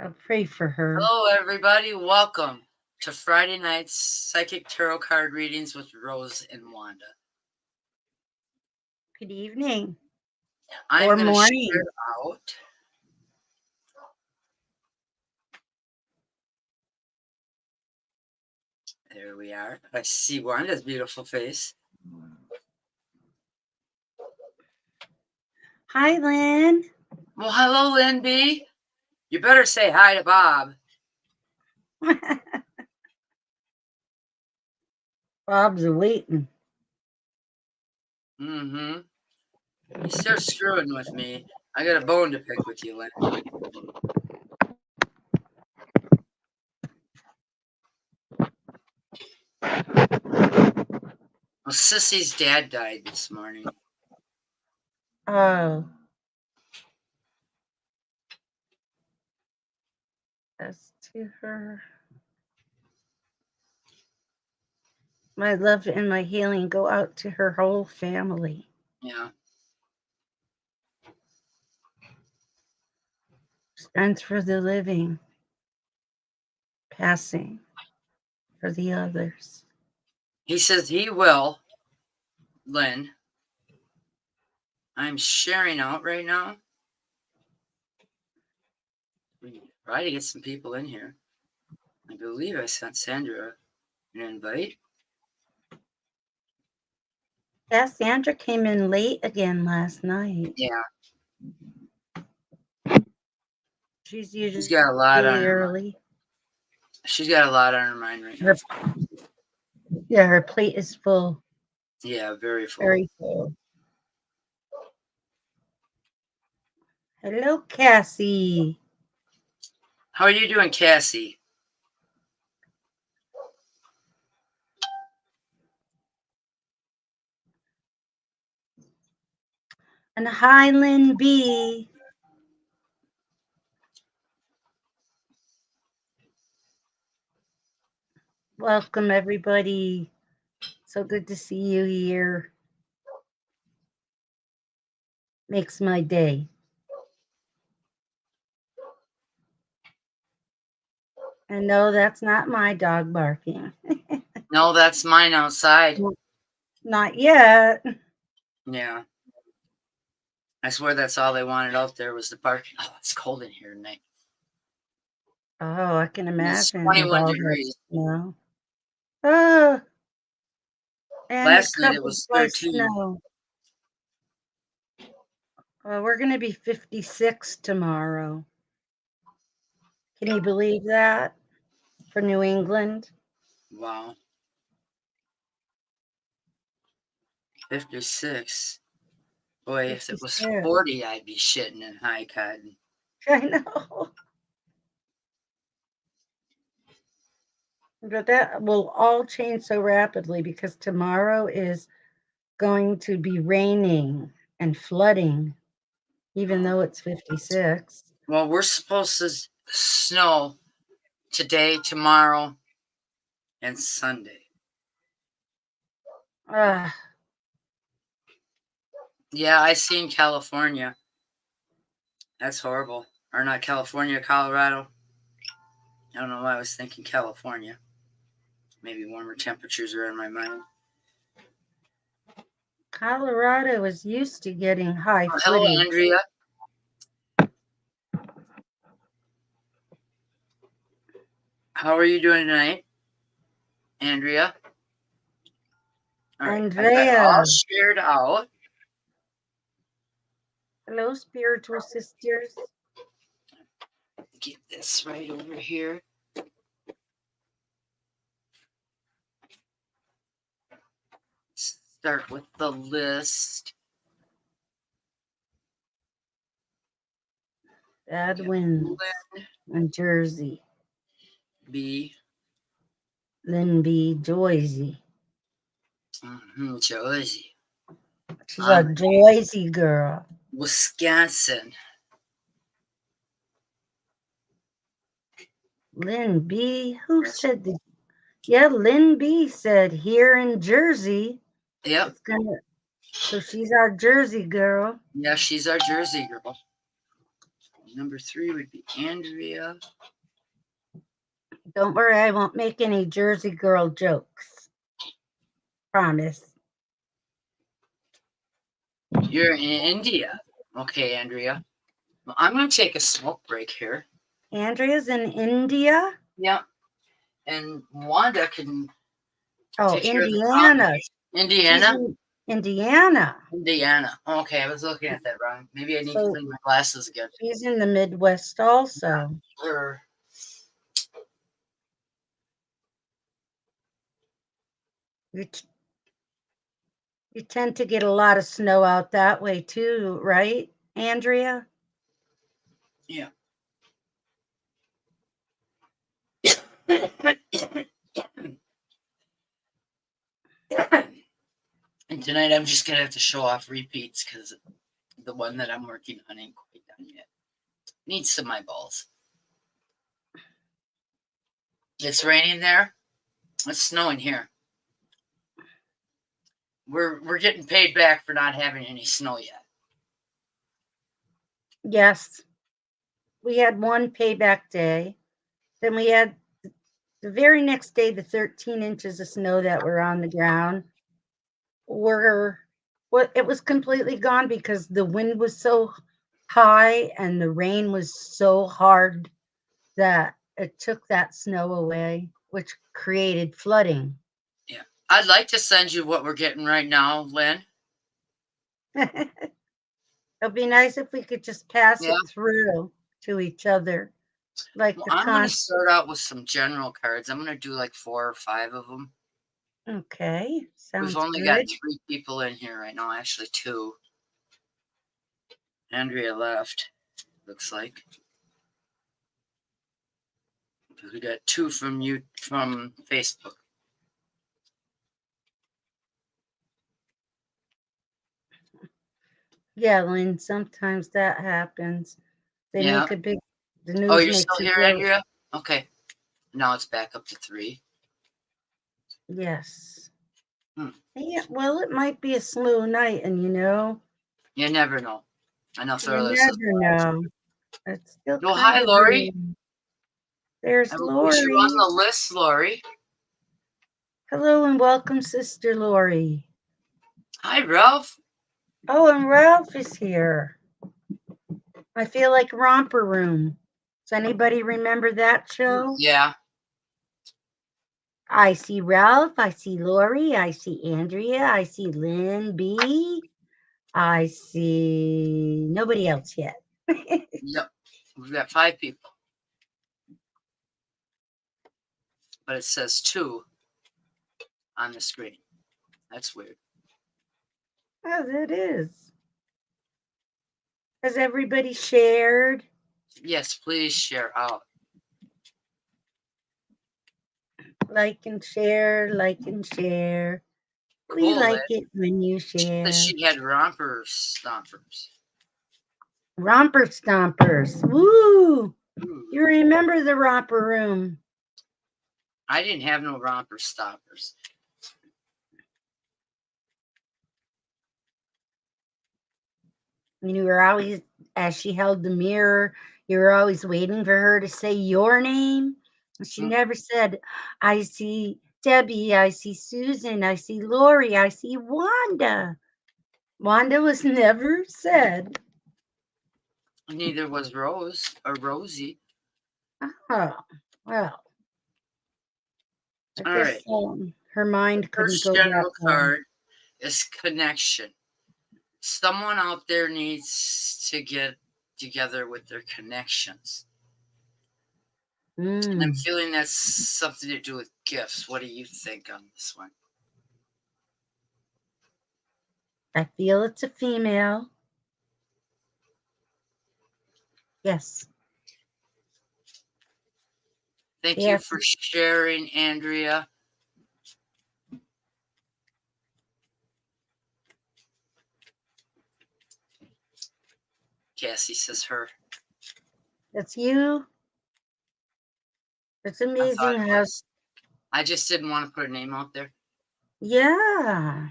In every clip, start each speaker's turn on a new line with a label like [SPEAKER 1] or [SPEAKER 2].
[SPEAKER 1] I'll pray for her.
[SPEAKER 2] Hello, everybody. Welcome to Friday night's Psychic Tarot Card Readings with Rose and Wanda.
[SPEAKER 1] Good evening
[SPEAKER 2] I'm
[SPEAKER 1] or
[SPEAKER 2] going to share
[SPEAKER 1] morning.
[SPEAKER 2] out. There we are. I see Wanda's beautiful face.
[SPEAKER 1] Hi, Lynn.
[SPEAKER 2] Well, hello, Lynn B. You better say hi to Bob.
[SPEAKER 1] Bob's waiting.
[SPEAKER 2] Mm-hmm. You start screwing with me. I got a bone to pick with you, Lynn. Well, Sissy's dad died this morning.
[SPEAKER 1] Oh, that's to her. My love and my healing go out to her whole family.
[SPEAKER 2] Yeah.
[SPEAKER 1] Strength for the living, passing for the others.
[SPEAKER 2] He says he will, Lynn. I'm sharing out right now. We try to get some people in here. I believe I sent Sandra an invite.
[SPEAKER 1] Yeah, Sandra came in late again last night.
[SPEAKER 2] Yeah,
[SPEAKER 1] She's
[SPEAKER 2] she's
[SPEAKER 1] usually
[SPEAKER 2] got a lot on her mind.
[SPEAKER 1] early.
[SPEAKER 2] She's got a lot on her mind right now.
[SPEAKER 1] Her plate is full.
[SPEAKER 2] Yeah, very full.
[SPEAKER 1] Very full. Hello, Cassie.
[SPEAKER 2] How are you doing, Cassie?
[SPEAKER 1] And Highland B. Welcome, everybody. So good to see you here. Makes my day. And no, that's not my dog barking.
[SPEAKER 2] No, that's mine outside.
[SPEAKER 1] Not yet.
[SPEAKER 2] Yeah. I swear that's all they wanted out there was the barking. Oh, it's cold in here tonight.
[SPEAKER 1] Oh, I can
[SPEAKER 2] It's
[SPEAKER 1] imagine with
[SPEAKER 2] 21
[SPEAKER 1] all that
[SPEAKER 2] degrees.
[SPEAKER 1] snow. Oh, and a
[SPEAKER 2] Last night it
[SPEAKER 1] couple
[SPEAKER 2] was
[SPEAKER 1] by
[SPEAKER 2] 13.
[SPEAKER 1] snow. Well, we're going to be 56 tomorrow. Can you believe that? For New England?
[SPEAKER 2] Wow. 56. Boy, if it was
[SPEAKER 1] 56.
[SPEAKER 2] 40, I'd be shitting in high cotton.
[SPEAKER 1] I know. But that will all change so rapidly because tomorrow is going to be raining and flooding, even though it's 56.
[SPEAKER 2] Well, we're supposed to snow today, tomorrow, and Sunday.
[SPEAKER 1] Ah,
[SPEAKER 2] Yeah, I seen California. That's horrible. Or not California, Colorado. I don't know why I was thinking California. Maybe warmer temperatures are in my mind.
[SPEAKER 1] Colorado is used to getting high
[SPEAKER 2] Oh, hello,
[SPEAKER 1] footage.
[SPEAKER 2] Andrea. How are you doing tonight, Andrea? All right, I got all
[SPEAKER 1] Andrea,
[SPEAKER 2] shared out.
[SPEAKER 1] hello, spiritual sisters.
[SPEAKER 2] Get this right over here. Start with the list.
[SPEAKER 1] Bad winds in Jersey.
[SPEAKER 2] B.
[SPEAKER 1] Lynn B. Joyzy.
[SPEAKER 2] Jersey.
[SPEAKER 1] She's a Joyzy girl.
[SPEAKER 2] Wisconsin.
[SPEAKER 1] Lynn B. Who said that? Yeah, Lynn B. said here in Jersey.
[SPEAKER 2] Yep.
[SPEAKER 1] It's gonna. So she's our Jersey girl.
[SPEAKER 2] Yeah, she's our Jersey girl. Number 3 would be Andrea.
[SPEAKER 1] Don't worry, I won't make any Jersey girl jokes. Promise.
[SPEAKER 2] You're in India. Okay, Andrea. Well, I'm going to take a smoke break here.
[SPEAKER 1] Andrea's in India?
[SPEAKER 2] Yeah. And Wanda can
[SPEAKER 1] Oh,
[SPEAKER 2] take care of the
[SPEAKER 1] Indiana.
[SPEAKER 2] coffee. Indiana?
[SPEAKER 1] She's in Indiana.
[SPEAKER 2] Indiana. Okay, I was looking at that wrong. Maybe I need to
[SPEAKER 1] So
[SPEAKER 2] clean my glasses again.
[SPEAKER 1] she's in the Midwest also.
[SPEAKER 2] Or
[SPEAKER 1] You tend to get a lot of snow out that way too, right, Andrea?
[SPEAKER 2] yeah. And tonight I'm just going to have to show off repeats because the one that I'm working on ain't quite done yet. Needs some eyeballs. It's raining there. It's snowing here. We're getting paid back for not having any snow yet.
[SPEAKER 1] Yes. We had one payback day. Then we had the very next day, the 13 inches of snow that were on the ground it was completely gone because the wind was so high and the rain was so hard that it took that snow away, which created flooding.
[SPEAKER 2] Yeah. I'd like to send you what we're getting right now, Lynn.
[SPEAKER 1] It'd be nice if we could just pass it through to each other. Like
[SPEAKER 2] I'm going to start out with some general cards. I'm going to do like 4 or 5 of them.
[SPEAKER 1] Okay. Sounds
[SPEAKER 2] We've only
[SPEAKER 1] good.
[SPEAKER 2] got 3 people in here right now. Actually, 2. Andrea left, looks like. We got 2 from Facebook.
[SPEAKER 1] Yeah, Lynn, sometimes that happens. They make a big, the news
[SPEAKER 2] Oh, you're
[SPEAKER 1] makes
[SPEAKER 2] still
[SPEAKER 1] a
[SPEAKER 2] here,
[SPEAKER 1] big,
[SPEAKER 2] Andrea? Okay. Now it's back up to 3.
[SPEAKER 1] yes. Yeah, well, it might be a slow night, and
[SPEAKER 2] You never know. I know
[SPEAKER 1] you
[SPEAKER 2] Thurlis
[SPEAKER 1] never
[SPEAKER 2] is
[SPEAKER 1] know. It's still
[SPEAKER 2] Oh,
[SPEAKER 1] kind
[SPEAKER 2] hi,
[SPEAKER 1] of
[SPEAKER 2] Lori.
[SPEAKER 1] There's
[SPEAKER 2] I will
[SPEAKER 1] Lori.
[SPEAKER 2] put you on the list, Lori.
[SPEAKER 1] Hello and welcome, Sister Lori.
[SPEAKER 2] Hi, Ralph.
[SPEAKER 1] Oh, and Ralph is here. I feel like Romper Room. Does anybody remember that show?
[SPEAKER 2] Yeah.
[SPEAKER 1] I see Ralph. I see Lori. I see Andrea. I see Lynn B. I see nobody else yet.
[SPEAKER 2] Yep. We've got 5 people. But it says 2 on the screen. That's weird.
[SPEAKER 1] Oh, that is. Has everybody shared?
[SPEAKER 2] Yes, please share out.
[SPEAKER 1] Like and share, like and share.
[SPEAKER 2] Cool,
[SPEAKER 1] We like it when you share.
[SPEAKER 2] She had romper stompers.
[SPEAKER 1] Romper stompers. Woo! You remember the Romper Room.
[SPEAKER 2] I didn't have no romper stoppers.
[SPEAKER 1] You were always, as she held the mirror, you were always waiting for her to say your name. She never said, I see Debbie, I see Susan, I see Lori, I see Wanda. Wanda was never said.
[SPEAKER 2] Neither was Rose or Rosie.
[SPEAKER 1] Oh, well.
[SPEAKER 2] All right.
[SPEAKER 1] Her mind couldn't go that far.
[SPEAKER 2] First general card is connection. Someone out there needs to get together with their connections. And I'm feeling that's something to do with gifts. What do you think on this one?
[SPEAKER 1] I feel it's a female. Yes.
[SPEAKER 2] Thank you for sharing, Andrea. Cassie says her.
[SPEAKER 1] That's you. It's amazing how.
[SPEAKER 2] I just didn't want to put a name out there.
[SPEAKER 1] Yeah.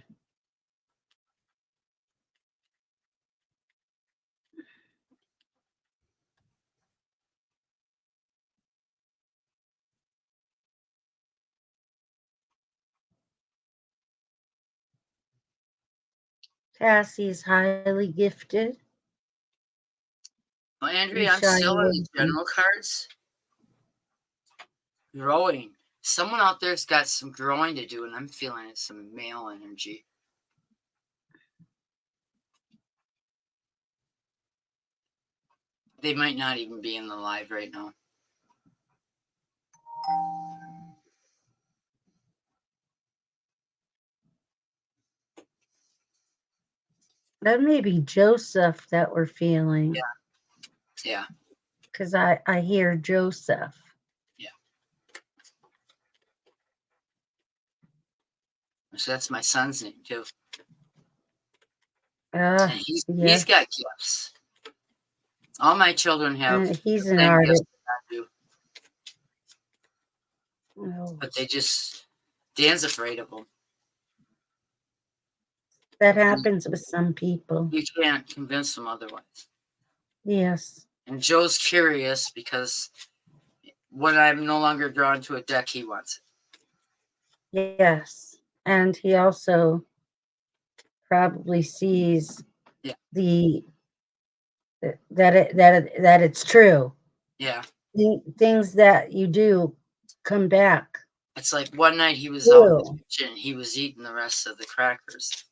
[SPEAKER 1] Cassie is highly gifted.
[SPEAKER 2] Well,
[SPEAKER 1] You
[SPEAKER 2] Andrea, I'm
[SPEAKER 1] shy
[SPEAKER 2] still on
[SPEAKER 1] away
[SPEAKER 2] the
[SPEAKER 1] from.
[SPEAKER 2] general cards. Growing. Someone out there's got some growing to do, and I'm feeling it, some male energy. They might not even be in the live right now.
[SPEAKER 1] That may be Joseph that we're feeling.
[SPEAKER 2] Yeah.
[SPEAKER 1] Because I hear Joseph.
[SPEAKER 2] Yeah. So that's my son's name too. And he's got gifts. All my children have
[SPEAKER 1] he's
[SPEAKER 2] the
[SPEAKER 1] an
[SPEAKER 2] same
[SPEAKER 1] artist.
[SPEAKER 2] gifts that I do.
[SPEAKER 1] Oh,
[SPEAKER 2] But Dan's afraid of them.
[SPEAKER 1] that happens with some people.
[SPEAKER 2] You can't convince them otherwise.
[SPEAKER 1] Yes.
[SPEAKER 2] And Joe's curious because when I'm no longer drawn to a deck, he wants
[SPEAKER 1] it. Yes. And he also probably sees that it's true.
[SPEAKER 2] Yeah.
[SPEAKER 1] Things that you do come back.
[SPEAKER 2] It's like one night he was out in the kitchen, he was eating the rest of the crackers.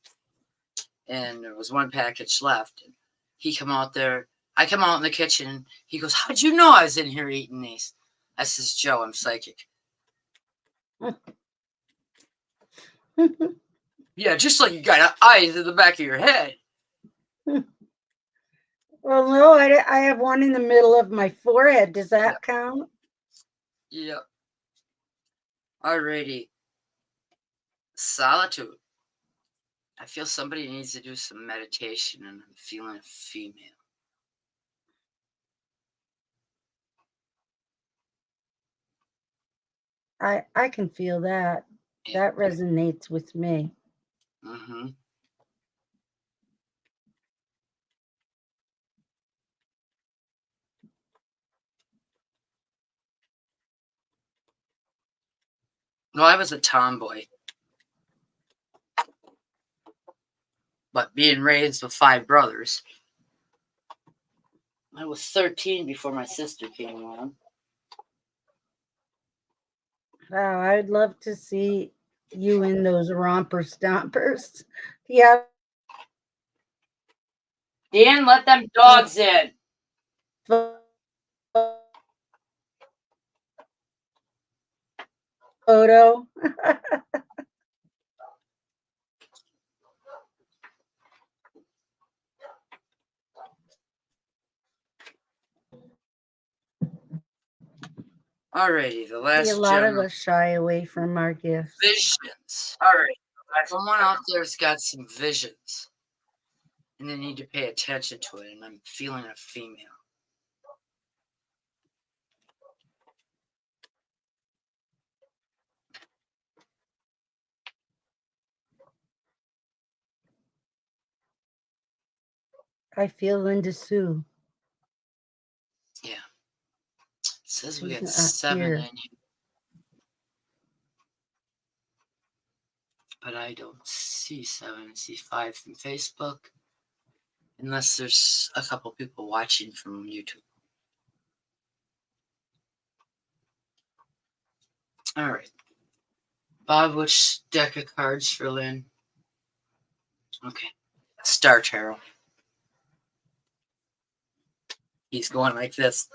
[SPEAKER 2] And there was one package left. And he come out there. I come out in the kitchen. He goes, "How'd you know I was in here eating these?" I says, "Joe, I'm psychic." Yeah, just like you got eyes in the back of your head.
[SPEAKER 1] Well, no, I have one in the middle of my forehead. Does that count?
[SPEAKER 2] Yeah. Alrighty. Solitude. I feel somebody needs to do some meditation, and I'm feeling a female.
[SPEAKER 1] I can feel that.
[SPEAKER 2] Yeah.
[SPEAKER 1] That resonates with me.
[SPEAKER 2] Mm-hmm. No, I was a tomboy. But being raised with 5 brothers, I was 13 before my sister came along.
[SPEAKER 1] Wow, I'd love to see you in those romper stompers. Yeah.
[SPEAKER 2] Dan, let them dogs in.
[SPEAKER 1] Photo.
[SPEAKER 2] Alrighty, the last
[SPEAKER 1] A lot of us shy away from our gifts.
[SPEAKER 2] Visions. Alright. Someone out there's got some visions. And they need to pay attention to it. And I'm feeling a female.
[SPEAKER 1] I feel Linda Sue.
[SPEAKER 2] Yeah. It says we
[SPEAKER 1] She's
[SPEAKER 2] got
[SPEAKER 1] not
[SPEAKER 2] 7
[SPEAKER 1] here.
[SPEAKER 2] in here. But I don't see 7. I see 5 from Facebook. Unless there's a couple people watching from YouTube. Alright. Bob, which deck of cards for Lynn? Okay. Star Tarot. He's going like this.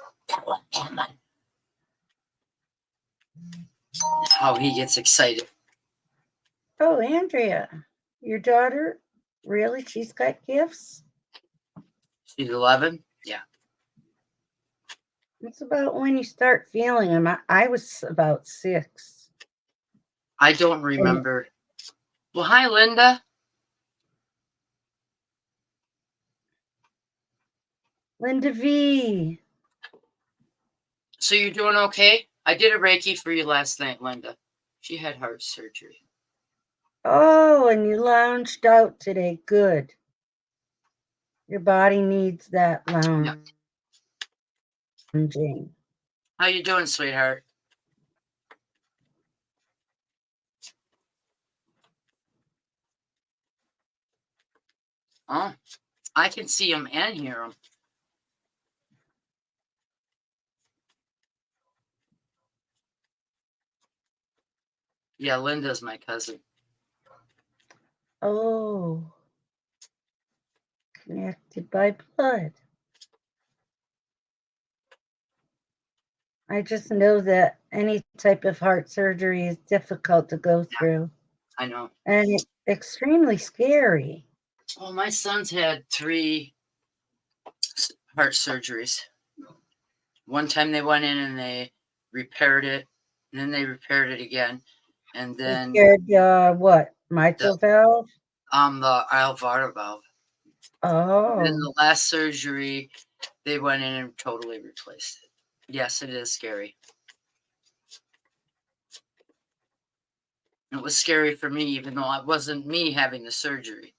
[SPEAKER 2] How he gets excited.
[SPEAKER 1] Oh, Andrea, your daughter? Really? She's got gifts?
[SPEAKER 2] She's 11? Yeah.
[SPEAKER 1] It's about when you start feeling them. I was about 6.
[SPEAKER 2] I don't remember. Well, hi, Linda.
[SPEAKER 1] Linda V.
[SPEAKER 2] So you're doing okay? I did a Reiki for you last night, Linda. She had heart surgery.
[SPEAKER 1] Oh, and you lounged out today. Good. Your body needs that lounging.
[SPEAKER 2] How you doing, sweetheart? Oh, I can see them and hear them. Yeah, Linda's my cousin.
[SPEAKER 1] Oh, connected by blood. I just know that any type of heart surgery is difficult to go through
[SPEAKER 2] I know.
[SPEAKER 1] and extremely scary.
[SPEAKER 2] Well, my son's had 3 heart surgeries. One time they went in and they repaired it, and then they repaired it again, and then
[SPEAKER 1] Repaired what? Mitral valve?
[SPEAKER 2] the aorta valve. And then
[SPEAKER 1] Oh,
[SPEAKER 2] the last surgery, they went in and totally replaced it. Yes, it is scary. It was scary for me, even though it wasn't me having the surgery.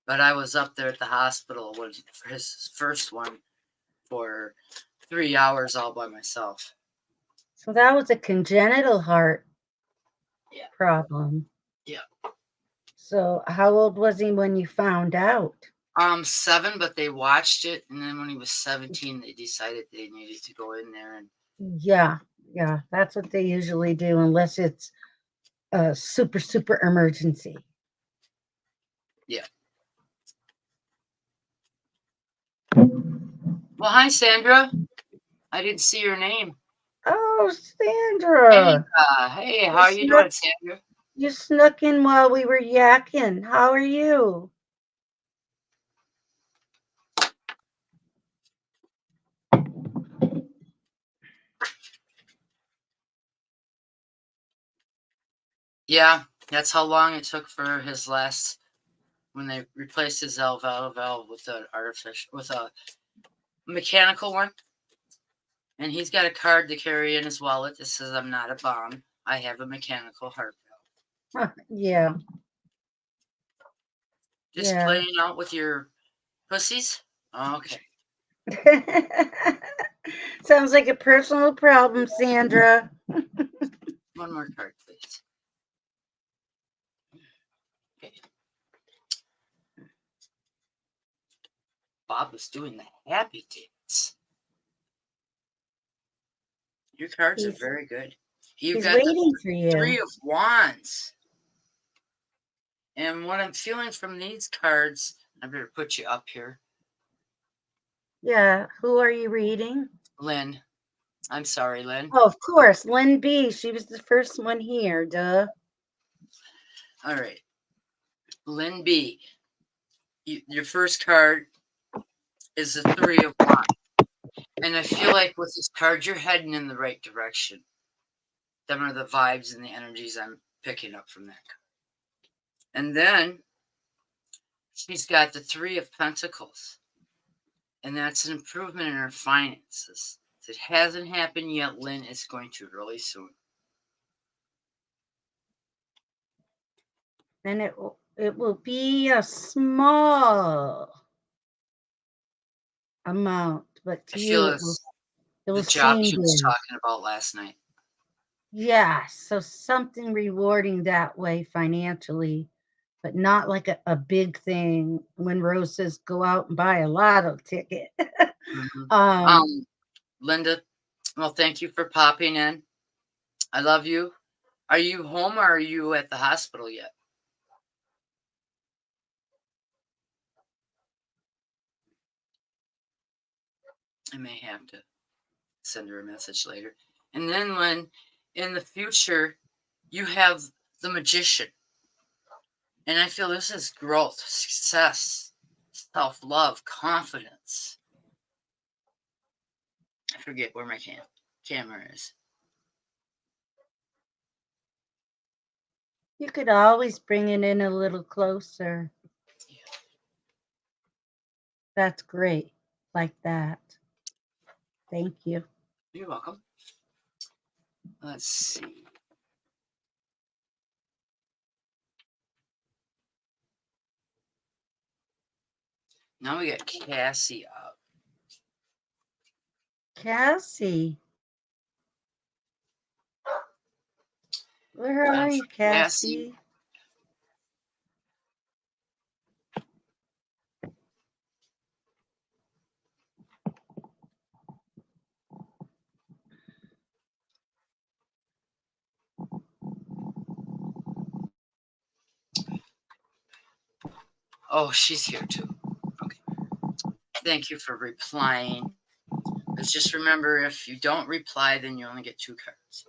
[SPEAKER 2] But I was up there at the hospital for his first one for 3 hours all by myself.
[SPEAKER 1] so that was a congenital heart
[SPEAKER 2] Yeah.
[SPEAKER 1] problem.
[SPEAKER 2] Yeah.
[SPEAKER 1] So how old was he when you found out?
[SPEAKER 2] 7, but they watched it, and then when he was 17, they decided they needed to go in there and
[SPEAKER 1] Yeah, that's what they usually do unless it's a super emergency.
[SPEAKER 2] yeah. Well, hi, Sandra. I didn't see your name.
[SPEAKER 1] Oh, Sandra.
[SPEAKER 2] Hey, how are you doing, Sandra?
[SPEAKER 1] You snuck in while we were yakking. How are you?
[SPEAKER 2] Yeah, that's how long it took for his last, when they replaced his valve with a mechanical one. And he's got a card to carry in his wallet that says, "I'm not a bomb. I have a mechanical heart valve."
[SPEAKER 1] Yeah.
[SPEAKER 2] Just playing out with your pussies? Okay.
[SPEAKER 1] Sounds like a personal problem, Sandra.
[SPEAKER 2] One more card, please. Okay. Bob was doing the happy dance. Your cards are very good. You've
[SPEAKER 1] He's
[SPEAKER 2] got the
[SPEAKER 1] waiting for you.
[SPEAKER 2] 3 of Wands. And what I'm feeling from these cards, I better put you up here.
[SPEAKER 1] Yeah. Who are you reading?
[SPEAKER 2] Lynn. I'm sorry, Lynn.
[SPEAKER 1] Oh, of course. Lynn B. She was the first one here. Duh.
[SPEAKER 2] All right. Lynn B. Your first card is the 3 of Wands. And I feel like with this card, you're heading in the right direction. Them are the vibes and the energies I'm picking up from that card. And then she's got the 3 of Pentacles. And that's an improvement in her finances. If it hasn't happened yet, Lynn, it's going to really soon.
[SPEAKER 1] And it will be a small amount, but to
[SPEAKER 2] I
[SPEAKER 1] you
[SPEAKER 2] feel
[SPEAKER 1] it will
[SPEAKER 2] the job
[SPEAKER 1] seem
[SPEAKER 2] she was
[SPEAKER 1] big.
[SPEAKER 2] talking about last night.
[SPEAKER 1] Yeah, so something rewarding that way financially, but not like a big thing when Rose says go out and buy a lotto ticket.
[SPEAKER 2] Mm-hmm. Linda, well, thank you for popping in. I love you. Are you home or are you at the hospital yet? I may have to send her a message later. And then when in the future you have the Magician, and I feel this is growth, success, self-love, confidence. I forget where my camera is.
[SPEAKER 1] You could always bring it in a little closer.
[SPEAKER 2] Yeah.
[SPEAKER 1] That's great. Like that. Thank you.
[SPEAKER 2] You're welcome. Let's see. Now we got Cassie up.
[SPEAKER 1] Cassie. Where are you, Cassie?
[SPEAKER 2] Oh, she's here too. Okay. Thank you for replying. But just remember, if you don't reply, then you only get 2 cards.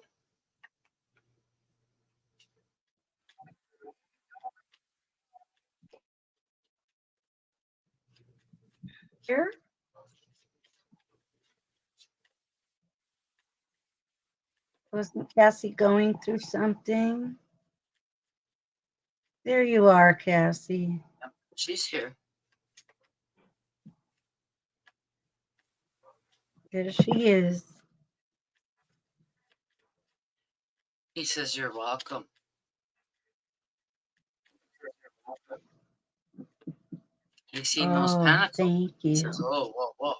[SPEAKER 1] Here? Wasn't Cassie going through something? There you are, Cassie.
[SPEAKER 2] She's here.
[SPEAKER 1] There she is.
[SPEAKER 2] He says you're welcome. He's seen those
[SPEAKER 1] Oh,
[SPEAKER 2] pentacles.
[SPEAKER 1] thank
[SPEAKER 2] He
[SPEAKER 1] you.
[SPEAKER 2] says, whoa, whoa.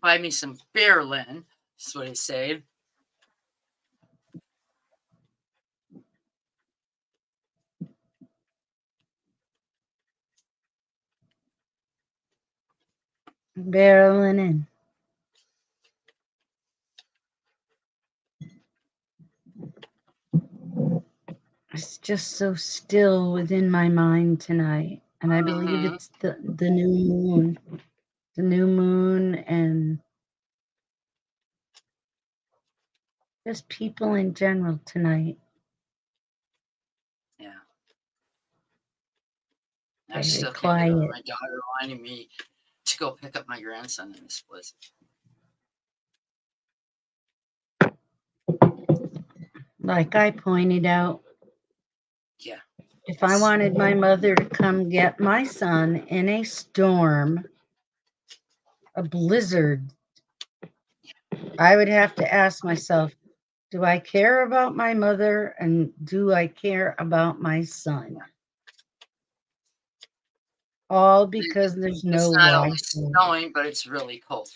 [SPEAKER 2] Buy me some beer, Lynn. That's what he said.
[SPEAKER 1] Barreling in. It's just so still within my mind tonight. And I believe it's the new moon. The new moon and just people in general tonight.
[SPEAKER 2] Yeah. I
[SPEAKER 1] Very
[SPEAKER 2] still can't get over
[SPEAKER 1] quiet.
[SPEAKER 2] my daughter reminding me to go pick up my grandson in this blizzard.
[SPEAKER 1] Like I pointed out,
[SPEAKER 2] Yeah.
[SPEAKER 1] if I wanted my mother to come get my son in a storm, a blizzard, I would have to ask myself, do I care about my mother and do I care about my son? All because there's no
[SPEAKER 2] It's not only
[SPEAKER 1] Wi-Fi.
[SPEAKER 2] snowing, but it's really cold.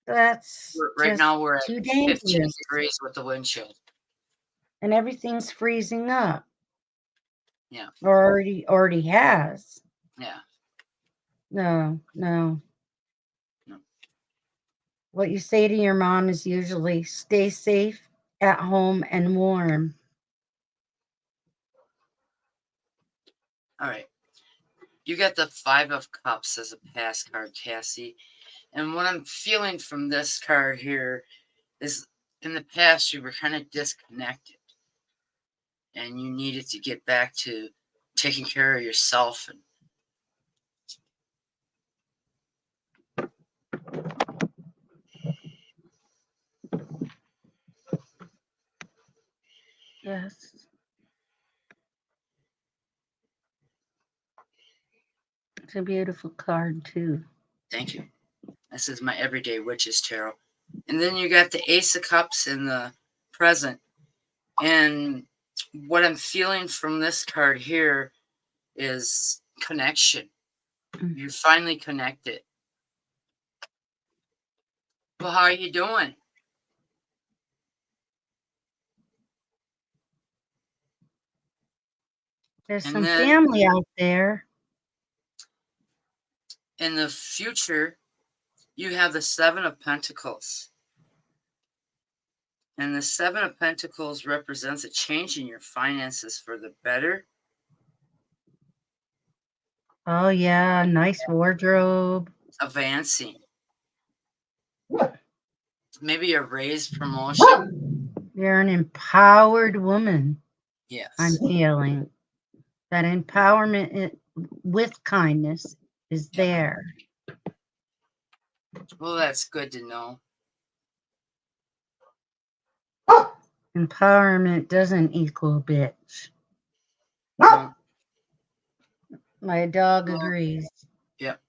[SPEAKER 1] That's
[SPEAKER 2] Right
[SPEAKER 1] just
[SPEAKER 2] now we're at
[SPEAKER 1] too
[SPEAKER 2] 15
[SPEAKER 1] dangerous.
[SPEAKER 2] degrees with the wind chill.
[SPEAKER 1] And everything's freezing up.
[SPEAKER 2] Yeah.
[SPEAKER 1] Or already has.
[SPEAKER 2] Yeah.
[SPEAKER 1] No.
[SPEAKER 2] No.
[SPEAKER 1] What you say to your mom is usually stay safe, at home, and warm.
[SPEAKER 2] All right. You got the 5 of Cups as a pass card, Cassie. And what I'm feeling from this card here is in the past you were kind of disconnected and you needed to get back to taking care of yourself. And
[SPEAKER 1] Yes. It's a beautiful card, too.
[SPEAKER 2] thank you. This is my Everyday Witches Tarot. And then you got the Ace of Cups in the present. And what I'm feeling from this card here is connection. You finally connected. Well, how are you doing?
[SPEAKER 1] There's
[SPEAKER 2] And
[SPEAKER 1] some
[SPEAKER 2] then
[SPEAKER 1] family out there.
[SPEAKER 2] in the future, you have the 7 of Pentacles. And the 7 of Pentacles represents a change in your finances for the better.
[SPEAKER 1] Oh, yeah. Nice wardrobe.
[SPEAKER 2] Advancing. Maybe a raised promotion.
[SPEAKER 1] You're an empowered woman.
[SPEAKER 2] Yes.
[SPEAKER 1] I'm feeling that empowerment with kindness is there.
[SPEAKER 2] Well, that's good to know.
[SPEAKER 1] Empowerment doesn't equal bitch.
[SPEAKER 2] No.
[SPEAKER 1] My dog agrees.
[SPEAKER 2] Yep.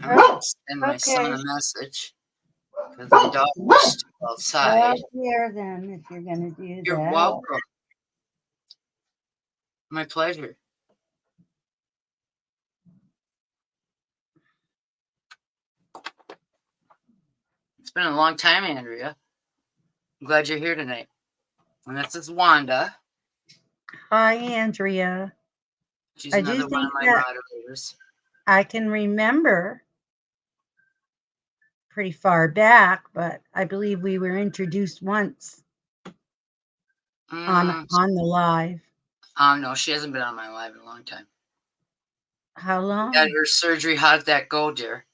[SPEAKER 2] I'm going to send my son a message because my dog is still outside.
[SPEAKER 1] Here then, if you're going to do
[SPEAKER 2] You're
[SPEAKER 1] that.
[SPEAKER 2] welcome. My pleasure. It's been a long time, Andrea. I'm glad you're here tonight. And this is Wanda.
[SPEAKER 1] Hi, Andrea.
[SPEAKER 2] She's
[SPEAKER 1] I do
[SPEAKER 2] another one of
[SPEAKER 1] think
[SPEAKER 2] my
[SPEAKER 1] that
[SPEAKER 2] moderators.
[SPEAKER 1] I can remember pretty far back, but I believe we were introduced once
[SPEAKER 2] Mm,
[SPEAKER 1] on the live.
[SPEAKER 2] no, she hasn't been on my live in a long time.
[SPEAKER 1] How
[SPEAKER 2] You had
[SPEAKER 1] long?
[SPEAKER 2] her surgery. How did that go, dear?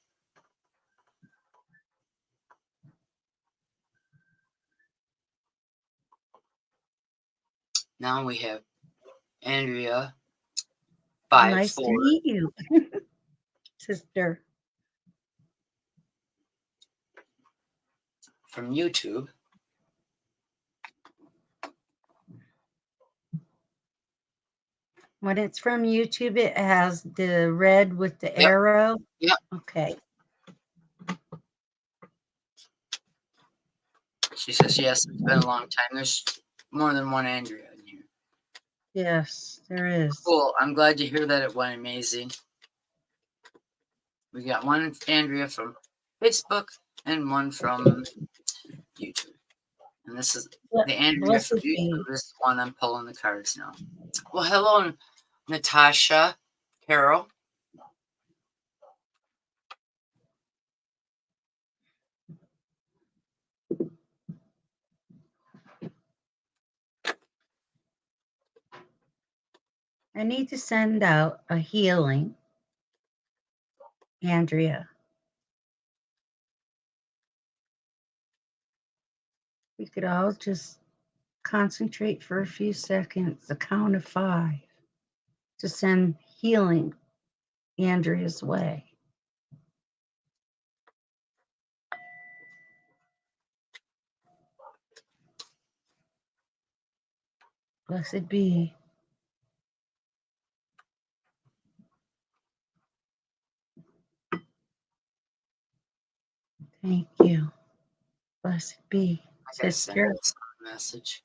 [SPEAKER 2] Now we have Andrea
[SPEAKER 1] Nice to
[SPEAKER 2] 54
[SPEAKER 1] meet you, sister.
[SPEAKER 2] from YouTube.
[SPEAKER 1] When it's from YouTube, it has the red with the
[SPEAKER 2] Yep.
[SPEAKER 1] arrow.
[SPEAKER 2] Yep.
[SPEAKER 1] Okay.
[SPEAKER 2] She says, yes, it's been a long time. There's more than one Andrea in here.
[SPEAKER 1] Yes, there is.
[SPEAKER 2] Cool. I'm glad to hear that it went amazing. We got one Andrea from Facebook and one from YouTube. And this is the Andrea
[SPEAKER 1] Blessed
[SPEAKER 2] from
[SPEAKER 1] be.
[SPEAKER 2] YouTube is the one I'm pulling the cards now. Well, hello, Natasha Carol.
[SPEAKER 1] I need to send out a healing, Andrea. We could all just concentrate for a few seconds, the count of 5, to send healing Andrea's way. Blessed be. Thank you. Blessed be, sister.
[SPEAKER 2] Message.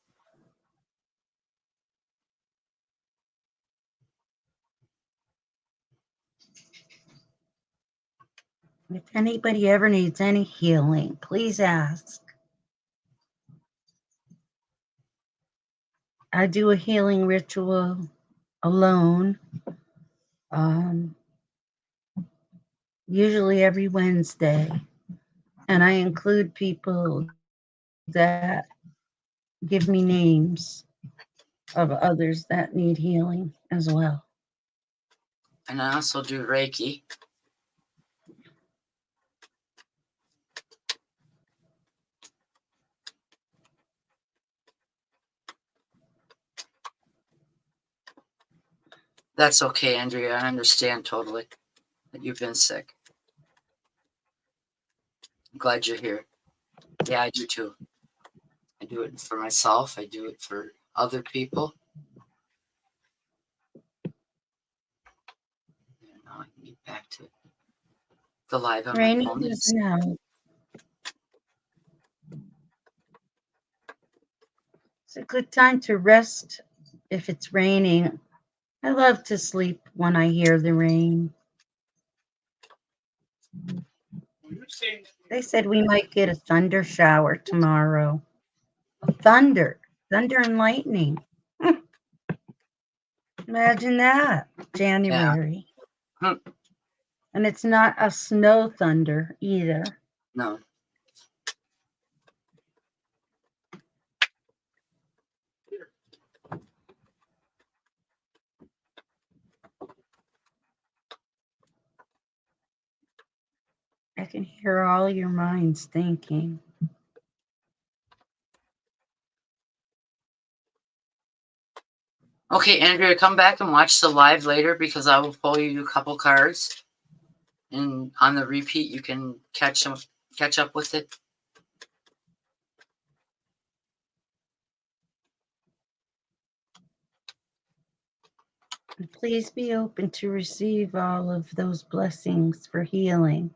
[SPEAKER 1] If anybody ever needs any healing, please ask. I do a healing ritual alone, usually every Wednesday, and I include people that give me names of others that need healing as well.
[SPEAKER 2] And I also do Reiki. That's okay, Andrea. I understand totally that you've been sick. I'm glad you're here. Yeah, I do too. I do it for myself. I do it for other people. And now I can get back to the live on
[SPEAKER 1] Rainy
[SPEAKER 2] my phone.
[SPEAKER 1] is out. It's a good time to rest if it's raining. I love to sleep when I hear the rain. They said we might get a thunder shower tomorrow. Thunder and lightning. Imagine that, January.
[SPEAKER 2] Yeah.
[SPEAKER 1] And it's not a snow thunder either.
[SPEAKER 2] No.
[SPEAKER 1] I can hear all your minds thinking.
[SPEAKER 2] Okay, Andrea, come back and watch the live later because I will pull you a couple cards. And on the repeat, you can catch up with it.
[SPEAKER 1] And please be open to receive all of those blessings for healing.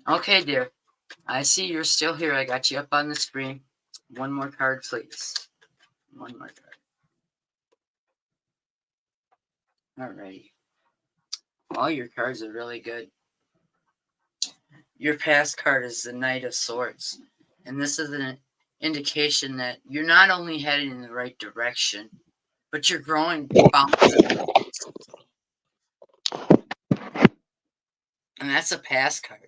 [SPEAKER 2] Okay, dear. I see you're still here. I got you up on the screen. One more card, please. One more card. Alrighty. All your cards are really good. Your past card is the Knight of Swords. And this is an indication that you're not only heading in the right direction, but you're growing bounds. And that's a past card.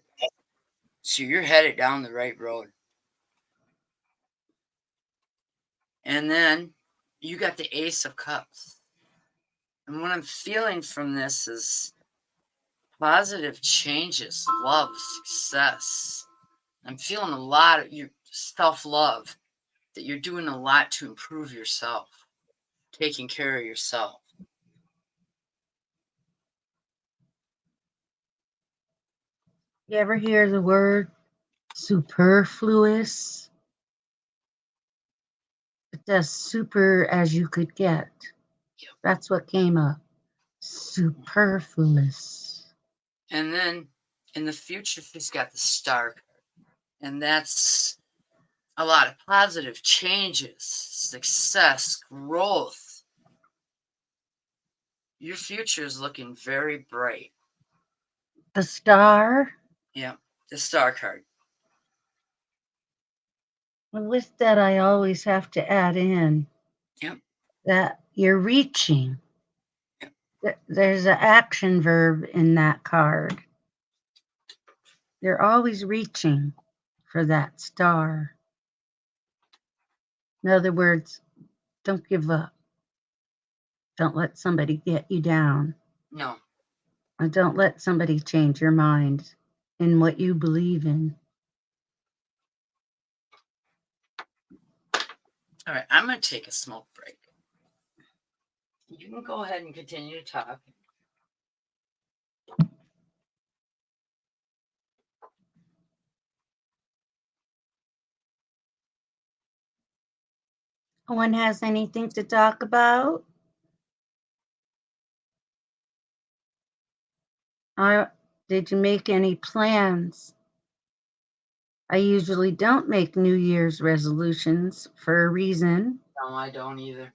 [SPEAKER 2] So you're headed down the right road. And then you got the Ace of Cups. And what I'm feeling from this is positive changes, love, success. I'm feeling a lot of your self love, that you're doing a lot to improve yourself, taking care of yourself.
[SPEAKER 1] You ever hear the word superfluous? It's as super as you could get.
[SPEAKER 2] Yep.
[SPEAKER 1] That's what came up. Superfluous.
[SPEAKER 2] And then in the future, she's got the Star card. And that's a lot of positive changes, success, growth. Your future is looking very bright.
[SPEAKER 1] The star.
[SPEAKER 2] Yeah, the Star card.
[SPEAKER 1] And with that, I always have to add in
[SPEAKER 2] Yep.
[SPEAKER 1] that you're reaching.
[SPEAKER 2] Yep.
[SPEAKER 1] There's an action verb in that card. You're always reaching for that star. In other words, don't give up. Don't let somebody get you down.
[SPEAKER 2] No.
[SPEAKER 1] And don't let somebody change your mind in what you believe in.
[SPEAKER 2] All right, I'm going to take a smoke break. You can go ahead and continue to talk.
[SPEAKER 1] No one has anything to talk about? Did you make any plans? I usually don't make New Year's resolutions for a reason.
[SPEAKER 2] No, I don't either.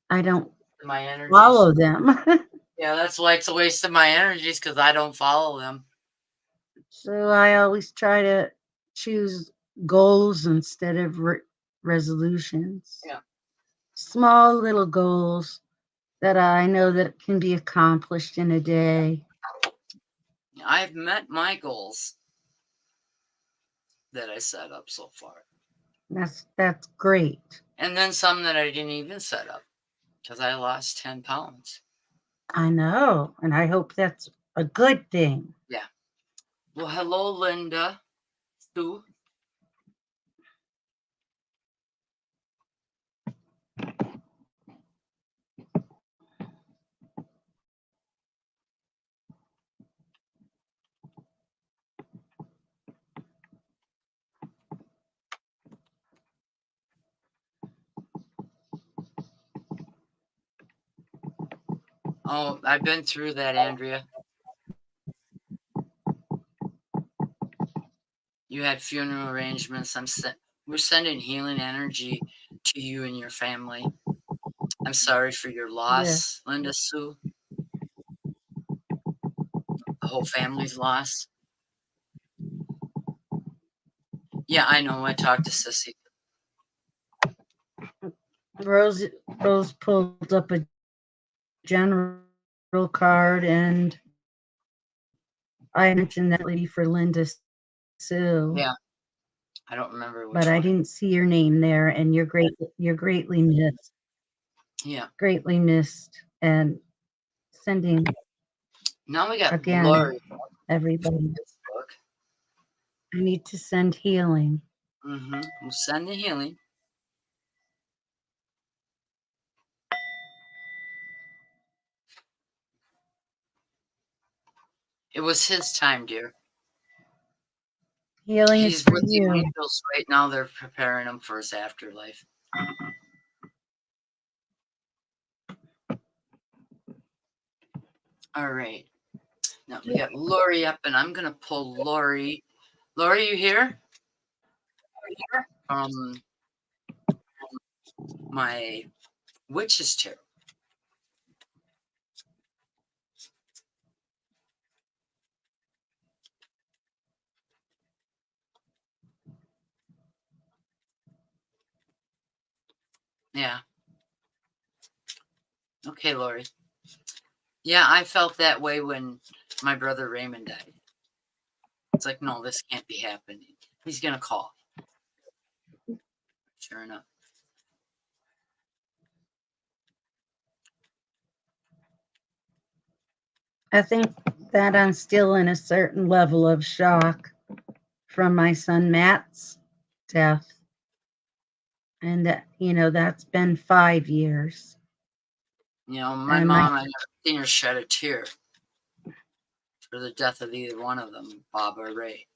[SPEAKER 1] I don't
[SPEAKER 2] My energy.
[SPEAKER 1] follow them.
[SPEAKER 2] Yeah, that's why it's a waste of my energies, because I don't follow them.
[SPEAKER 1] So I always try to choose goals instead of resolutions.
[SPEAKER 2] Yeah.
[SPEAKER 1] Small little goals that I know that can be accomplished in a day.
[SPEAKER 2] I've met my goals that I set up so far.
[SPEAKER 1] That's great.
[SPEAKER 2] And then some that I didn't even set up, because I lost 10 pounds.
[SPEAKER 1] I know, and I hope that's a good thing.
[SPEAKER 2] Yeah. Well, hello, Linda. Sue. Oh, I've been through that, Andrea. You had funeral arrangements. We're sending healing energy to you and your family. I'm sorry for your loss,
[SPEAKER 1] Yeah.
[SPEAKER 2] Linda Sue. The whole family's loss. Yeah, I know. I talked to Sissy.
[SPEAKER 1] Rose pulled up a general card, and I mentioned that lady for Linda Sue.
[SPEAKER 2] Yeah. I don't remember which
[SPEAKER 1] but
[SPEAKER 2] one.
[SPEAKER 1] I didn't see your name there, and you're greatly missed.
[SPEAKER 2] Yeah.
[SPEAKER 1] Greatly missed. And sending
[SPEAKER 2] Now we got
[SPEAKER 1] again,
[SPEAKER 2] Lori.
[SPEAKER 1] everybody.
[SPEAKER 2] Facebook.
[SPEAKER 1] I need to send healing.
[SPEAKER 2] Mm-hmm. We'll send the healing. It was his time, dear.
[SPEAKER 1] Healing is
[SPEAKER 2] He's
[SPEAKER 1] for
[SPEAKER 2] with the
[SPEAKER 1] you.
[SPEAKER 2] angels right now. They're preparing him for his afterlife. All right. Now we got Lori up, and I'm gonna pull Lori. Lori, you here? My witch's tarot. Yeah. Okay, Lori. Yeah, I felt that way when my brother Raymond died. It's like, no, this can't be happening. He's gonna call. Sure enough.
[SPEAKER 1] I think that I'm still in a certain level of shock from my son Matt's death. And that's been 5 years.
[SPEAKER 2] My
[SPEAKER 1] And
[SPEAKER 2] mom, I never seen her shed a tear for the death of either one of them, Bob or Ray.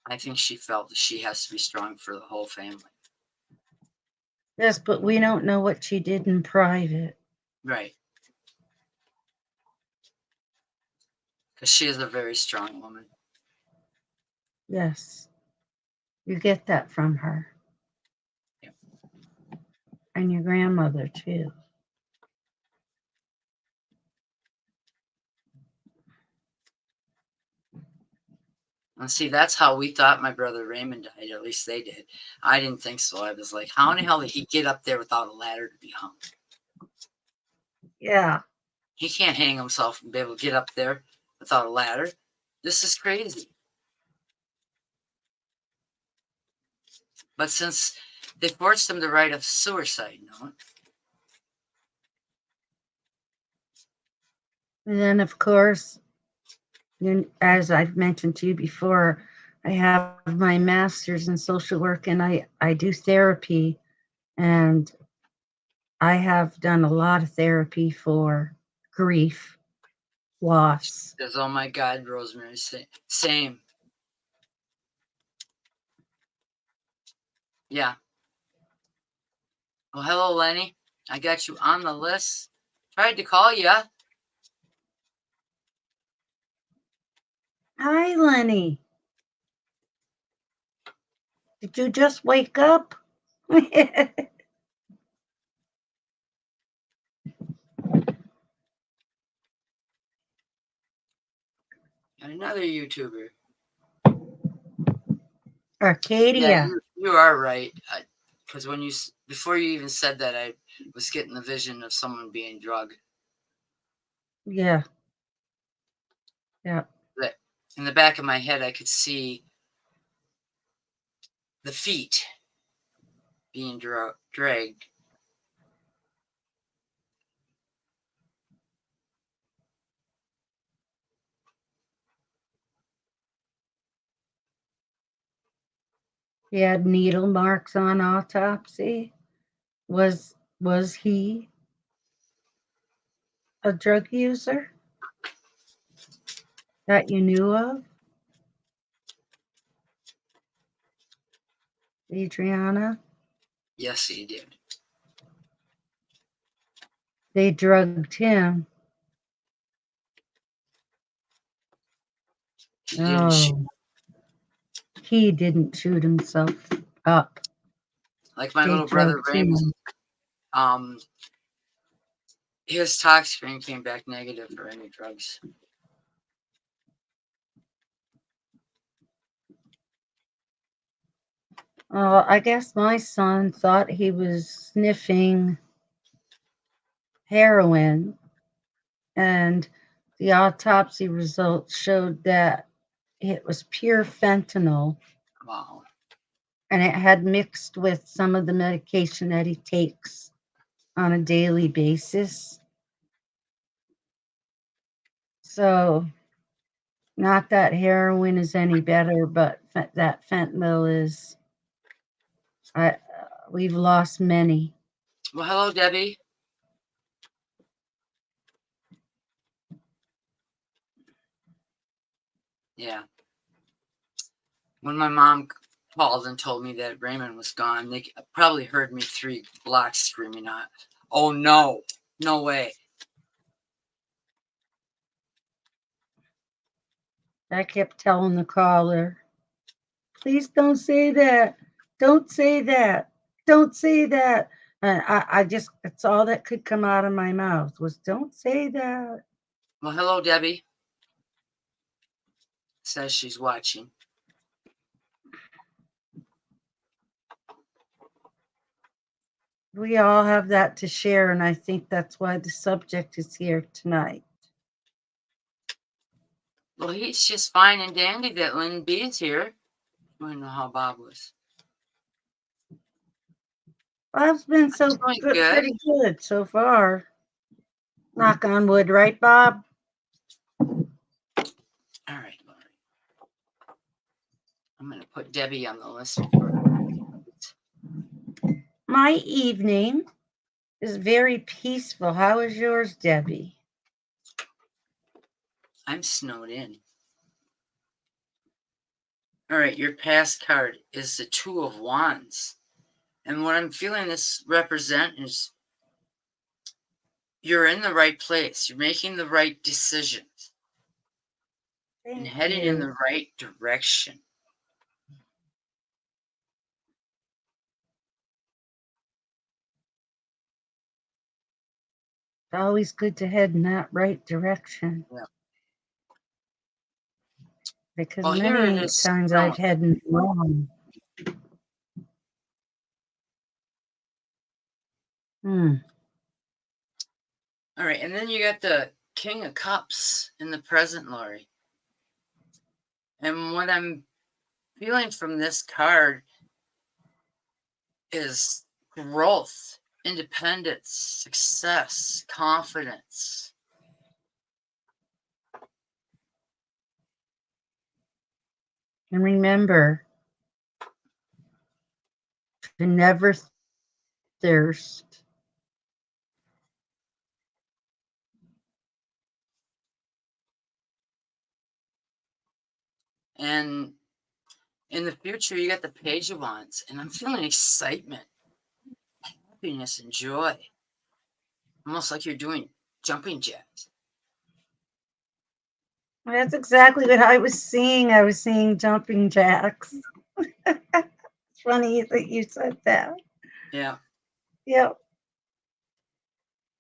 [SPEAKER 2] I think she felt that she has to be strong for the whole family.
[SPEAKER 1] yes, but we don't know what she did in private.
[SPEAKER 2] Right. Because she is a very strong woman.
[SPEAKER 1] Yes. You get that from her.
[SPEAKER 2] Yep.
[SPEAKER 1] And your grandmother, too.
[SPEAKER 2] And see, that's how we thought my brother Raymond died. At least they did. I didn't think so. I was like, how in the hell did he get up there without a ladder to be hung?
[SPEAKER 1] Yeah.
[SPEAKER 2] He can't hang himself and be able to get up there without a ladder. This is crazy. But since they forced him to write a suicide note.
[SPEAKER 1] And then, of course, as I've mentioned to you before, I have my master's in social work and I do therapy. And I have done a lot of therapy for grief, loss.
[SPEAKER 2] Says, oh my God, Rosemary, same. Yeah. Well, hello, Lenny. I got you on the list. Tried to call you.
[SPEAKER 1] Hi, Lenny. Did you just wake up?
[SPEAKER 2] And another YouTuber.
[SPEAKER 1] Arcadia.
[SPEAKER 2] Yeah, you are right. Because before you even said that, I was getting the vision of someone being drugged.
[SPEAKER 1] Yeah. Yeah.
[SPEAKER 2] But in the back of my head, I could see the feet being dragged.
[SPEAKER 1] He had needle marks on autopsy. Was he a drug user that you knew of, Adriana?
[SPEAKER 2] Yes, he did.
[SPEAKER 1] They drugged him. He didn't shoot himself up.
[SPEAKER 2] Like my little brother Raymond. His tox screen came back negative for any drugs.
[SPEAKER 1] I guess my son thought he was sniffing heroin, and the autopsy results showed that it was pure fentanyl.
[SPEAKER 2] Wow.
[SPEAKER 1] And it had mixed with some of the medication that he takes on a daily basis. So, not that heroin is any better, but that fentanyl is. We've lost many.
[SPEAKER 2] Well, hello, Debbie. Yeah. When my mom called and told me that Raymond was gone, they probably heard me 3 blocks screaming out, oh no, no way.
[SPEAKER 1] I kept telling the caller, please don't say that. Don't say that. Don't say that. And I just, it's all that could come out of my mouth was, don't say that.
[SPEAKER 2] Well, hello, Debbie. Says she's watching.
[SPEAKER 1] We all have that to share, and I think that's why the subject is here tonight.
[SPEAKER 2] Well, he's just fine and dandy that Lynn B is here. I don't know how Bob was.
[SPEAKER 1] Bob's been pretty good so far. Knock on wood, right, Bob?
[SPEAKER 2] All right, Lori. I'm going to put Debbie on the list for.
[SPEAKER 1] My evening is very peaceful. How is yours, Debbie?
[SPEAKER 2] I'm snowed in. All right, your past card is the Two of Wands. And what I'm feeling this represent is you're in the right place. You're making the right decisions and
[SPEAKER 1] Thank
[SPEAKER 2] heading in
[SPEAKER 1] you.
[SPEAKER 2] the right direction.
[SPEAKER 1] It's always good to head in that right direction.
[SPEAKER 2] Yeah.
[SPEAKER 1] Because
[SPEAKER 2] Well, here it
[SPEAKER 1] many
[SPEAKER 2] is
[SPEAKER 1] times
[SPEAKER 2] snowing.
[SPEAKER 1] I've headed wrong.
[SPEAKER 2] All right, and then you got the King of Cups in the present, Lori. And what I'm feeling from this card is growth, independence, success, confidence.
[SPEAKER 1] And remember to never thirst.
[SPEAKER 2] And in the future, you got the Page of Wands, and I'm feeling excitement, happiness, and joy. Almost like you're doing jumping jacks.
[SPEAKER 1] That's exactly what I was seeing. I was seeing jumping jacks. It's funny that you said that.
[SPEAKER 2] Yeah.
[SPEAKER 1] Yep.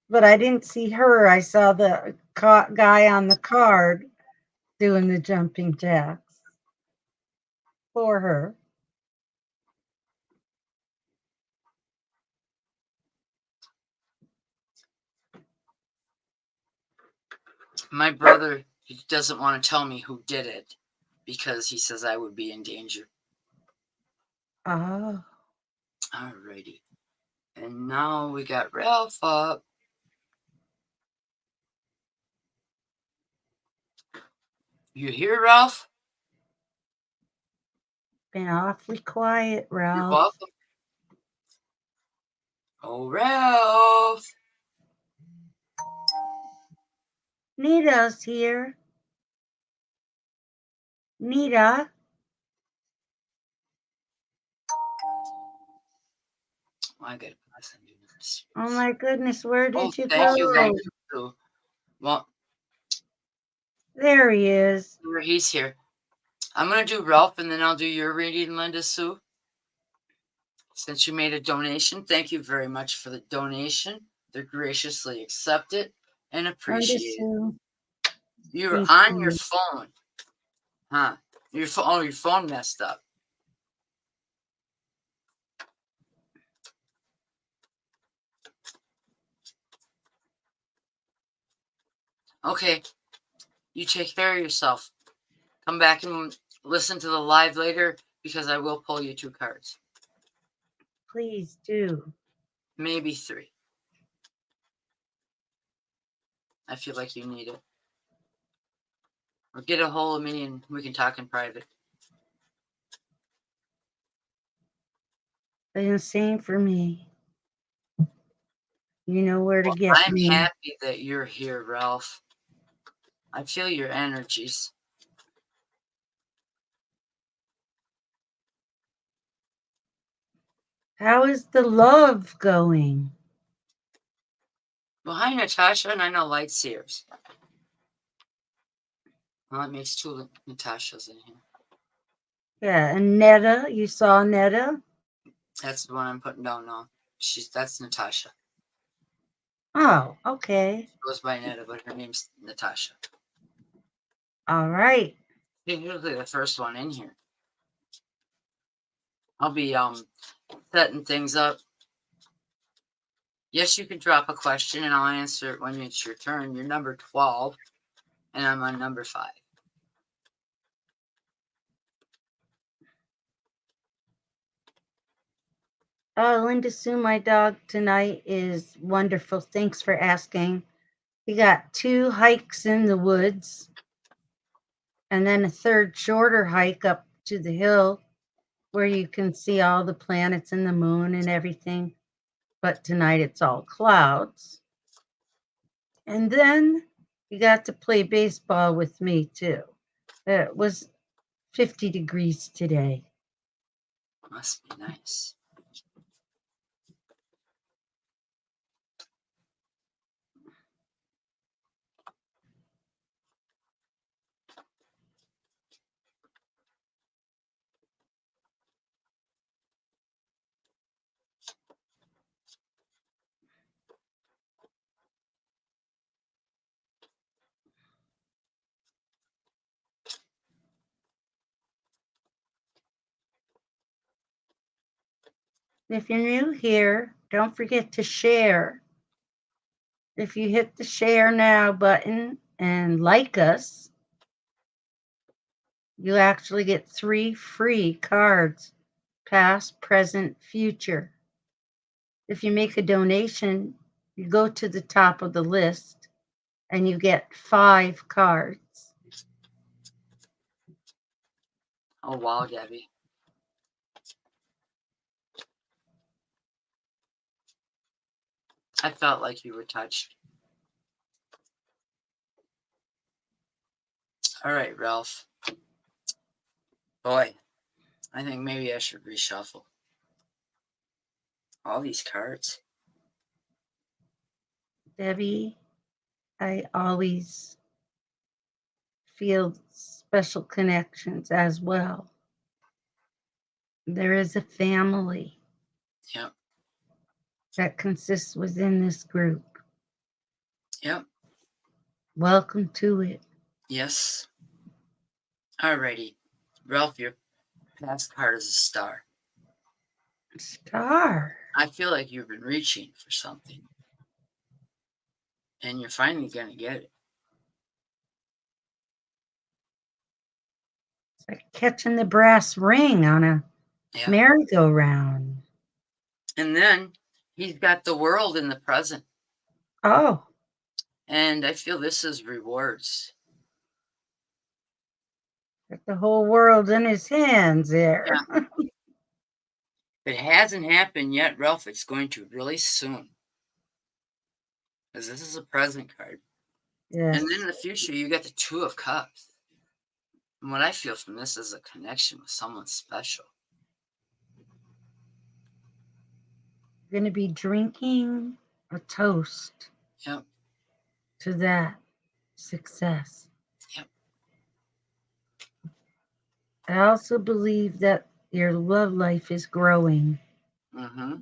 [SPEAKER 1] But I didn't see her. I saw the guy on the card doing the jumping jacks for her.
[SPEAKER 2] My brother doesn't want to tell me who did it because he says I would be in danger.
[SPEAKER 1] Oh.
[SPEAKER 2] Alrighty. And now we got Ralph up. You hear, Ralph?
[SPEAKER 1] Been awfully quiet, Ralph.
[SPEAKER 2] You're welcome. Oh, Ralph.
[SPEAKER 1] Nita's here. Nita.
[SPEAKER 2] I got to do this.
[SPEAKER 1] Oh my goodness, where did you
[SPEAKER 2] Thank
[SPEAKER 1] go?
[SPEAKER 2] you. Thank you. Well,
[SPEAKER 1] there he is.
[SPEAKER 2] He's here. I'm going to do Ralph and then I'll do your reading, Linda Sue. Since you made a donation, thank you very much for the donation. They're graciously accepted and appreciated. You're on your phone. Huh? Your phone messed up. Okay. You take care of yourself. Come back and listen to the live later because I will pull you 2 cards.
[SPEAKER 1] Please do.
[SPEAKER 2] Maybe 3. I feel like you need it. Or get a hold of me and we can talk in private.
[SPEAKER 1] And same for me. You know where to get
[SPEAKER 2] I'm
[SPEAKER 1] me.
[SPEAKER 2] happy that you're here, Ralph. I feel your energies.
[SPEAKER 1] How is the love going?
[SPEAKER 2] Well, hi, Natasha, and I know Light Seers. Well, that makes 2 Natashas in here.
[SPEAKER 1] Yeah, and Netta, you saw Netta?
[SPEAKER 2] That's the one I'm putting down now. That's Natasha.
[SPEAKER 1] Oh, okay.
[SPEAKER 2] She goes by Netta, but her name's Natasha.
[SPEAKER 1] All right.
[SPEAKER 2] She's usually the first one in here. I'll be setting things up. Yes, you can drop a question and I'll answer it when it's your turn. You're number 12, and I'm on number 5.
[SPEAKER 1] Oh, Linda Sue, my dog tonight is wonderful. Thanks for asking. You got 2 hikes in the woods and then a third shorter hike up to the hill where you can see all the planets and the moon and everything. But tonight it's all clouds. And then you got to play baseball with me too. It was 50 degrees today.
[SPEAKER 2] Must be nice.
[SPEAKER 1] If you're new here, don't forget to share. If you hit the share now button and like us, you actually get 3 free cards, past, present, future. If you make a donation, you go to the top of the list and you get 5 cards.
[SPEAKER 2] Oh, wow, Debbie. I felt like you were touched. All right, Ralph. Boy, I think maybe I should reshuffle all these cards.
[SPEAKER 1] Debbie, I always feel special connections as well. There is a family
[SPEAKER 2] Yep.
[SPEAKER 1] that consists within this group.
[SPEAKER 2] Yep.
[SPEAKER 1] Welcome to it.
[SPEAKER 2] Yes. Alrighty. Ralph, your past card is a star.
[SPEAKER 1] Star.
[SPEAKER 2] I feel like you've been reaching for something. And you're finally going to get it.
[SPEAKER 1] It's like catching the brass ring on a merry-go-round.
[SPEAKER 2] And then he's got the world in the present.
[SPEAKER 1] Oh.
[SPEAKER 2] And I feel this is rewards.
[SPEAKER 1] Got the whole world in his hands there.
[SPEAKER 2] Yeah. If it hasn't happened yet, Ralph, it's going to really soon. Because this is a present card.
[SPEAKER 1] Yes.
[SPEAKER 2] And then in the future, you get the 2 of Cups. And what I feel from this is a connection with someone special.
[SPEAKER 1] You're going to be drinking a toast.
[SPEAKER 2] Yep.
[SPEAKER 1] To that success.
[SPEAKER 2] Yep.
[SPEAKER 1] I also believe that your love life is growing.
[SPEAKER 2] Mm-hmm.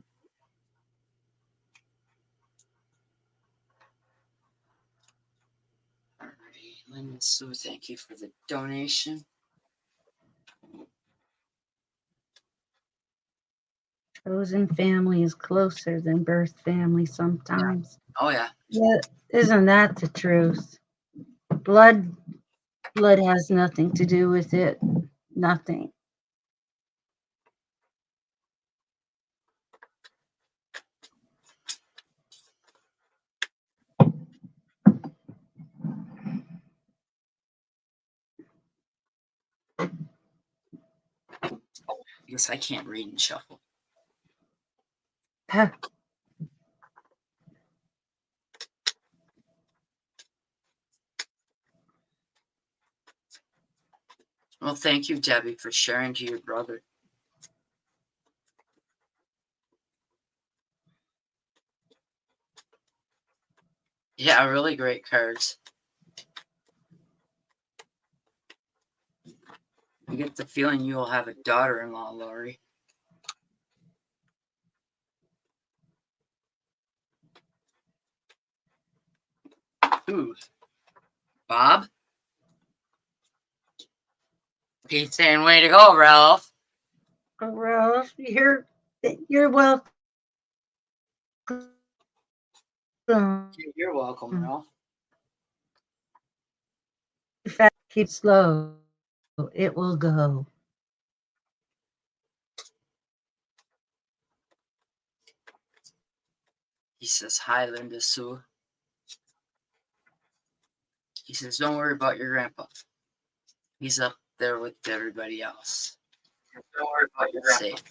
[SPEAKER 2] All right, Linda Sue, thank you for the donation.
[SPEAKER 1] Chosen family is closer than birth family sometimes.
[SPEAKER 2] Yeah. Oh, yeah.
[SPEAKER 1] Yeah, isn't that the truth? Blood has nothing to do with it. Nothing.
[SPEAKER 2] I guess I can't read and shuffle.
[SPEAKER 1] Huh.
[SPEAKER 2] Well, thank you, Debbie, for sharing to your brother. Yeah, really great cards. I get the feeling you will have a daughter-in-law, Lori. Ooh. Bob? He's saying, way to go, Ralph.
[SPEAKER 1] Oh, Ralph, you're welcome.
[SPEAKER 2] You're welcome, Ralph.
[SPEAKER 1] In fact, keep slow. It will go.
[SPEAKER 2] He says, hi, Linda Sue. He says, don't worry about your grandpa. He's up there with everybody else. Don't worry about your grandpa. Safe.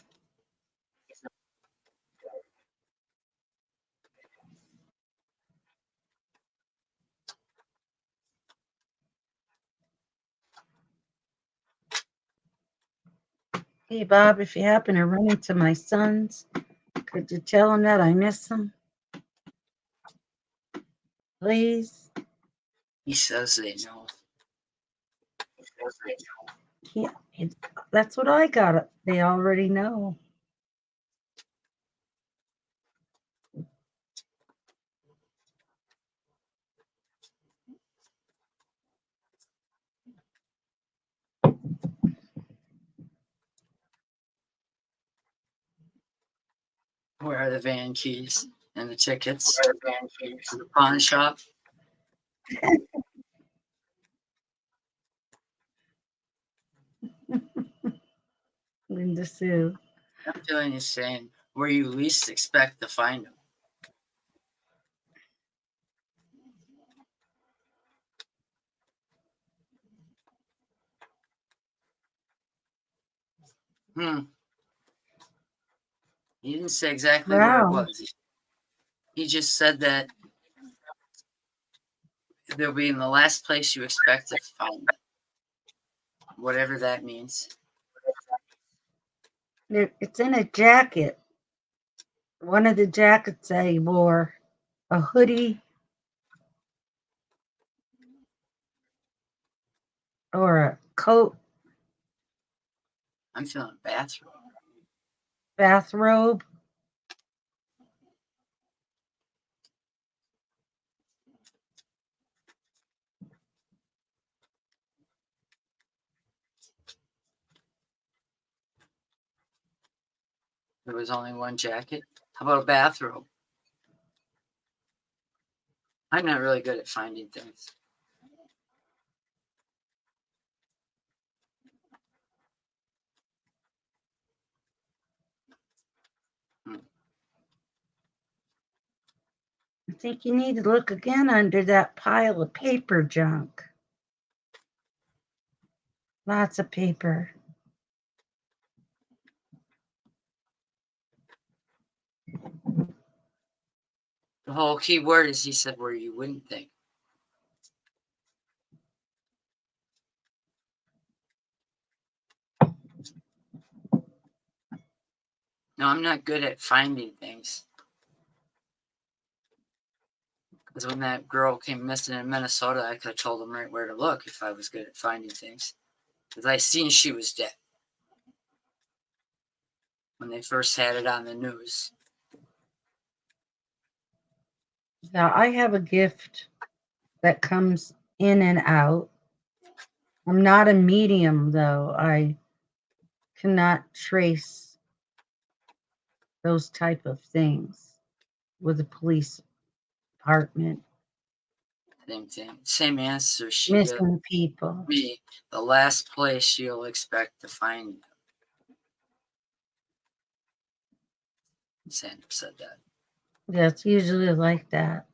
[SPEAKER 1] Hey, Bob, if you happen to run into my sons, could you tell them that I miss them? Please?
[SPEAKER 2] He says they know.
[SPEAKER 1] Yeah, that's what I got. They already know.
[SPEAKER 2] Where are the van keys and the tickets to the pawn shop?
[SPEAKER 1] Linda Sue.
[SPEAKER 2] I'm feeling he's saying where you least expect to find them. He didn't say exactly where it was. He just said that they'll be in the last place you expect to find them. Whatever that means.
[SPEAKER 1] It's in a jacket. One of the jackets that he wore, a hoodie or a coat.
[SPEAKER 2] I'm feeling bathrobe.
[SPEAKER 1] Bathrobe.
[SPEAKER 2] There was only one jacket. How about a bathrobe? I'm not really good at finding things.
[SPEAKER 1] I think you need to look again under that pile of paper junk. Lots of paper.
[SPEAKER 2] The whole key word is he said where you wouldn't think. No, I'm not good at finding things. Because when that girl came missing in Minnesota, I could have told them right where to look if I was good at finding things. Because I seen she was dead when they first had it on the news.
[SPEAKER 1] Now, I have a gift that comes in and out. I'm not a medium, though. I cannot trace those type of things with the police department.
[SPEAKER 2] Same thing. Same answer she
[SPEAKER 1] Missing people.
[SPEAKER 2] Me, the last place you'll expect to find them. Sandra said that.
[SPEAKER 1] Yeah, it's usually like that.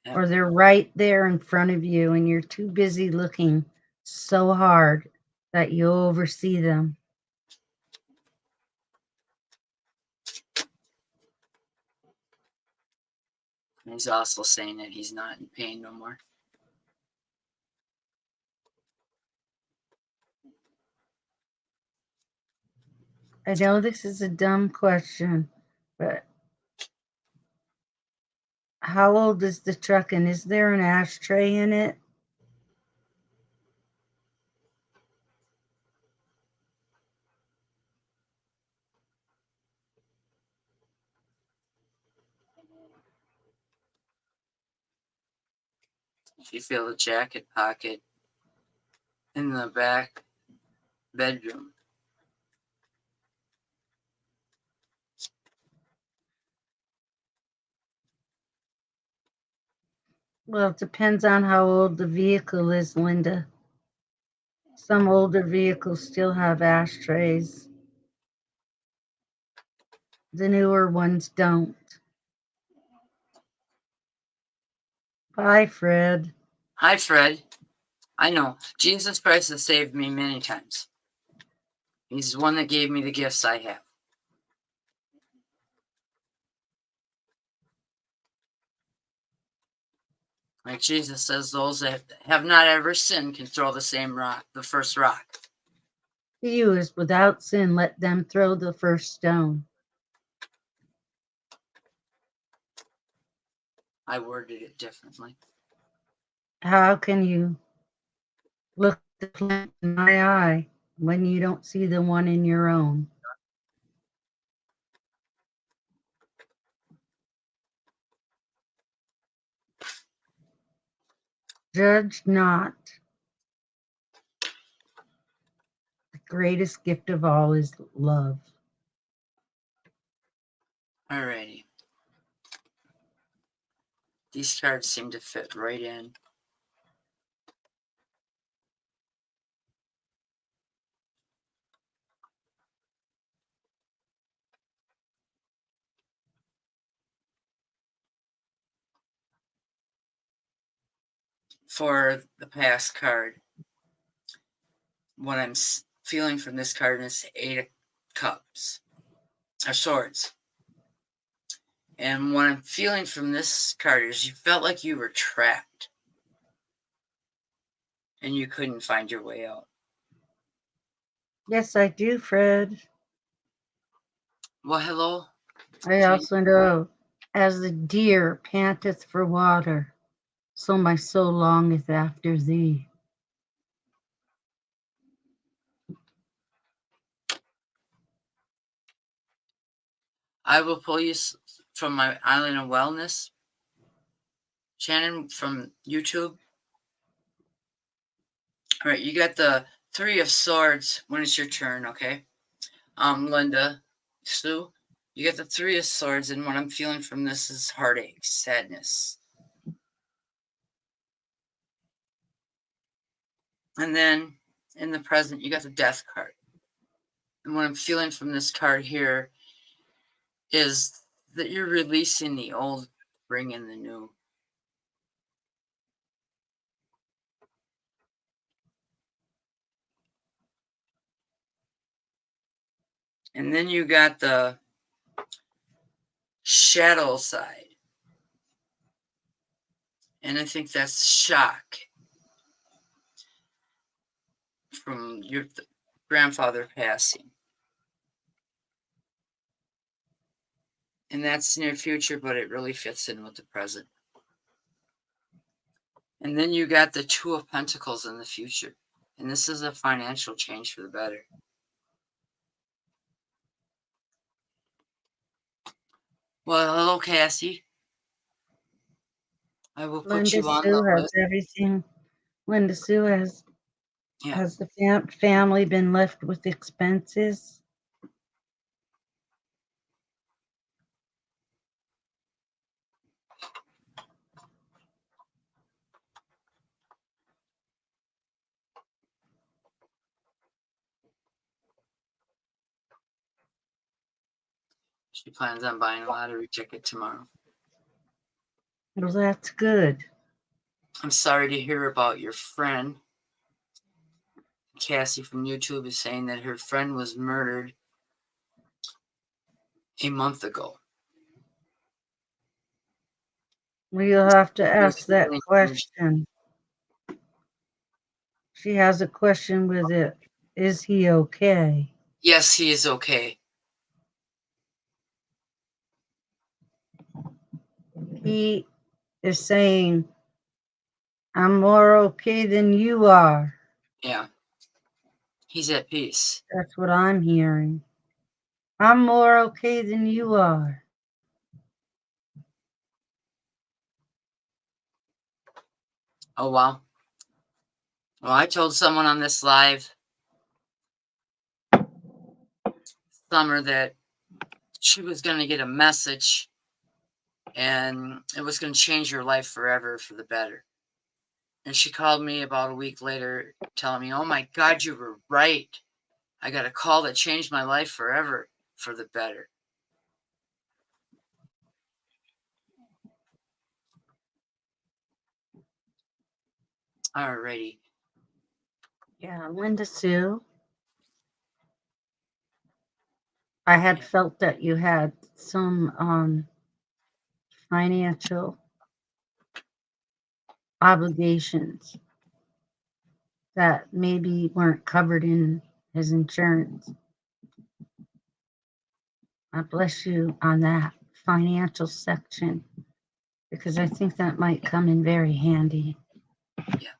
[SPEAKER 2] Yeah.
[SPEAKER 1] Or they're right there in front of you and you're too busy looking so hard that you oversee them.
[SPEAKER 2] And he's also saying that he's not in pain no more.
[SPEAKER 1] I know this is a dumb question, but how old is the truck and is there an ashtray in it?
[SPEAKER 2] She feel the jacket pocket in the back bedroom.
[SPEAKER 1] Well, it depends on how old the vehicle is, Linda. Some older vehicles still have ashtrays. The newer ones don't. Bye, Fred.
[SPEAKER 2] Hi, Fred. I know. Jesus Christ has saved me many times. He's the one that gave me the gifts I have. Like Jesus says, those that have not ever sinned can throw the same rock, the first rock.
[SPEAKER 1] He who is without sin, let them throw the first stone.
[SPEAKER 2] I worded it differently.
[SPEAKER 1] How can you look the plank in my eye when you don't see the one in your own? Judge not. The greatest gift of all is love.
[SPEAKER 2] Alrighty. These cards seem to fit right in. For the past card, what I'm feeling from this card is 8 of Cups, or Swords. And what I'm feeling from this card is you felt like you were trapped and you couldn't find your way out.
[SPEAKER 1] Yes, I do, Fred.
[SPEAKER 2] Well, hello.
[SPEAKER 1] I also know, as the deer panteth for water, so my soul longeth after thee.
[SPEAKER 2] I will pull you from my Island of Wellness, Shannon, from YouTube. All right, you got the 3 of Swords when it's your turn, okay? Linda, Sue, you get the 3 of Swords, and what I'm feeling from this is heartache, sadness. And then in the present, you got the Death card. And what I'm feeling from this card here is that you're releasing the old, bringing the new. And then you got the shadow side. And I think that's shock from your grandfather passing. And that's near future, but it really fits in with the present. And then you got the 2 of Pentacles in the future. And this is a financial change for the better. Well, hello, Cassie. I will put
[SPEAKER 1] Linda
[SPEAKER 2] you on
[SPEAKER 1] Sue
[SPEAKER 2] the
[SPEAKER 1] has
[SPEAKER 2] list.
[SPEAKER 1] everything. Linda Sue has the family been left with expenses?
[SPEAKER 2] She plans on buying a lottery ticket tomorrow.
[SPEAKER 1] Well, that's good.
[SPEAKER 2] I'm sorry to hear about your friend. Cassie from YouTube is saying that her friend was murdered a month ago.
[SPEAKER 1] We'll have to ask that question. She has a question with it. Is he okay?
[SPEAKER 2] Yes, he is okay.
[SPEAKER 1] He is saying, I'm more okay than you are.
[SPEAKER 2] Yeah. He's at peace.
[SPEAKER 1] That's what I'm hearing. I'm more okay than you are.
[SPEAKER 2] Oh, wow. Well, I told someone on this live summer that she was going to get a message and it was going to change her life forever for the better. And she called me about a week later telling me, oh my God, you were right. I got a call that changed my life forever for the better. Alrighty.
[SPEAKER 1] Yeah, Linda Sue, I had
[SPEAKER 2] Yeah.
[SPEAKER 1] felt that you had some financial obligations that maybe weren't covered in his insurance. I bless you on that financial section because I think that might come in very handy.
[SPEAKER 2] Yeah.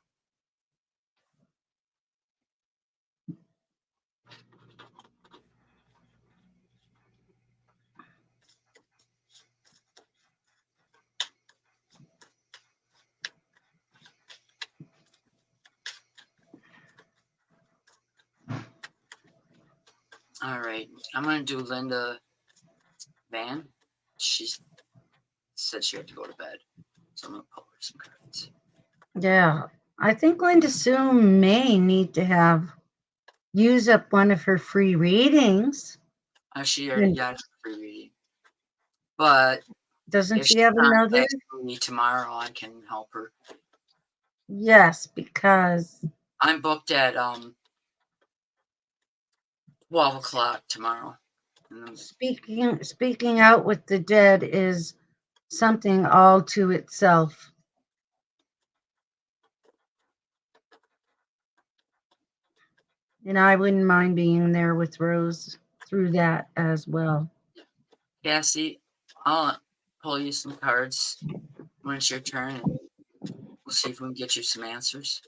[SPEAKER 2] All right. I'm going to do Linda Van. She said she had to go to bed. So I'm going to pull her some cards.
[SPEAKER 1] Yeah, I think Linda Sue may need to use up one of her free readings.
[SPEAKER 2] She already got a free reading. But
[SPEAKER 1] Doesn't
[SPEAKER 2] if
[SPEAKER 1] she
[SPEAKER 2] she
[SPEAKER 1] have another?
[SPEAKER 2] contacts me tomorrow, I can help her.
[SPEAKER 1] Yes, because
[SPEAKER 2] I'm booked at 12 o'clock tomorrow.
[SPEAKER 1] speaking out with the dead is something all to itself. And I wouldn't mind being there with Rose through that as well.
[SPEAKER 2] Cassie, I'll pull you some cards when it's your turn, and we'll see if we can get you some answers.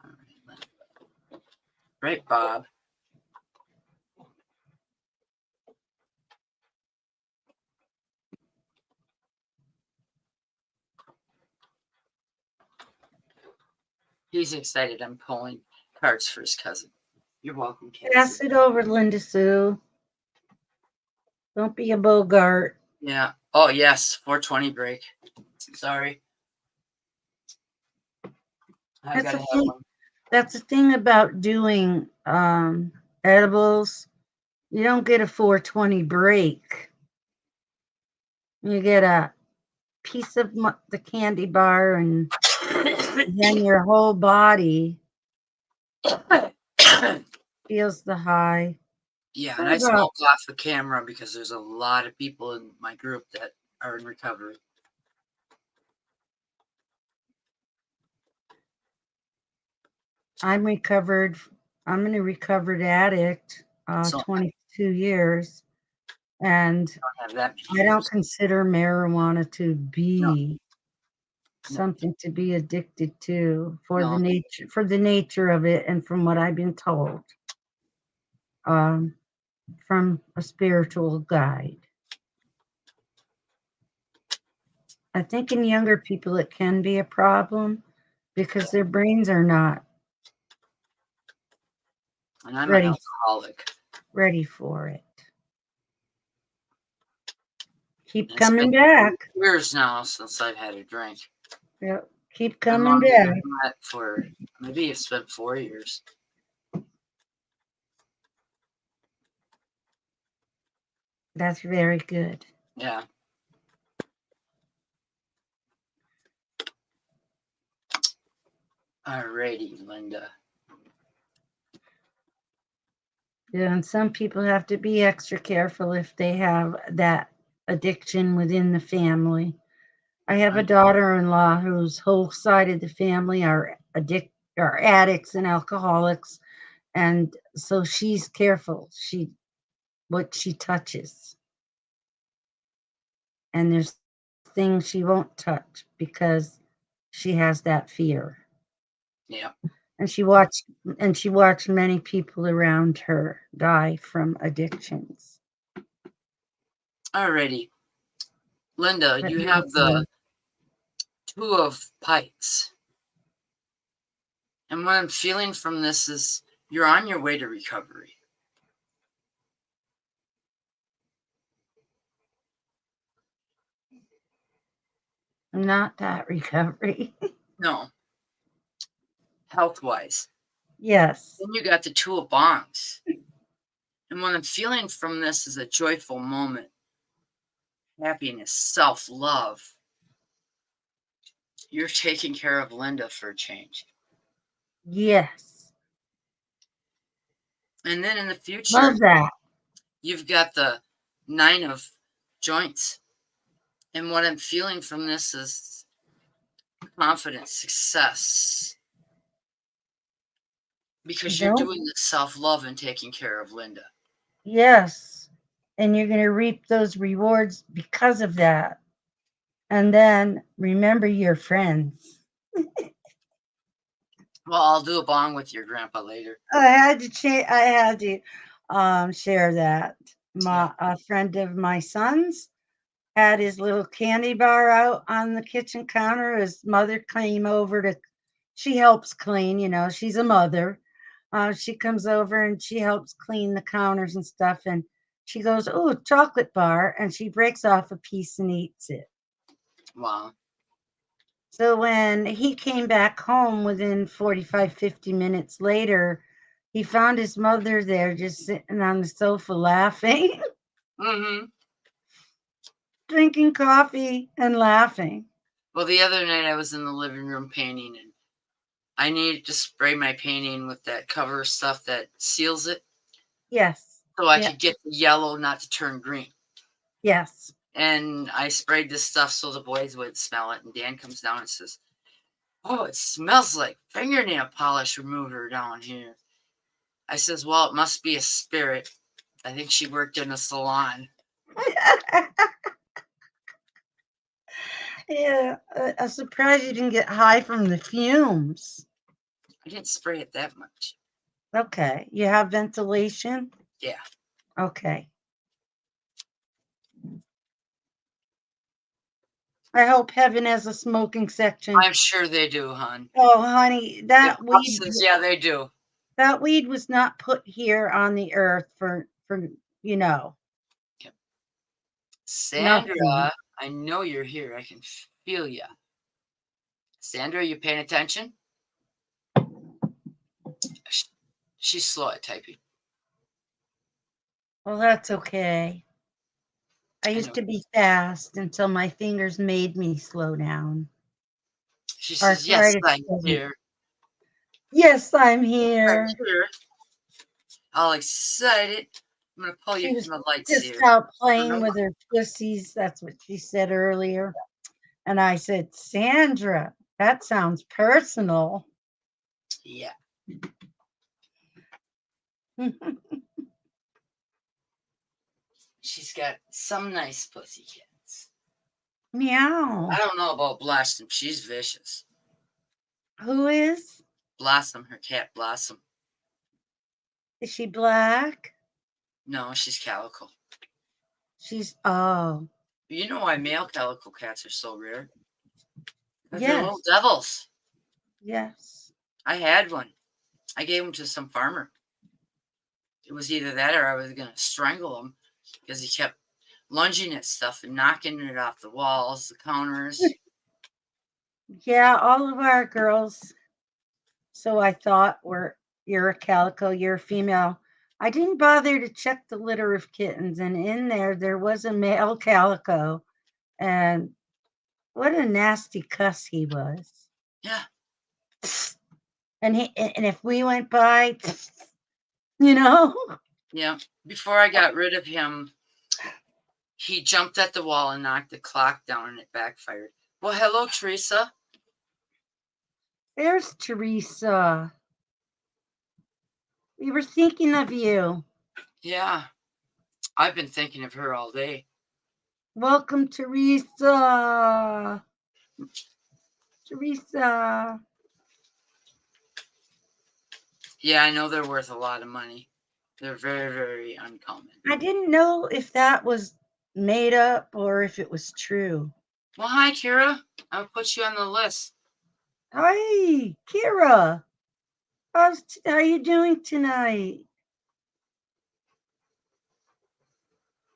[SPEAKER 2] All right, Bob. He's excited. I'm pulling cards for his cousin. You're welcome,
[SPEAKER 1] Pass
[SPEAKER 2] Cassie.
[SPEAKER 1] it over, Linda Sue. Don't be a Bogart.
[SPEAKER 2] Yeah. Oh, yes. 420 break. Sorry. I
[SPEAKER 1] That's
[SPEAKER 2] gotta
[SPEAKER 1] the
[SPEAKER 2] have
[SPEAKER 1] thing.
[SPEAKER 2] one.
[SPEAKER 1] That's the thing about doing edibles. You don't get a 420 break. You get a piece of the candy bar, and then your whole body feels the high.
[SPEAKER 2] Yeah, and
[SPEAKER 1] What
[SPEAKER 2] I
[SPEAKER 1] about?
[SPEAKER 2] smoke off the camera because there's a lot of people in my group that are in recovery.
[SPEAKER 1] I'm recovered. I'm a recovered addict.
[SPEAKER 2] So I
[SPEAKER 1] 22 years, and
[SPEAKER 2] don't have that many
[SPEAKER 1] I don't
[SPEAKER 2] years.
[SPEAKER 1] consider marijuana to
[SPEAKER 2] No,
[SPEAKER 1] be
[SPEAKER 2] no,
[SPEAKER 1] something to be addicted to
[SPEAKER 2] no.
[SPEAKER 1] for the nature of it, and from what I've been told um, from a spiritual guide. I think in younger people it can be a problem because their brains are not
[SPEAKER 2] And I'm an
[SPEAKER 1] ready
[SPEAKER 2] alcoholic.
[SPEAKER 1] ready for it. Keep
[SPEAKER 2] And it's
[SPEAKER 1] coming
[SPEAKER 2] been
[SPEAKER 1] back.
[SPEAKER 2] years now since I've had a drink.
[SPEAKER 1] Yep. Keep
[SPEAKER 2] And
[SPEAKER 1] coming
[SPEAKER 2] longer than
[SPEAKER 1] back.
[SPEAKER 2] that for maybe it's been 4 years.
[SPEAKER 1] That's very good.
[SPEAKER 2] Yeah. Alrighty, Linda.
[SPEAKER 1] Yeah, and some people have to be extra careful if they have that addiction within the family. I have a daughter-in-law whose whole side of the family are addicts and alcoholics, and so she's careful. What she touches, and there's things she won't touch because she has that fear.
[SPEAKER 2] Yeah.
[SPEAKER 1] And she watched many people around her die from addictions.
[SPEAKER 2] Alrighty. Linda,
[SPEAKER 1] But
[SPEAKER 2] you have the Two of Pikes. And what I'm feeling from this is you're on your way to recovery.
[SPEAKER 1] not that recovery.
[SPEAKER 2] No, health wise.
[SPEAKER 1] Yes.
[SPEAKER 2] Then you got the Two of Bongs. And what I'm feeling from this is a joyful moment, happiness, self love. You're taking care of Linda for a change.
[SPEAKER 1] Yes.
[SPEAKER 2] And then in the future,
[SPEAKER 1] Love that.
[SPEAKER 2] you've got the Nine of Joints. And what I'm feeling from this is confidence, success, because you're
[SPEAKER 1] Don't.
[SPEAKER 2] doing the self love and taking care of Linda.
[SPEAKER 1] Yes. And you're going to reap those rewards because of that. And then remember your friends.
[SPEAKER 2] Well, I'll do a bong with your grandpa later.
[SPEAKER 1] I had to share that.
[SPEAKER 2] Yeah.
[SPEAKER 1] A friend of my son's had his little candy bar out on the kitchen counter. His mother came over to, she helps clean, she's a mother. She comes over and she helps clean the counters and stuff. And she goes, "Oh, chocolate bar." And she breaks off a piece and eats it.
[SPEAKER 2] Wow.
[SPEAKER 1] So when he came back home within 45, 50 minutes later, he found his mother there just sitting on the sofa laughing,
[SPEAKER 2] Mm-hmm.
[SPEAKER 1] drinking coffee and laughing.
[SPEAKER 2] Well, the other night I was in the living room painting, and I needed to spray my painting with that cover stuff that seals it
[SPEAKER 1] Yes.
[SPEAKER 2] so I
[SPEAKER 1] Yeah.
[SPEAKER 2] could get the yellow not to turn green.
[SPEAKER 1] Yes.
[SPEAKER 2] And I sprayed this stuff so the boys would smell it. And Dan comes down and says, "Oh, it smells like fingernail polish remover down here." I says, "Well, it must be a spirit. I think she worked in a salon."
[SPEAKER 1] Yeah. I'm surprised you didn't get high from the fumes.
[SPEAKER 2] I didn't spray it that much.
[SPEAKER 1] Okay. You have ventilation?
[SPEAKER 2] Yeah.
[SPEAKER 1] Okay. I hope heaven has a smoking section.
[SPEAKER 2] I'm sure they do, hon.
[SPEAKER 1] Oh, honey,
[SPEAKER 2] Yeah, says, yeah, they do.
[SPEAKER 1] that weed was not put here on the earth for you know
[SPEAKER 2] Yep. Sandra,
[SPEAKER 1] nothing.
[SPEAKER 2] I know you're here. I can feel you. Sandra, you paying attention? She's slow at typing.
[SPEAKER 1] Well, that's okay. I used to be fast until my fingers made me slow down.
[SPEAKER 2] She says, "Yes, I'm here."
[SPEAKER 1] Yes, I'm
[SPEAKER 2] I'm
[SPEAKER 1] here.
[SPEAKER 2] here. All excited. I'm going to pull
[SPEAKER 1] She
[SPEAKER 2] you
[SPEAKER 1] was
[SPEAKER 2] from the lights
[SPEAKER 1] just
[SPEAKER 2] here.
[SPEAKER 1] out playing with her pussies. That's what she said earlier. And I said, "Sandra, that sounds personal."
[SPEAKER 2] Yeah. She's got some nice pussy cats.
[SPEAKER 1] Meow.
[SPEAKER 2] I don't know about Blossom. She's vicious.
[SPEAKER 1] Who is?
[SPEAKER 2] Blossom, her cat Blossom.
[SPEAKER 1] Is she black?
[SPEAKER 2] No, she's calico.
[SPEAKER 1] Oh.
[SPEAKER 2] You know why male calico cats are so rare? Because they're
[SPEAKER 1] Yes.
[SPEAKER 2] little devils.
[SPEAKER 1] Yes.
[SPEAKER 2] I had one. I gave him to some farmer. It was either that or I was going to strangle him because he kept lunging at stuff and knocking it off the walls, the counters.
[SPEAKER 1] Yeah, all of our girls. So I thought you're a calico, you're a female. I didn't bother to check the litter of kittens, and in there was a male calico, and what a nasty cuss he was.
[SPEAKER 2] Yeah.
[SPEAKER 1] And if we went by, you know.
[SPEAKER 2] Yeah. Before I got rid of him, he jumped at the wall and knocked the clock down and it backfired. Well, hello, Teresa.
[SPEAKER 1] There's Teresa. We were thinking of you.
[SPEAKER 2] Yeah. I've been thinking of her all day.
[SPEAKER 1] Welcome, Teresa. Teresa.
[SPEAKER 2] Yeah, I know they're worth a lot of money. They're very, very uncommon.
[SPEAKER 1] I didn't know if that was made up or if it was true.
[SPEAKER 2] Well, hi, Kira. I'll put you on the list.
[SPEAKER 1] Hi, Kira. How are you doing tonight?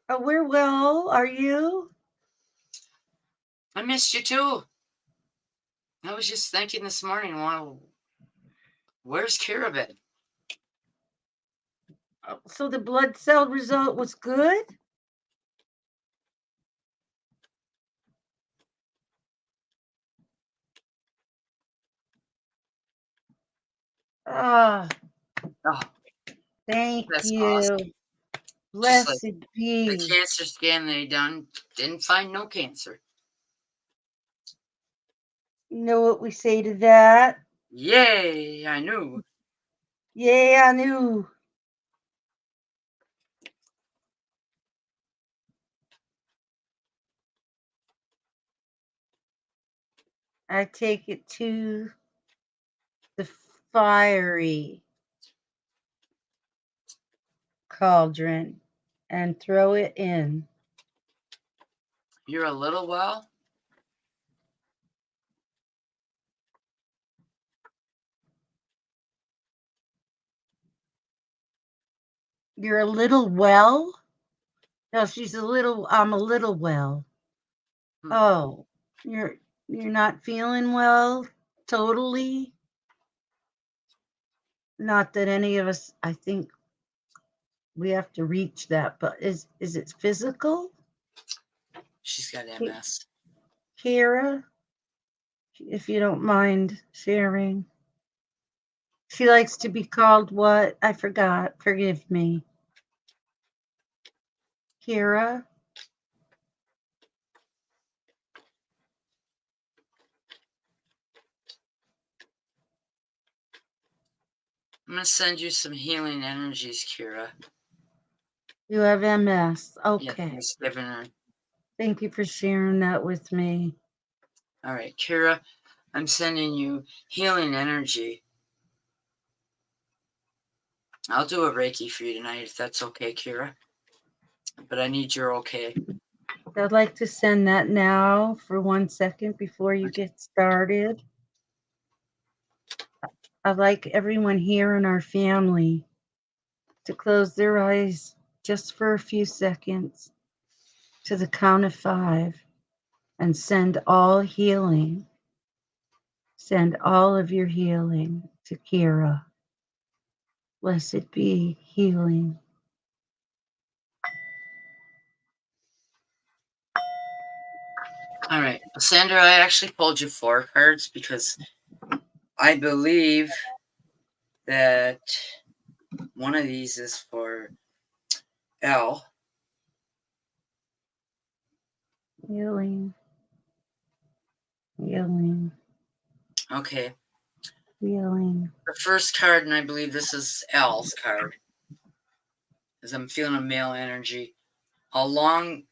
[SPEAKER 1] Oh, we're well. Are you?
[SPEAKER 2] I missed you too. I was just thinking this morning, Where's Kira been?
[SPEAKER 1] So the blood cell result was good? Ah,
[SPEAKER 2] Oh,
[SPEAKER 1] thank
[SPEAKER 2] that's
[SPEAKER 1] you.
[SPEAKER 2] awesome. Just like
[SPEAKER 1] Blessed
[SPEAKER 2] the
[SPEAKER 1] be.
[SPEAKER 2] cancer scan they done didn't find no cancer.
[SPEAKER 1] You know what we say to that?
[SPEAKER 2] Yay, I knew.
[SPEAKER 1] Yeah, I knew. I take it to the fiery cauldron and throw it in.
[SPEAKER 2] You're a little well?
[SPEAKER 1] You're a little well? No, I'm a little well. Oh, you're not feeling well totally? Not that any of us, I think we have to reach that, but is it physical?
[SPEAKER 2] She's got MS.
[SPEAKER 1] Kira, if you don't mind sharing. She likes to be called what? I forgot. Forgive me. Kira?
[SPEAKER 2] I'm going to send you some healing energies, Kira.
[SPEAKER 1] You have MS.
[SPEAKER 2] Yeah,
[SPEAKER 1] Okay.
[SPEAKER 2] he's giving her.
[SPEAKER 1] Thank you for sharing that with me.
[SPEAKER 2] All right, Kira, I'm sending you healing energy. I'll do a Reiki for you tonight if that's okay, Kira. But I need your okay.
[SPEAKER 1] I'd like to send that now for 1 second before you get started. I'd like everyone here in our family to close their eyes just for a few seconds to the count of 5 and send all healing. Send all of your healing to Kira. Blessed be healing.
[SPEAKER 2] All right, Sandra, I actually pulled you 4 cards because I believe that one of these is for L.
[SPEAKER 1] Healing. Healing.
[SPEAKER 2] Okay.
[SPEAKER 1] Healing.
[SPEAKER 2] The first card, and I believe this is L's card, because I'm feeling a male energy. A long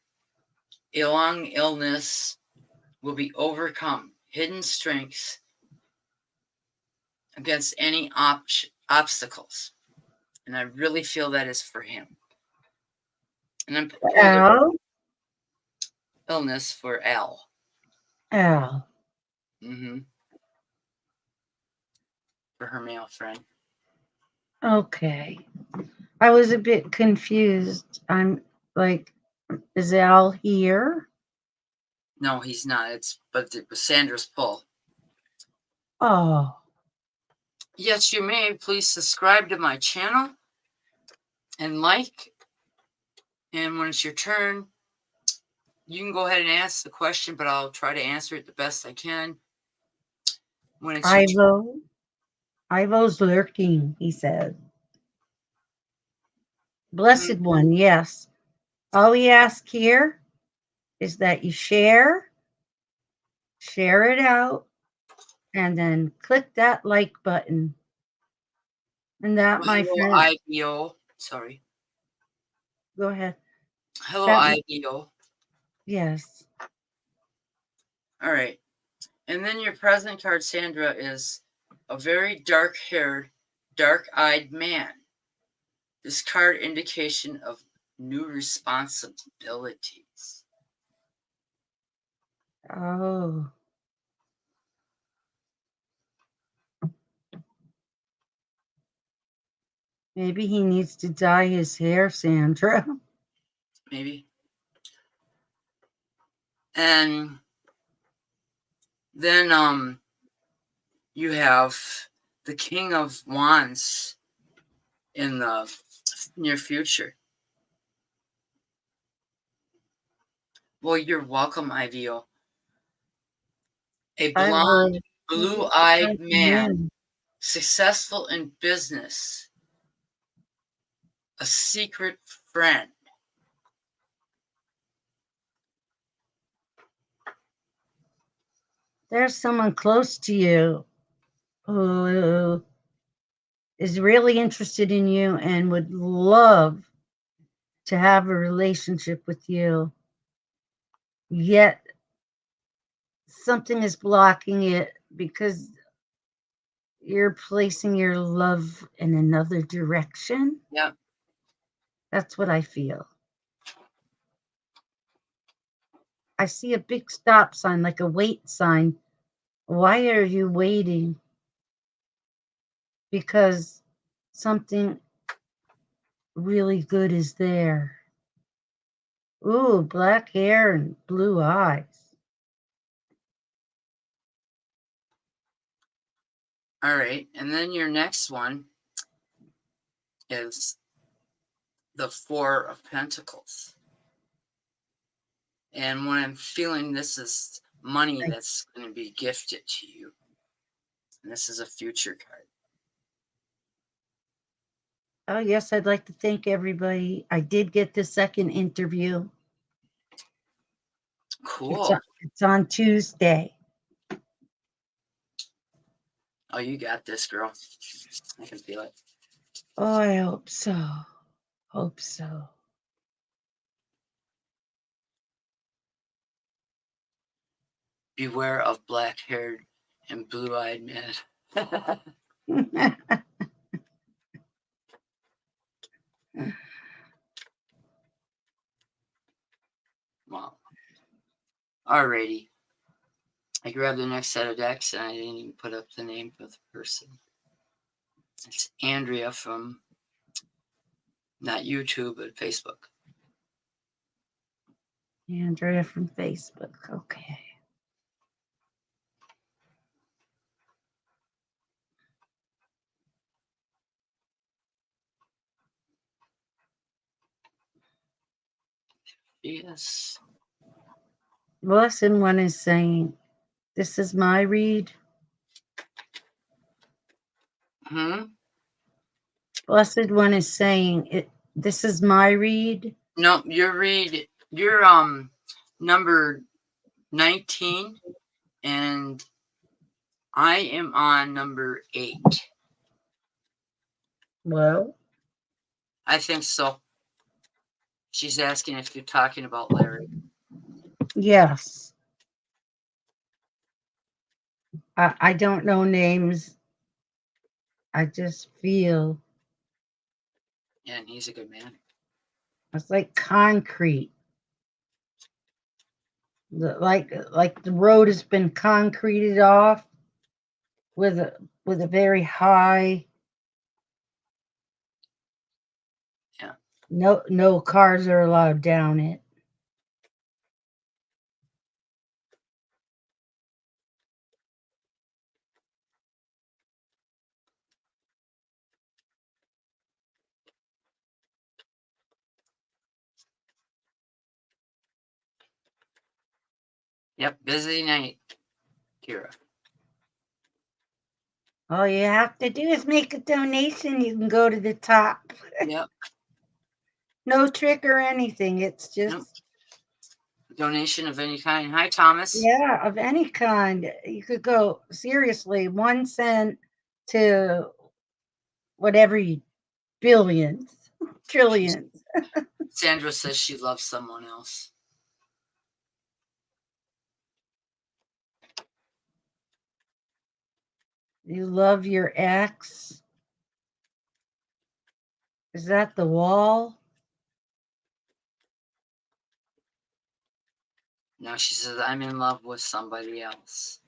[SPEAKER 2] illness will be overcome. Hidden strengths against any obstacles. And I really feel that is for him. And I'm pulling
[SPEAKER 1] Al.
[SPEAKER 2] illness for L.
[SPEAKER 1] Al.
[SPEAKER 2] Mm-hmm. For her male friend.
[SPEAKER 1] Okay. I was a bit confused. I'm like, is Al here?
[SPEAKER 2] No, he's not. But it was Sandra's pull.
[SPEAKER 1] Oh.
[SPEAKER 2] Yes, you may. Please subscribe to my channel and like. And when it's your turn, you can go ahead and ask the question, but I'll try to answer it the best I can. When it's your turn.
[SPEAKER 1] Ivo's lurking, he said. Blessed one, yes. All we ask here is that you share it out, and then click that like button. And that, my
[SPEAKER 2] Hello,
[SPEAKER 1] friend,
[SPEAKER 2] IBO. Sorry.
[SPEAKER 1] go ahead.
[SPEAKER 2] Hello,
[SPEAKER 1] That,
[SPEAKER 2] IBO.
[SPEAKER 1] yes.
[SPEAKER 2] All right. And then your present card, Sandra, is a very dark-haired, dark-eyed man. This card indication of new responsibilities.
[SPEAKER 1] Oh. Maybe he needs to dye his hair, Sandra.
[SPEAKER 2] Maybe. And then you have the King of Wands in the near future. Well, you're welcome, Ivio. A
[SPEAKER 1] I
[SPEAKER 2] blonde,
[SPEAKER 1] will.
[SPEAKER 2] blue-eyed man, successful in business, a secret friend.
[SPEAKER 1] There's someone close to you who is really interested in you and would love to have a relationship with you, yet something is blocking it because you're placing your love in another direction.
[SPEAKER 2] Yeah.
[SPEAKER 1] That's what I feel. I see a big stop sign, like a wait sign. Why are you waiting? Because something really good is there. Ooh, black hair and blue eyes.
[SPEAKER 2] All right. And then your next one is the Four of Pentacles. And when I'm feeling this is money that's going to be gifted to you. And this is a future card.
[SPEAKER 1] Oh, yes, I'd like to thank everybody. I did get the second interview.
[SPEAKER 2] Cool.
[SPEAKER 1] It's on Tuesday.
[SPEAKER 2] Oh, you got this, girl. I can feel it.
[SPEAKER 1] Oh, I hope so. Hope so.
[SPEAKER 2] Beware of black-haired and blue-eyed men. Wow. Alrighty. I grabbed the next set of decks and I didn't even put up the name of the person. It's Andrea from not YouTube, but Facebook.
[SPEAKER 1] Andrea from Facebook. Okay.
[SPEAKER 2] Yes.
[SPEAKER 1] Blessed One is saying, this is my read. Blessed One is saying, this is my read.
[SPEAKER 2] No, you're number 19 and I am on number 8.
[SPEAKER 1] Well,
[SPEAKER 2] I think so. She's asking if you're talking about Larry.
[SPEAKER 1] yes. I don't know names. I just feel
[SPEAKER 2] And he's a good man.
[SPEAKER 1] it's like concrete. Like the road has been concreted off with a very high.
[SPEAKER 2] Yeah.
[SPEAKER 1] No cars are allowed down it.
[SPEAKER 2] Yep, busy night, Kira.
[SPEAKER 1] All you have to do is make a donation. You can go to the top.
[SPEAKER 2] Yep.
[SPEAKER 1] No trick or anything. It's just
[SPEAKER 2] donation of any kind. Hi, Thomas.
[SPEAKER 1] Yeah, of any kind. You could go seriously 1 cent to whatever billions, trillions.
[SPEAKER 2] Sandra says she loves someone else.
[SPEAKER 1] You love your ex. Is that the wall?
[SPEAKER 2] Now she says, I'm in love with somebody else.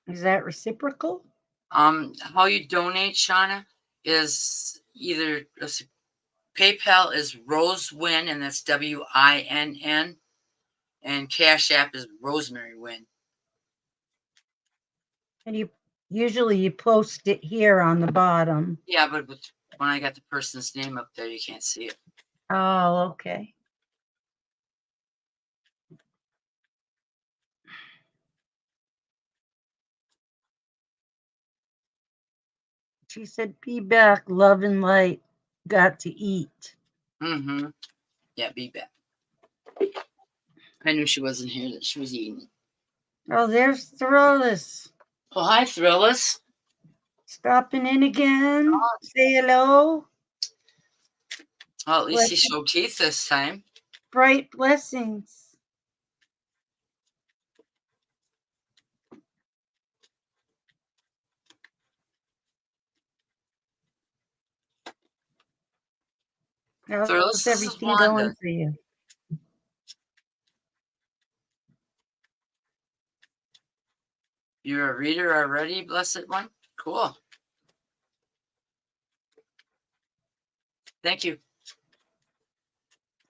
[SPEAKER 1] Is that reciprocal?
[SPEAKER 2] How you donate, Shauna, is either PayPal is Rosewin, and that's WINN, And Cash App is Rosemary Wynn.
[SPEAKER 1] And you usually post it here on the bottom.
[SPEAKER 2] Yeah, but when I got the person's name up there, you can't see it.
[SPEAKER 1] Oh, okay. She said, be back, love and light. Got to eat.
[SPEAKER 2] Mm-hmm. Yeah, be back. I knew she wasn't here, that she was eating.
[SPEAKER 1] Oh, there's Thrillus.
[SPEAKER 2] Oh, hi, Thrillus.
[SPEAKER 1] Stopping in again. Say hello.
[SPEAKER 2] Well, at least he
[SPEAKER 1] Blessings.
[SPEAKER 2] showed teeth this time.
[SPEAKER 1] Bright blessings. How's
[SPEAKER 2] Thrillus, this is
[SPEAKER 1] everything
[SPEAKER 2] Wanda.
[SPEAKER 1] going for you?
[SPEAKER 2] You're a reader already, blessed one? Cool. Thank you.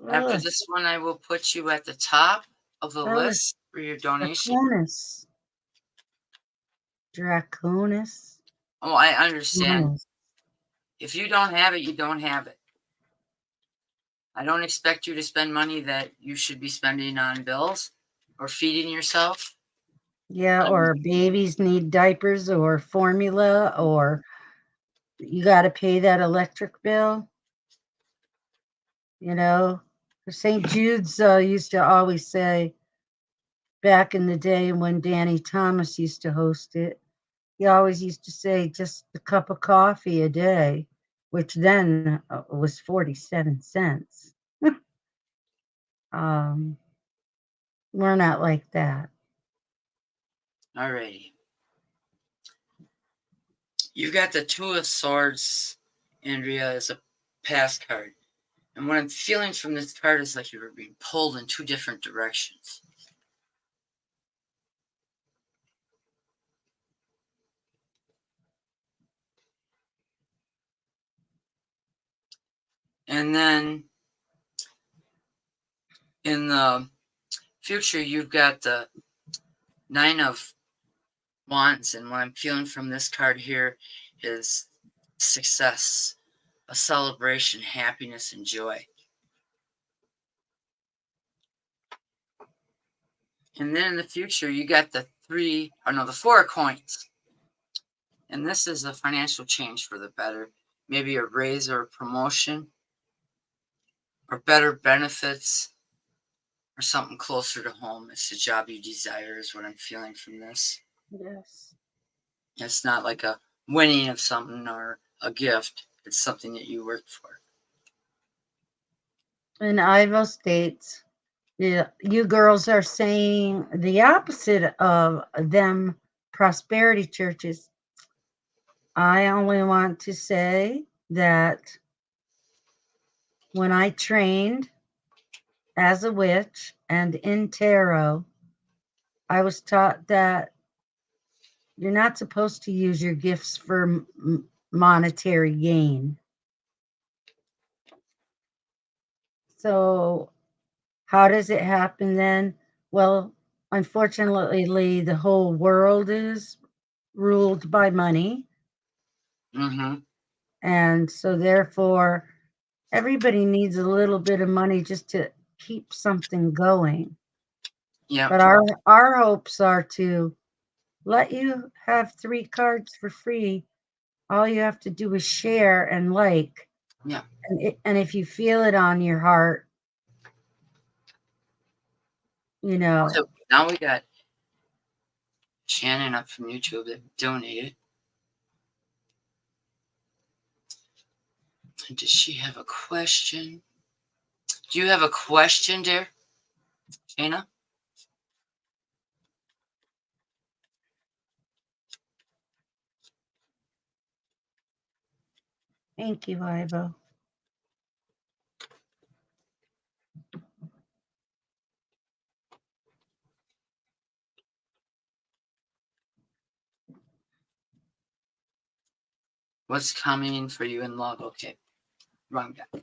[SPEAKER 2] After this one, I will put you at the top of the list for your donation.
[SPEAKER 1] Draconis.
[SPEAKER 2] Oh, I understand. If you don't have it, you don't have it. I don't expect you to spend money that you should be spending on bills or feeding yourself.
[SPEAKER 1] Yeah, or babies need diapers or formula, or you got to pay that electric bill. You know, St. Jude's used to always say, back in the day when Danny Thomas used to host it, he always used to say just a cup of coffee a day, which then was 47 cents. We're not like that.
[SPEAKER 2] All righty. You got the Two of Swords, Andrea, as a pass card. And what I'm feeling from this card is like you were being pulled in two different directions. And then in the future, you've got the Nine of Wands. And what I'm feeling from this card here is success, a celebration, happiness, and joy. And then in the future, you got the Four of Coins. And this is a financial change for the better. Maybe a raise or a promotion or better benefits or something closer to home. It's the job you desire is what I'm feeling from this.
[SPEAKER 1] Yes.
[SPEAKER 2] It's not like a winning of something or a gift. It's something that you worked for.
[SPEAKER 1] And Ivo states, yeah, you girls are saying the opposite of them prosperity churches. I only want to say that when I trained as a witch and in tarot, I was taught that you're not supposed to use your gifts for monetary gain. So, how does it happen then? Well, unfortunately, the whole world is ruled by money.
[SPEAKER 2] Mm-hmm.
[SPEAKER 1] And so, therefore, everybody needs a little bit of money just to keep something going.
[SPEAKER 2] Yeah.
[SPEAKER 1] But our hopes are to let you have 3 cards for free. All you have to do is share and like.
[SPEAKER 2] Yeah.
[SPEAKER 1] And if you feel it on your heart, you know.
[SPEAKER 2] So now we got Shannon up from YouTube that donated. Does she have a question? Do you have a question, dear Shana?
[SPEAKER 1] Thank you, Ivo.
[SPEAKER 2] What's coming for you in love? Okay, wrong guy. I'm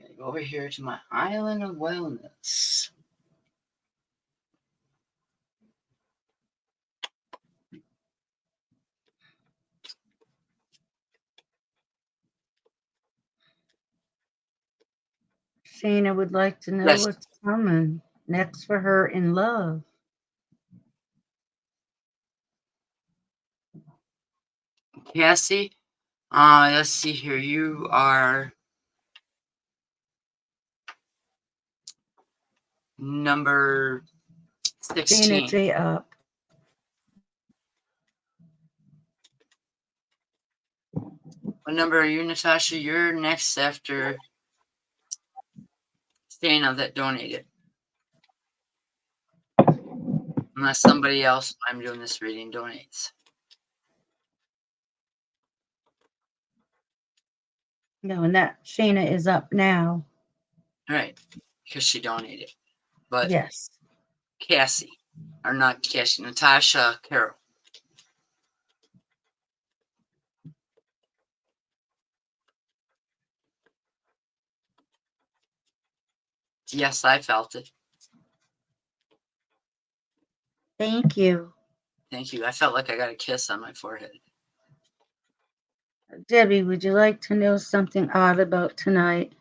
[SPEAKER 2] gonna go over here to my island of wellness.
[SPEAKER 1] Shayna would like to know
[SPEAKER 2] Yes,
[SPEAKER 1] what's coming next for her in love.
[SPEAKER 2] Cassie. Let's see here. You are number
[SPEAKER 1] Shayna
[SPEAKER 2] 16.
[SPEAKER 1] J up.
[SPEAKER 2] What number are you, Natasha? You're next after Shayna that donated. Unless somebody else, I'm doing this reading, donates.
[SPEAKER 1] No, and that Shayna is up now.
[SPEAKER 2] Right, because she donated. But
[SPEAKER 1] Yes.
[SPEAKER 2] Cassie, or not Cassie, Natasha Carroll. Yes, I felt it.
[SPEAKER 1] Thank you.
[SPEAKER 2] Thank you. I felt like I got a kiss on my forehead.
[SPEAKER 1] Debbie, would you like to know something odd about tonight?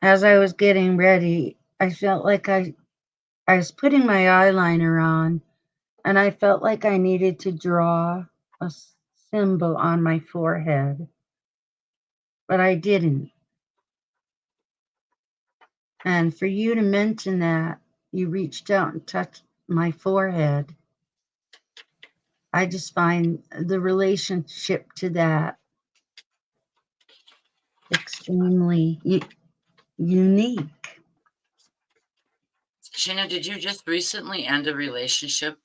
[SPEAKER 1] As I was getting ready, I felt like I was putting my eyeliner on, and I felt like I needed to draw a symbol on my forehead, but I didn't. And for you to mention that you reached out and touched my forehead, I just find the relationship to that extremely unique.
[SPEAKER 2] Shayna, did you just recently end a relationship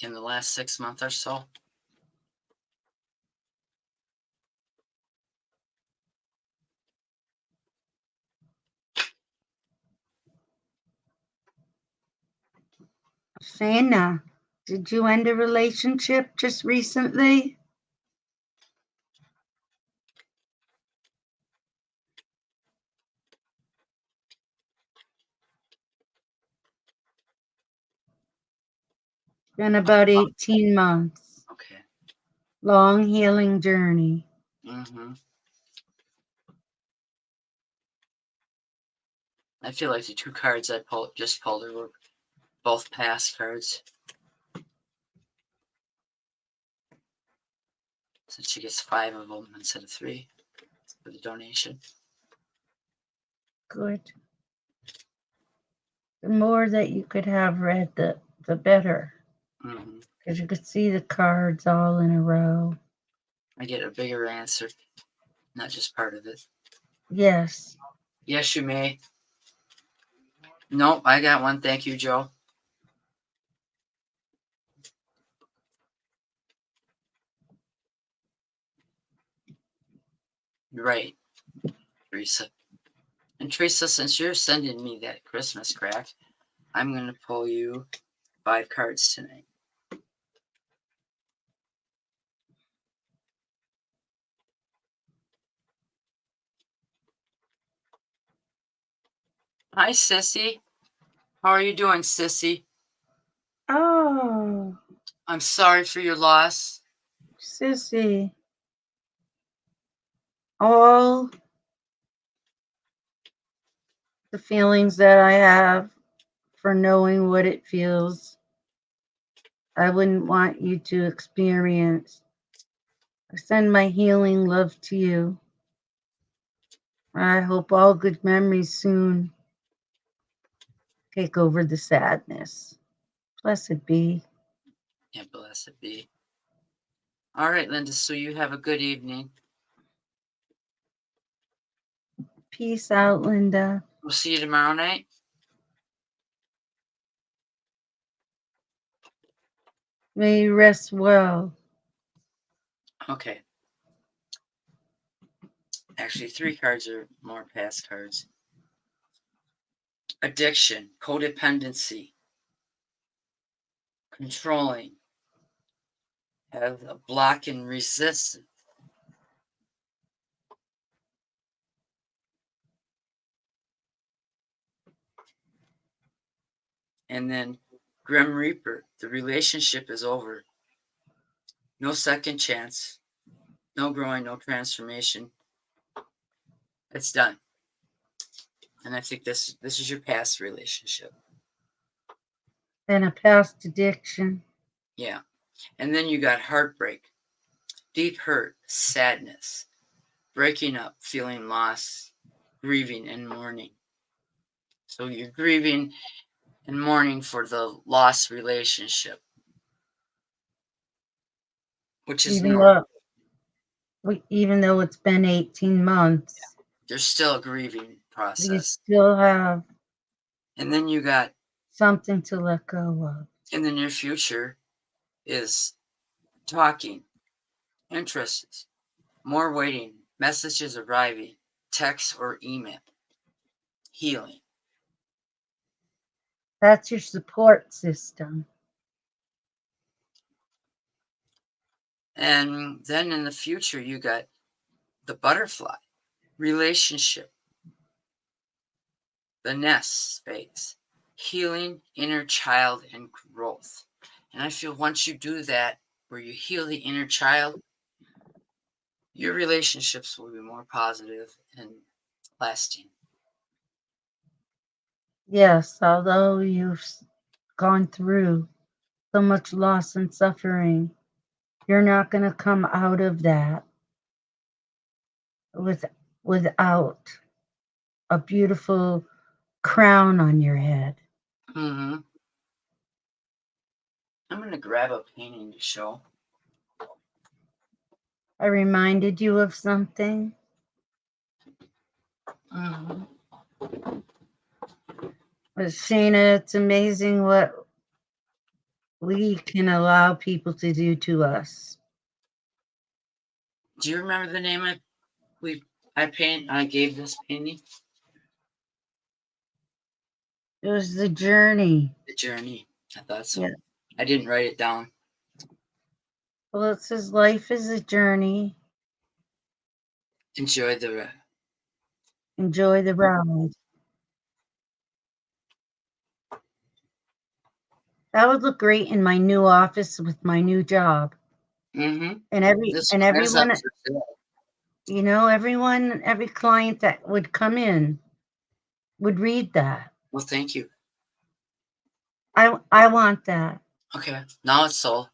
[SPEAKER 2] in the last 6 months or so?
[SPEAKER 1] Shayna, did you end a relationship just recently? Been about 18 months.
[SPEAKER 2] Okay.
[SPEAKER 1] Long healing journey.
[SPEAKER 2] Mm-hmm. I feel like the two cards I just pulled were both past cards. So she gets 5 of them instead of 3 for the donation.
[SPEAKER 1] Good. The more that you could have read, the better.
[SPEAKER 2] Mm-hmm.
[SPEAKER 1] Because you could see the cards all in a row.
[SPEAKER 2] I get a bigger answer, not just part of it.
[SPEAKER 1] Yes.
[SPEAKER 2] Yes, you may. Nope, I got one. Thank you, Joe. Right, Teresa. And Teresa, since you're sending me that Christmas crack, I'm going to pull you 5 cards tonight. Hi, Sissy. How are you doing, Sissy?
[SPEAKER 1] Oh,
[SPEAKER 2] I'm sorry for your loss.
[SPEAKER 1] Sissy. All the feelings that I have for knowing what it feels, I wouldn't want you to experience. I send my healing love to you. I hope all good memories soon take over the sadness. Blessed be.
[SPEAKER 2] Yeah, blessed be. All right, Linda, so you have a good evening.
[SPEAKER 1] Peace out, Linda.
[SPEAKER 2] We'll see you tomorrow night.
[SPEAKER 1] May you rest well.
[SPEAKER 2] Okay. Actually, 3 cards are more past cards. Addiction, codependency, controlling, have a block and resistance. And then Grim Reaper, the relationship is over. No second chance, no growing, no transformation. It's done. And I think this is your past relationship.
[SPEAKER 1] And a past addiction.
[SPEAKER 2] Yeah. And then you got heartbreak, deep hurt, sadness, breaking up, feeling lost, grieving and mourning. So you're grieving and mourning for the lost relationship, which is
[SPEAKER 1] Even
[SPEAKER 2] normal.
[SPEAKER 1] though even though it's been 18 months,
[SPEAKER 2] There's still a grieving
[SPEAKER 1] you
[SPEAKER 2] process.
[SPEAKER 1] still have
[SPEAKER 2] And then you got
[SPEAKER 1] something to let go of.
[SPEAKER 2] in the near future is talking, interests, more waiting, messages arriving, text or email, healing.
[SPEAKER 1] That's your support system.
[SPEAKER 2] And then in the future, you got the butterfly, relationship, the nest phase, healing, inner child, and growth. And I feel once you do that, where you heal the inner child, your relationships will be more positive and lasting.
[SPEAKER 1] Yes, although you've gone through so much loss and suffering, you're not going to come out of that without a beautiful crown on your head.
[SPEAKER 2] Mm-hmm. I'm going to grab a painting to show.
[SPEAKER 1] I reminded you of something.
[SPEAKER 2] Mm-hmm.
[SPEAKER 1] But Shana, it's amazing what we can allow people to do to us.
[SPEAKER 2] Do you remember the name I gave this painting?
[SPEAKER 1] It was the journey.
[SPEAKER 2] The Journey. I thought so.
[SPEAKER 1] Yeah.
[SPEAKER 2] I didn't write it down.
[SPEAKER 1] Well, it says life is a journey.
[SPEAKER 2] Enjoy the
[SPEAKER 1] Enjoy the ride. That would look great in my new office with my new job.
[SPEAKER 2] Mm-hmm.
[SPEAKER 1] And
[SPEAKER 2] This one is up
[SPEAKER 1] everyone,
[SPEAKER 2] for sale.
[SPEAKER 1] every client that would come in would read that.
[SPEAKER 2] Well, thank you.
[SPEAKER 1] I want that.
[SPEAKER 2] Okay, now it's sold.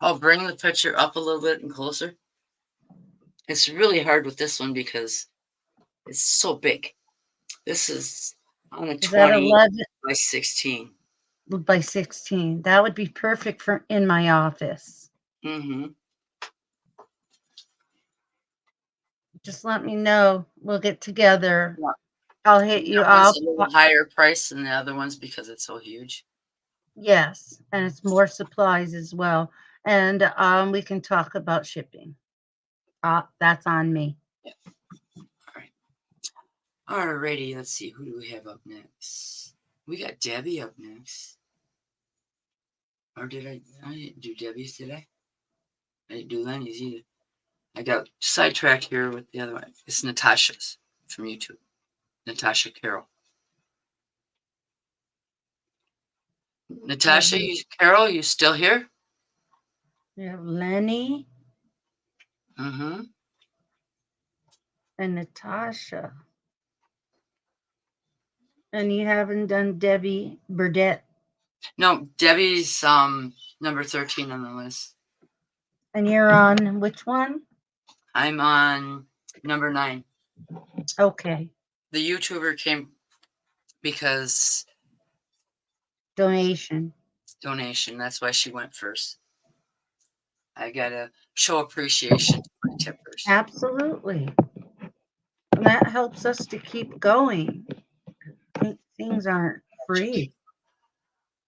[SPEAKER 2] I'll bring the picture up a little bit and closer. It's really hard with this one because it's so big. This is on a
[SPEAKER 1] Is that
[SPEAKER 2] 20
[SPEAKER 1] 11
[SPEAKER 2] by 16.
[SPEAKER 1] by 16? That would be perfect for in my office.
[SPEAKER 2] Mm-hmm.
[SPEAKER 1] Just let me know. We'll get together.
[SPEAKER 2] Yeah.
[SPEAKER 1] I'll hit you
[SPEAKER 2] That one's
[SPEAKER 1] up.
[SPEAKER 2] a little higher price than the other ones because it's so huge.
[SPEAKER 1] Yes, and it's more supplies as well. And we can talk about shipping. That's on me.
[SPEAKER 2] Yeah. All right. Alrighty, let's see. Who do we have up next? We got Debbie up next. Or did I didn't do Debbie's, did I? I didn't do Lenny's either. I got sidetracked here with the other one. It's Natasha's from YouTube. Natasha Carroll. Natasha, Carol, you still here?
[SPEAKER 1] We have Lenny
[SPEAKER 2] Mm-hmm.
[SPEAKER 1] and Natasha. And you haven't done Debbie Burdette.
[SPEAKER 2] No, Debbie's number 13 on the list.
[SPEAKER 1] And you're on which one?
[SPEAKER 2] I'm on number 9.
[SPEAKER 1] Okay.
[SPEAKER 2] The YouTuber came because
[SPEAKER 1] Donation.
[SPEAKER 2] donation. That's why she went first. I gotta show appreciation to my tippers.
[SPEAKER 1] Absolutely. And that helps us to keep going. Things aren't free.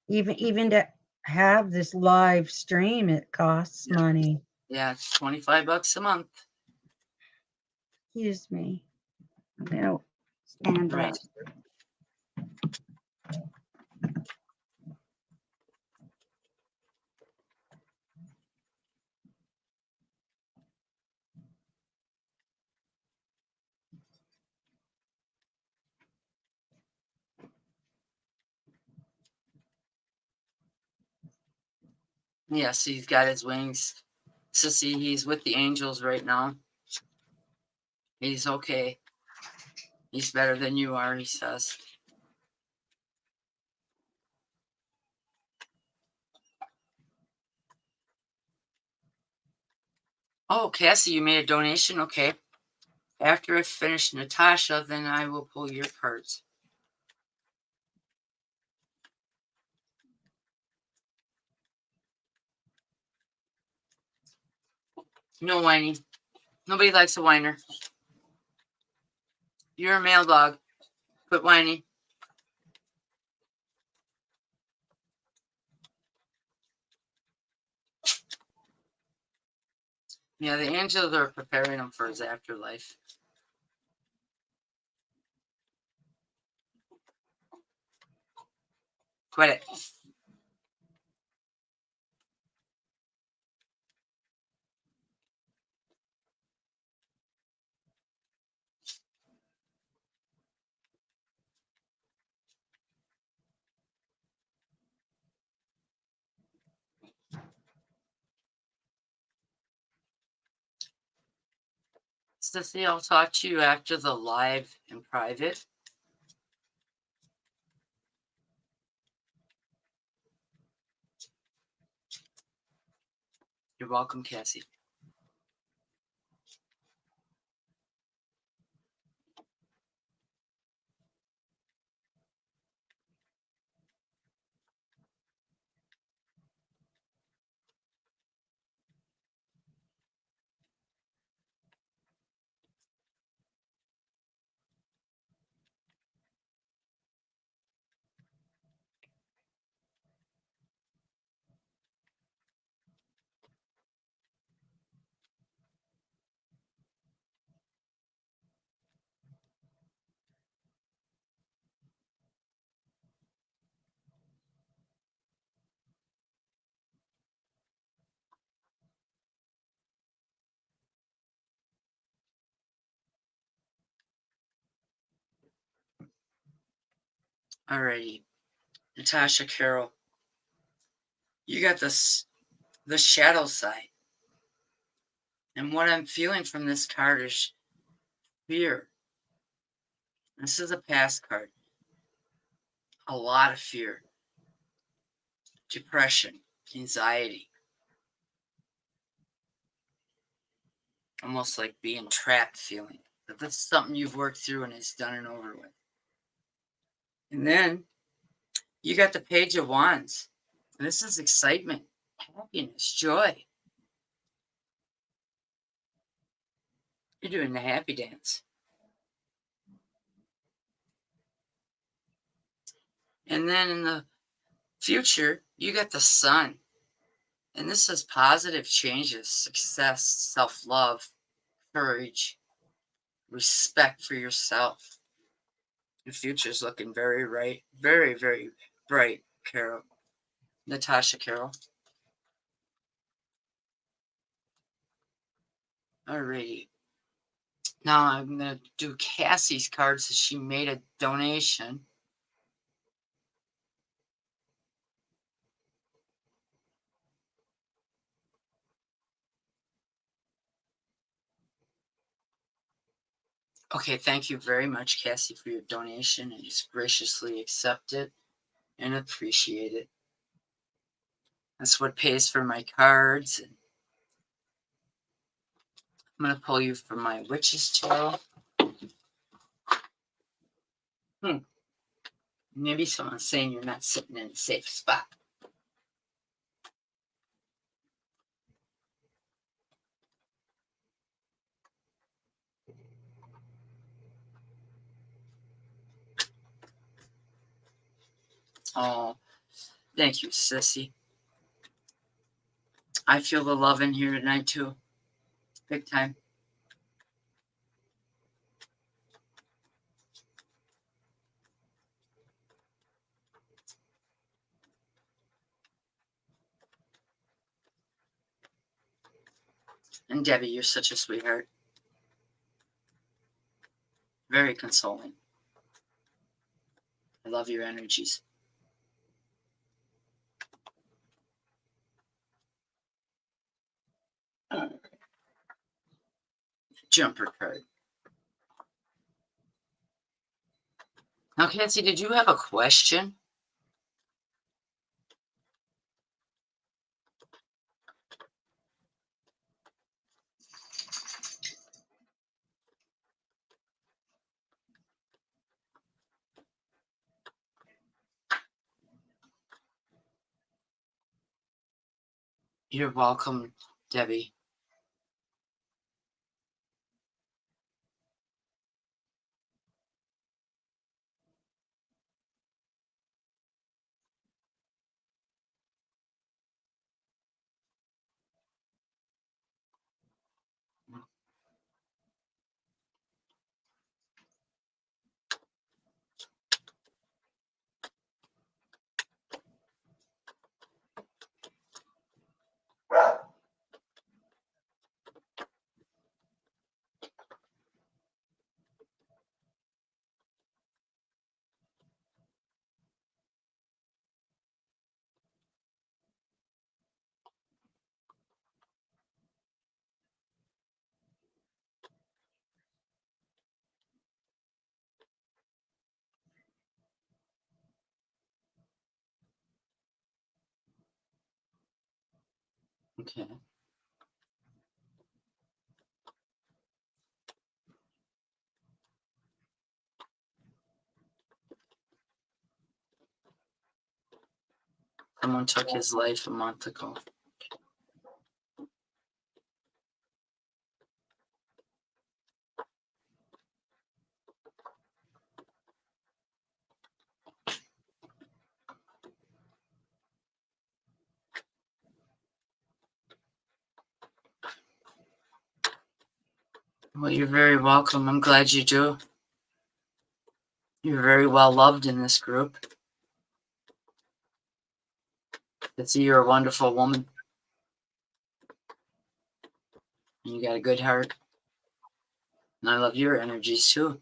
[SPEAKER 1] Even to have this live stream, it costs money.
[SPEAKER 2] Yeah, it's $25 a month.
[SPEAKER 1] Excuse me. I'm gonna stand
[SPEAKER 2] Right.
[SPEAKER 1] up.
[SPEAKER 2] Yes, he's got his wings. Sissy, he's with the Angels right now. He's okay. He's better than you are, he says. Oh, Cassie, you made a donation? Okay. After I finish Natasha, then I will pull your cards. No whining. Nobody likes a whiner. You're a male dog. Quit whining. Yeah, the angels are preparing him for his afterlife. Quit it. Sissy, I'll talk to you after the live in private. You're welcome, Cassie. Alrighty. Natasha Carroll. You got this the shadow side. And what I'm feeling from this card is fear. This is a past card. A lot of fear, depression, anxiety. Almost like being trapped feeling. But this is something you've worked through and it's done and over with. And then you got the Page of Wands. And this is excitement, happiness, joy. You're doing the happy dance. And then in the future, you got the Sun. And this is positive changes, success, self-love, courage, respect for yourself. The future's looking very right, very, very bright, Carol. Natasha Carroll. Alrighty. Now I'm going to do Cassie's cards as she made a donation. Okay, thank you very much, Cassie, for your donation. I just graciously accept it and appreciate it. That's what pays for my cards. And I'm going to pull you from my Witch's Tarot. Maybe someone's saying you're not sitting in a safe spot. Oh, thank you, Sissy. I feel the love in here tonight, too. Big time. And Debbie, you're such a sweetheart. Very consoling. I love your energies. Jumper card. Now, Cassie, did you have a question? You're welcome, Debbie. Okay. Someone took his life a month ago. Well, you're very welcome. I'm glad you do. You're very well loved in this group. I see you're a wonderful woman. And you got a good heart. And I love your energies too.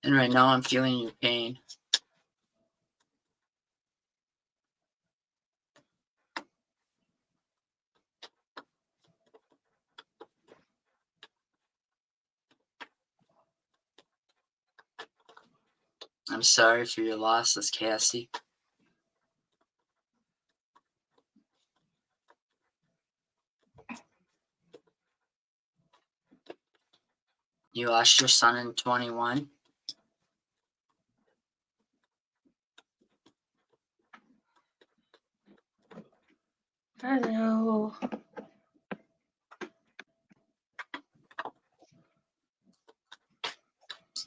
[SPEAKER 2] And right now I'm feeling your pain. I'm sorry for your losses, Cassie. You lost your son in 21.
[SPEAKER 1] Hello.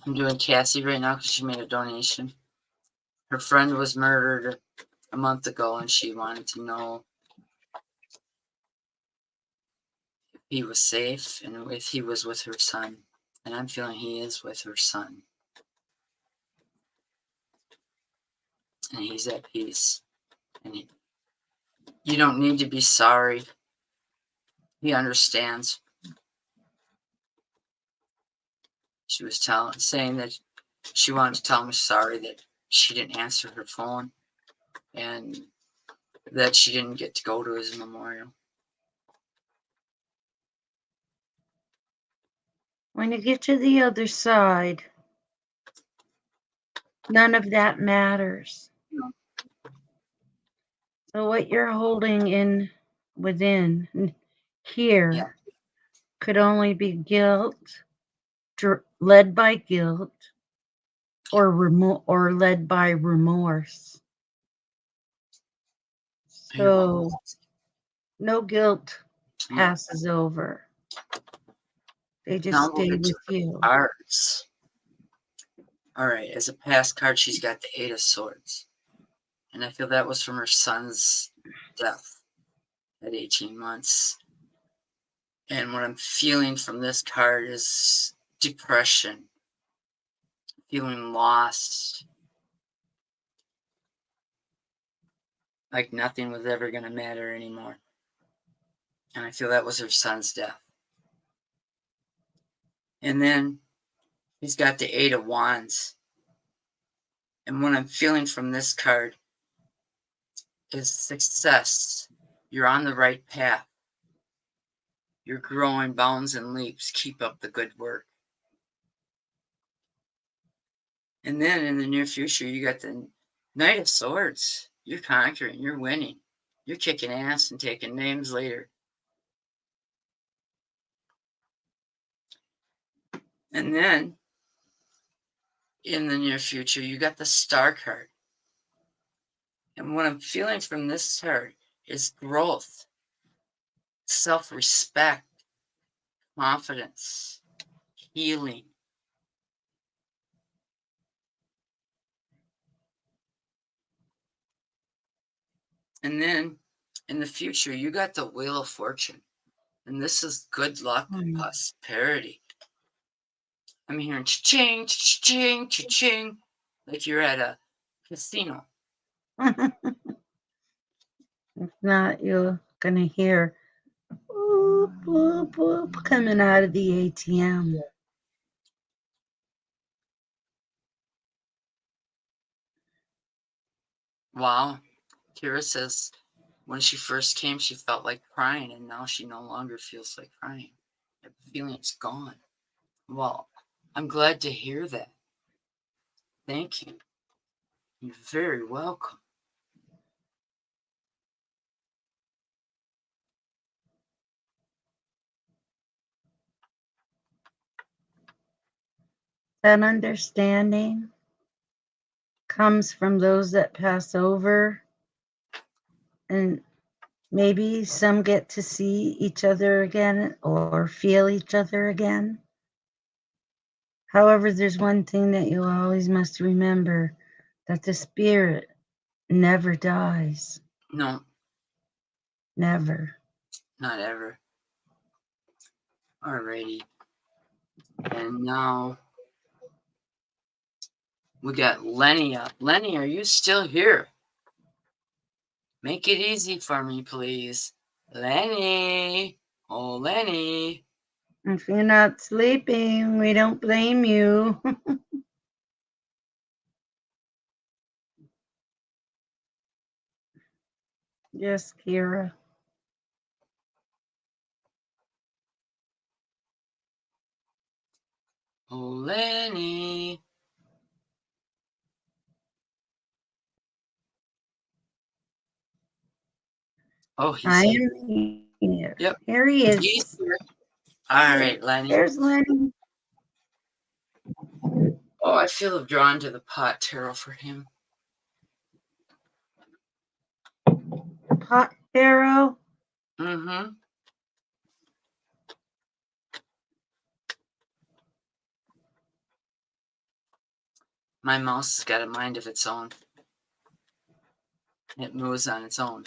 [SPEAKER 2] I'm doing Cassie right now because she made a donation. Her friend was murdered a month ago and she wanted to know if he was safe and if he was with her son. And I'm feeling he is with her son. And he's at peace. And you don't need to be sorry. He understands. She was saying that she wanted to tell him sorry that she didn't answer her phone and that she didn't get to go to his memorial.
[SPEAKER 1] When you get to the other side, none of that matters.
[SPEAKER 2] No.
[SPEAKER 1] So what you're holding in within here
[SPEAKER 2] Yeah.
[SPEAKER 1] could only be guilt, led by guilt, or led by remorse. So no guilt passes over. They just
[SPEAKER 2] Now we'll
[SPEAKER 1] stay
[SPEAKER 2] get to
[SPEAKER 1] with
[SPEAKER 2] the
[SPEAKER 1] you.
[SPEAKER 2] cards. All right, as a past card, she's got the Eight of Swords. And I feel that was from her son's death at 18 months. And what I'm feeling from this card is depression, feeling lost, like nothing was ever going to matter anymore. And I feel that was her son's death. And then he's got the Eight of Wands. And what I'm feeling from this card is success. You're on the right path. You're growing bounds and leaps. Keep up the good work. And then in the near future, you got the Knight of Swords. You're conquering. You're winning. You're kicking ass and taking names later. And then in the near future, you got the Star card. And what I'm feeling from this card is growth, self-respect, confidence, healing. And then in the future, you got the Wheel of Fortune. And this is good luck, prosperity. I'm hearing cha-ching, cha-ching, cha-ching, like you're at a casino.
[SPEAKER 1] If not, you're going to hear boop, boop, boop coming out of the ATM.
[SPEAKER 2] Wow. Kira says when she first came, she felt like crying, and now she no longer feels like crying. The feeling's gone. Well, I'm glad to hear that. Thank you. You're very welcome.
[SPEAKER 1] That understanding comes from those that pass over, and maybe some get to see each other again or feel each other again. However, there's one thing that you always must remember, that the spirit never dies.
[SPEAKER 2] No,
[SPEAKER 1] Never.
[SPEAKER 2] not ever. Alrighty. And now we got Lenny up. Lenny, are you still here? Make it easy for me, please. Lenny. Oh, Lenny.
[SPEAKER 1] If you're not sleeping, we don't blame you. Yes, Kira.
[SPEAKER 2] Oh, Lenny. Oh, he's
[SPEAKER 1] I
[SPEAKER 2] here.
[SPEAKER 1] am here.
[SPEAKER 2] Yep.
[SPEAKER 1] Here he is.
[SPEAKER 2] He's here. All right, Lenny.
[SPEAKER 1] There's Lenny.
[SPEAKER 2] Oh, I feel drawn to the pot tarot for him.
[SPEAKER 1] Pot tarot.
[SPEAKER 2] Mm-hmm. My mouse has got a mind of its own. It moves on its own.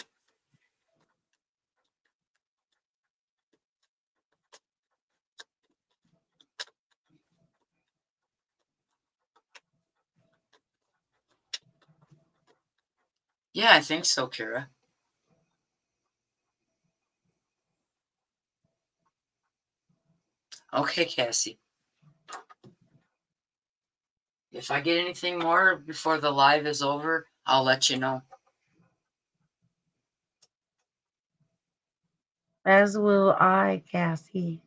[SPEAKER 2] Yeah, I think so, Kira. Okay, Cassie. If I get anything more before the live is over, I'll let you know.
[SPEAKER 1] As will I, Cassie.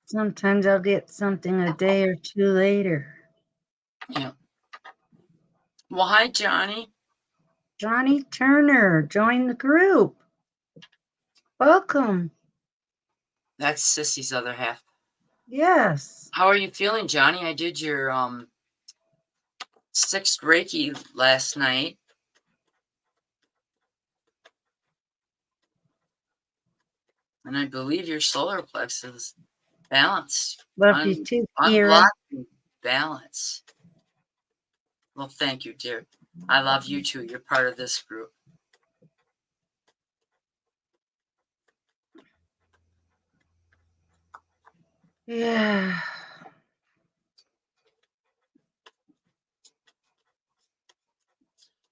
[SPEAKER 1] Sometimes I'll get something a day or two later.
[SPEAKER 2] Yeah. Well, hi, Johnny.
[SPEAKER 1] Johnny Turner, join the group. Welcome.
[SPEAKER 2] That's Sissy's other half.
[SPEAKER 1] Yes.
[SPEAKER 2] How are you feeling, Johnny? I did your 6th Reiki last night. And I believe your solar plexus is balanced.
[SPEAKER 1] Love you too, Kira.
[SPEAKER 2] Unblocking balance. Well, thank you, dear. I love you too. You're part of this group.
[SPEAKER 1] Yeah.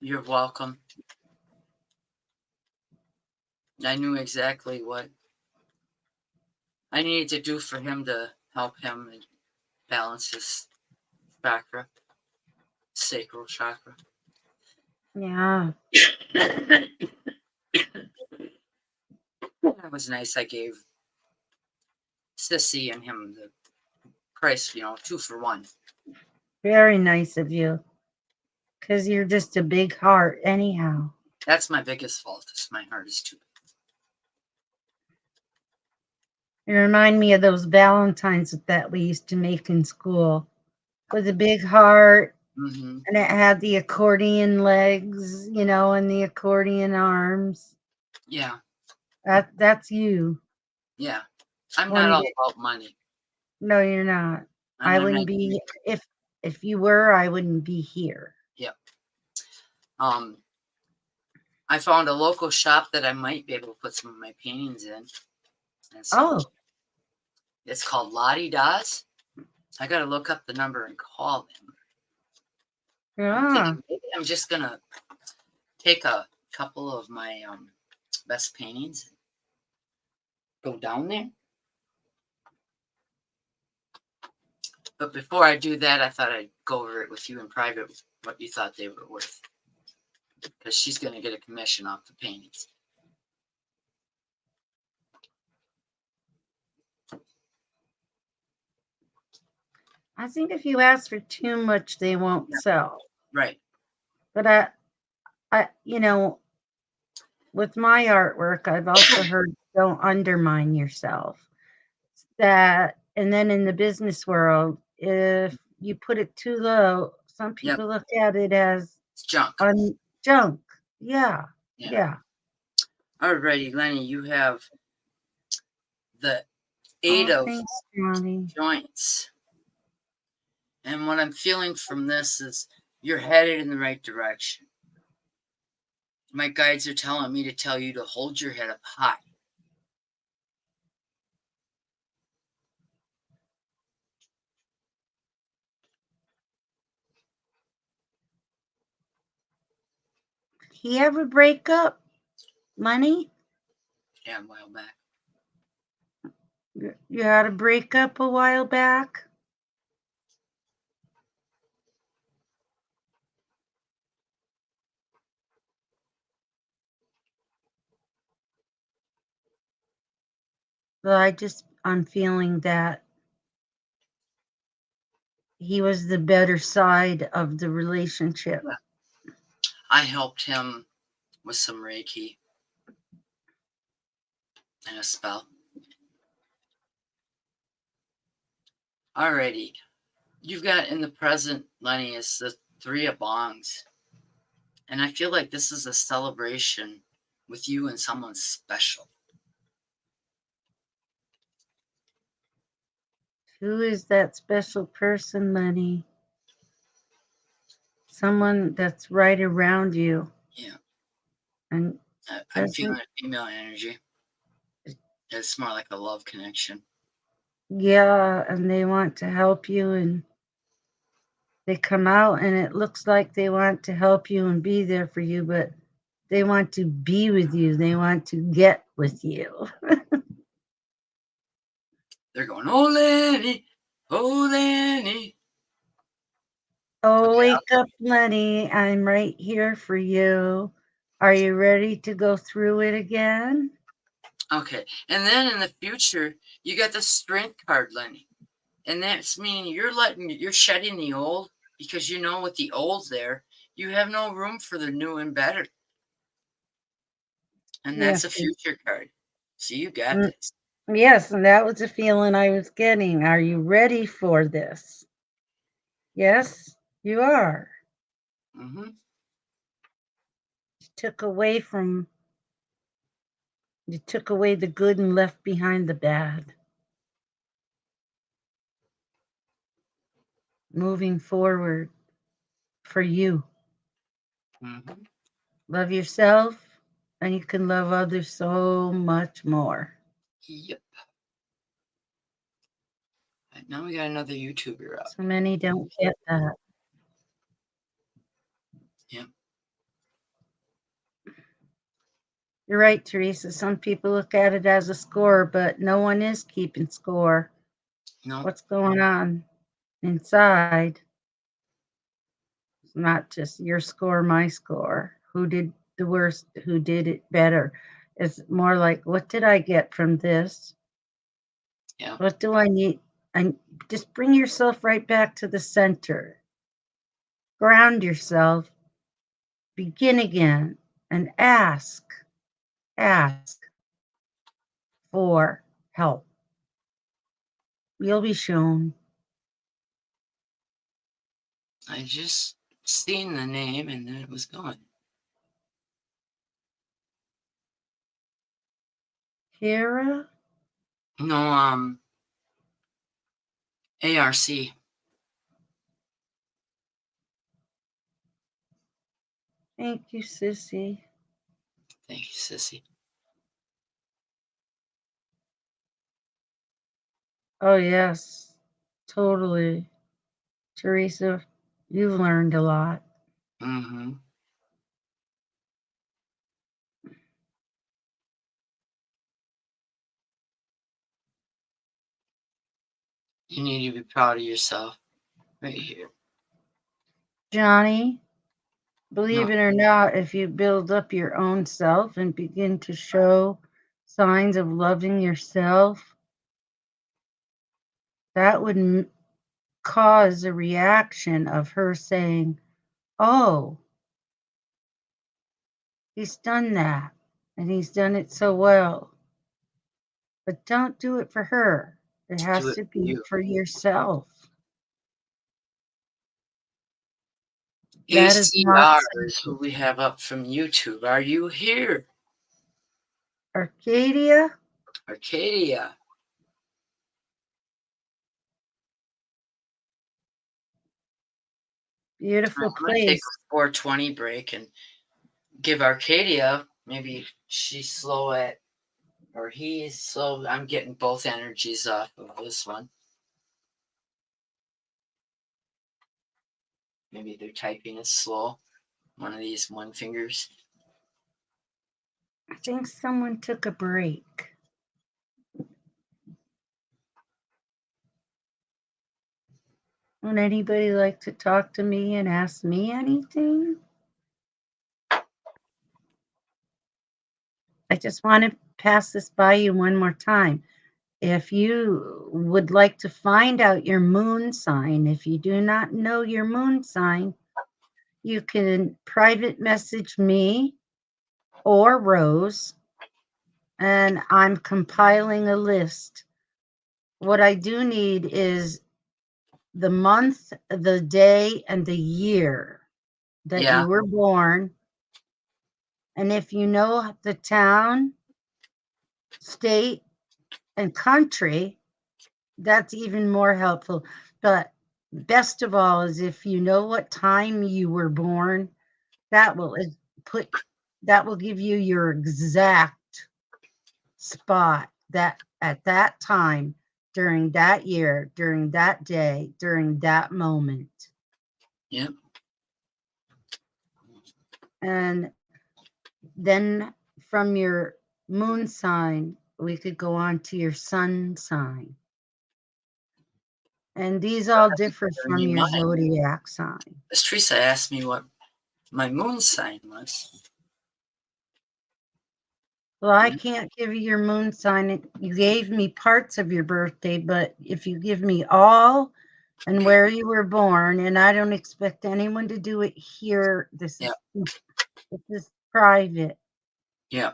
[SPEAKER 2] You're welcome. I knew exactly what I needed to do for him to help him balance his chakra. Sacral chakra.
[SPEAKER 1] Yeah.
[SPEAKER 2] That was nice. I gave Sissy and him the price, 2 for 1.
[SPEAKER 1] Very nice of you. Because you're just a big heart, anyhow.
[SPEAKER 2] That's my biggest fault. Is my heart is too big.
[SPEAKER 1] You remind me of those Valentines that we used to make in school with a big heart,
[SPEAKER 2] Mm-hmm.
[SPEAKER 1] and it had the accordion legs, and the accordion arms.
[SPEAKER 2] Yeah.
[SPEAKER 1] That's you.
[SPEAKER 2] Yeah. I'm
[SPEAKER 1] One
[SPEAKER 2] not all
[SPEAKER 1] day.
[SPEAKER 2] about money.
[SPEAKER 1] No, you're not. I wouldn't be if you were. I wouldn't be here.
[SPEAKER 2] Yep. I found a local shop that I might be able to put some of my paintings in.
[SPEAKER 1] Oh.
[SPEAKER 2] It's called Lottie Daz. I got to look up the number and call them.
[SPEAKER 1] Yeah.
[SPEAKER 2] Maybe I'm just going to take a couple of my best paintings and go down there. But before I do that, I thought I'd go over it with you in private, what you thought they were worth. Because she's going to get a commission off the paintings.
[SPEAKER 1] I think if you ask for too much, they won't sell.
[SPEAKER 2] Right.
[SPEAKER 1] But I, with my artwork, I've also heard don't undermine yourself. And then in the business world, if you put it too low, some people look at it as
[SPEAKER 2] it's junk.
[SPEAKER 1] Junk. Yeah.
[SPEAKER 2] Alrighty, Lenny, you have the 8 of joints. And what I'm feeling from this is you're headed in the right direction. My guides are telling me to tell you to hold your head up high.
[SPEAKER 1] He ever break up? Money?
[SPEAKER 2] Yeah, a while back.
[SPEAKER 1] You had a breakup a while back? Well, I'm feeling that he was the better side of the relationship.
[SPEAKER 2] Yeah. I helped him with some Reiki and a spell. Alrighty. You've got in the present, Lenny, is the 3 of Bongs. And I feel like this is a celebration with you and someone special.
[SPEAKER 1] Who is that special person, Lenny? Someone that's right around you.
[SPEAKER 2] Yeah.
[SPEAKER 1] And
[SPEAKER 2] I'm feeling a female energy. It's more like a love connection.
[SPEAKER 1] Yeah, and they want to help you, and they come out and it looks like they want to help you and be there for you, but they want to be with you. They want to get with you.
[SPEAKER 2] They're going, oh, Lenny, oh, Lenny.
[SPEAKER 1] Oh, okay, wake up, Lenny. I'm right here for you. Are you ready to go through it again?
[SPEAKER 2] Okay. And then in the future, you got the strength card, Lenny. And that's meaning you're shedding the old, because with the old there, you have no room for the new and better. And that's a future card. So you got this.
[SPEAKER 1] Yes, and that was the feeling I was getting. Are you ready for this? Yes, you are.
[SPEAKER 2] Mm-hmm. You
[SPEAKER 1] took away the good and left behind the bad. Moving forward for you.
[SPEAKER 2] Mm-hmm.
[SPEAKER 1] Love yourself, and you can love others so much more.
[SPEAKER 2] Yep. Now we got another YouTuber up.
[SPEAKER 1] So many don't get that.
[SPEAKER 2] Yep.
[SPEAKER 1] You're right, Teresa. Some people look at it as a score, but no one is keeping score.
[SPEAKER 2] No.
[SPEAKER 1] What's going on inside? not just your score, my score. Who did the worst? Who did it better? It's more like, what did I get from this?
[SPEAKER 2] Yeah.
[SPEAKER 1] What do I need? And just bring yourself right back to the center. Ground yourself. Begin again and ask for help. You'll be shown.
[SPEAKER 2] I just seen the name and then it was gone.
[SPEAKER 1] Kira,
[SPEAKER 2] No, ARC.
[SPEAKER 1] thank you, sissy.
[SPEAKER 2] Thank you, sissy.
[SPEAKER 1] Oh, yes, totally. Teresa, you've learned a lot.
[SPEAKER 2] Mm-hmm. You need to be proud of yourself. Right here.
[SPEAKER 1] Johnny, believe
[SPEAKER 2] No.
[SPEAKER 1] it or not, if you build up your own self and begin to show signs of loving yourself, that would cause a reaction of her saying, oh, he's done that and he's done it so well. But don't do it for her. It
[SPEAKER 2] Do
[SPEAKER 1] has
[SPEAKER 2] it
[SPEAKER 1] to
[SPEAKER 2] for
[SPEAKER 1] be
[SPEAKER 2] you.
[SPEAKER 1] for yourself. That is not
[SPEAKER 2] ACR is who
[SPEAKER 1] selfish.
[SPEAKER 2] we have up from YouTube. Are you here?
[SPEAKER 1] Arcadia,
[SPEAKER 2] Arcadia.
[SPEAKER 1] beautiful
[SPEAKER 2] I'm going to take
[SPEAKER 1] place.
[SPEAKER 2] a 420 break and give Arcadia, maybe she's slow at, or he's slow. I'm getting both energies off of this one. Maybe they're typing it slow. One of these one fingers.
[SPEAKER 1] I think someone took a break. Would anybody like to talk to me and ask me anything? I just want to pass this by you one more time. If you would like to find out your moon sign, if you do not know your moon sign, you can private message me or Rose, and I'm compiling a list. What I do need is the month, the day, and the year that
[SPEAKER 2] Yeah.
[SPEAKER 1] you were born. And if you know the town, state, and country, that's even more helpful. But best of all is if you know what time you were born, that will put that will give you your exact spot that at that time during that year, during that day, during that moment.
[SPEAKER 2] Yep.
[SPEAKER 1] And then from your moon sign, we could go on to your sun sign. And these all differ from your zodiac sign.
[SPEAKER 2] Miss Teresa asked me what my moon sign was.
[SPEAKER 1] Well, I can't give you your moon sign. You gave me parts of your birthday, but if you give me all and where you were born, and I don't expect anyone to do it here, this is private.
[SPEAKER 2] Yeah.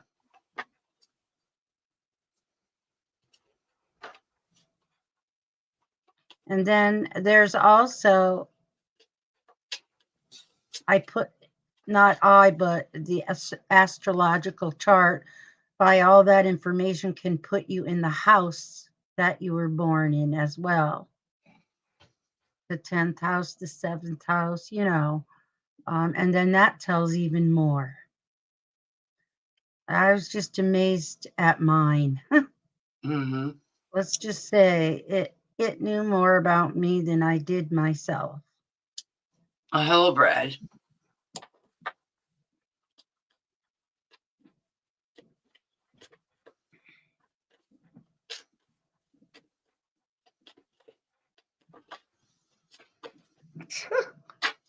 [SPEAKER 1] And then there's also, but the astrological chart, by all that information can put you in the house that you were born in as well. The 10th house, the 7th house, and then that tells even more. I was just amazed at mine.
[SPEAKER 2] Mm-hmm.
[SPEAKER 1] Let's just say it knew more about me than I did myself.
[SPEAKER 2] Hello, Brad.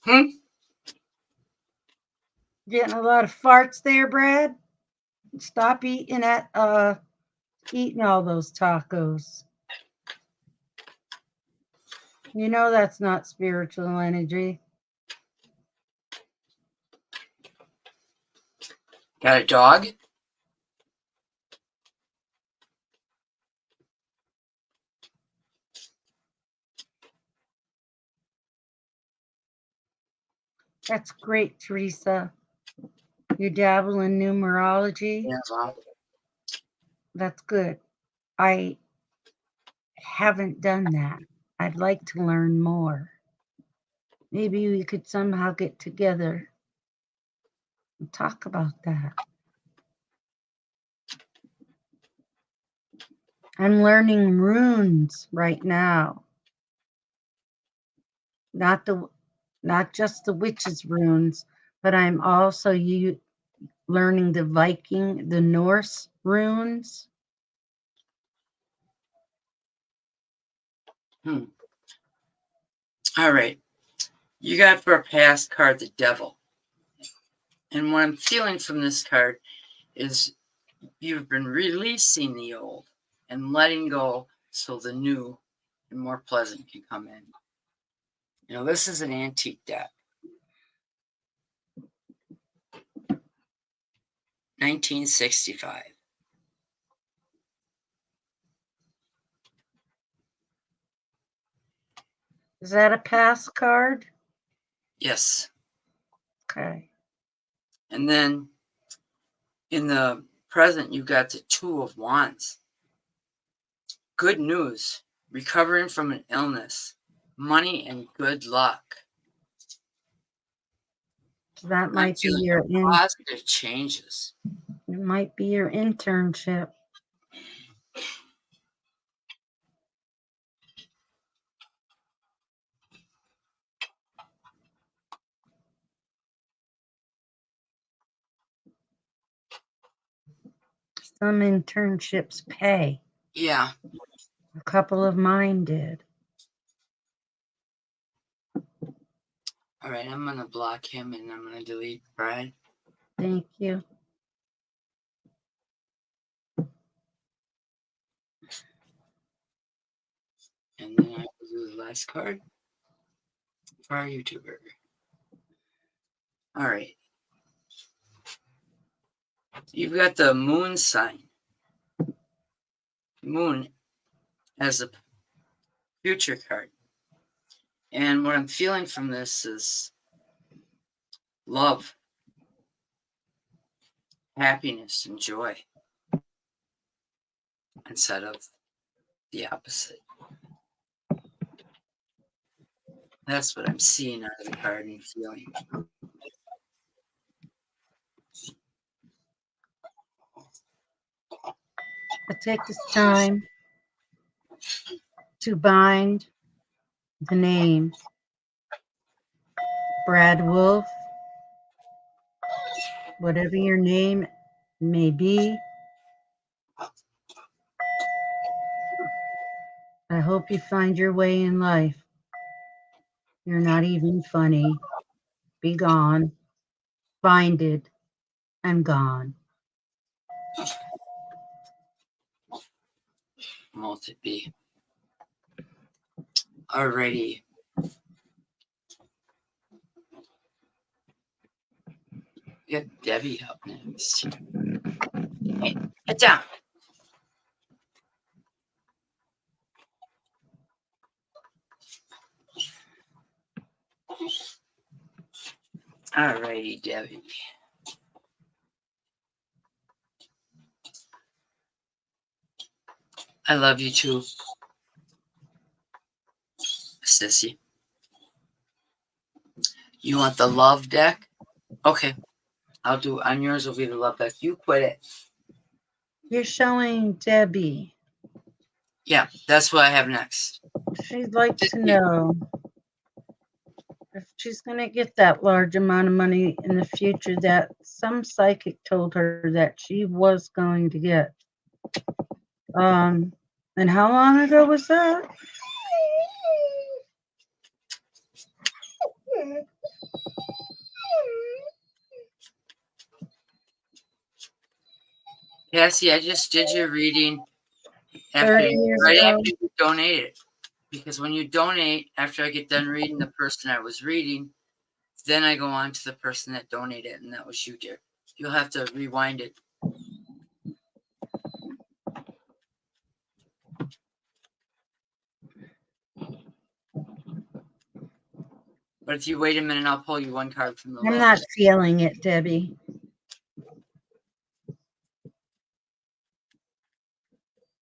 [SPEAKER 2] Hmm?
[SPEAKER 1] Getting a lot of farts there, Brad. Stop eating all those tacos. You know that's not spiritual energy.
[SPEAKER 2] Got a dog?
[SPEAKER 1] That's great, Teresa. You dabble in numerology.
[SPEAKER 2] Yeah, well,
[SPEAKER 1] That's good. I haven't done that. I'd like to learn more. Maybe we could somehow get together and talk about that. I'm learning runes right now. Not just the witches' runes, but I'm also learning the Norse runes.
[SPEAKER 2] all right. You got for a past card the devil. And what I'm feeling from this card is you've been releasing the old and letting go so the new and more pleasant can come in. You know, this is an antique deck. 1965.
[SPEAKER 1] Is that a pass card?
[SPEAKER 2] Yes.
[SPEAKER 1] Okay.
[SPEAKER 2] And then in the present, you got the Two of Wands. Good news, recovering from an illness, money, and good luck.
[SPEAKER 1] That
[SPEAKER 2] I'm
[SPEAKER 1] might be
[SPEAKER 2] feeling positive changes.
[SPEAKER 1] it might be your internship. Some internships pay.
[SPEAKER 2] Yeah.
[SPEAKER 1] A couple of mine did.
[SPEAKER 2] All right, I'm going to block him and I'm going to delete Brad.
[SPEAKER 1] Thank you.
[SPEAKER 2] And then I will do the last card for our YouTuber. All right. You've got the moon sign. Moon as a future card. And what I'm feeling from this is love, happiness, and joy instead of the opposite. That's what I'm seeing out of the card and feeling.
[SPEAKER 1] I take this time to bind the name Brad Wolf, whatever your name may be. I hope you find your way in life. You're not even funny. Be gone. Find it. I'm gone.
[SPEAKER 2] Multi B. Alrighty. Get Debbie up next. Hey, get down. Alrighty, Debbie. I love you too, Sissy. You want the love deck? Okay. I'll do on yours will be the love deck. You quit it.
[SPEAKER 1] You're showing Debbie.
[SPEAKER 2] Yeah, that's what I have next.
[SPEAKER 1] She'd like to know if she's going to get that large amount of money in the future that some psychic told her that she was going to get. And how long ago was that?
[SPEAKER 2] Cassie, I just did your reading
[SPEAKER 1] 30 years
[SPEAKER 2] right
[SPEAKER 1] ago.
[SPEAKER 2] after you donated. Because when you donate, after I get done reading the person I was reading, then I go on to the person that donated, and that was you, dear. You'll have to rewind it. But if you wait a minute, I'll pull you one card from the
[SPEAKER 1] I'm
[SPEAKER 2] love
[SPEAKER 1] not
[SPEAKER 2] deck.
[SPEAKER 1] feeling it, Debbie.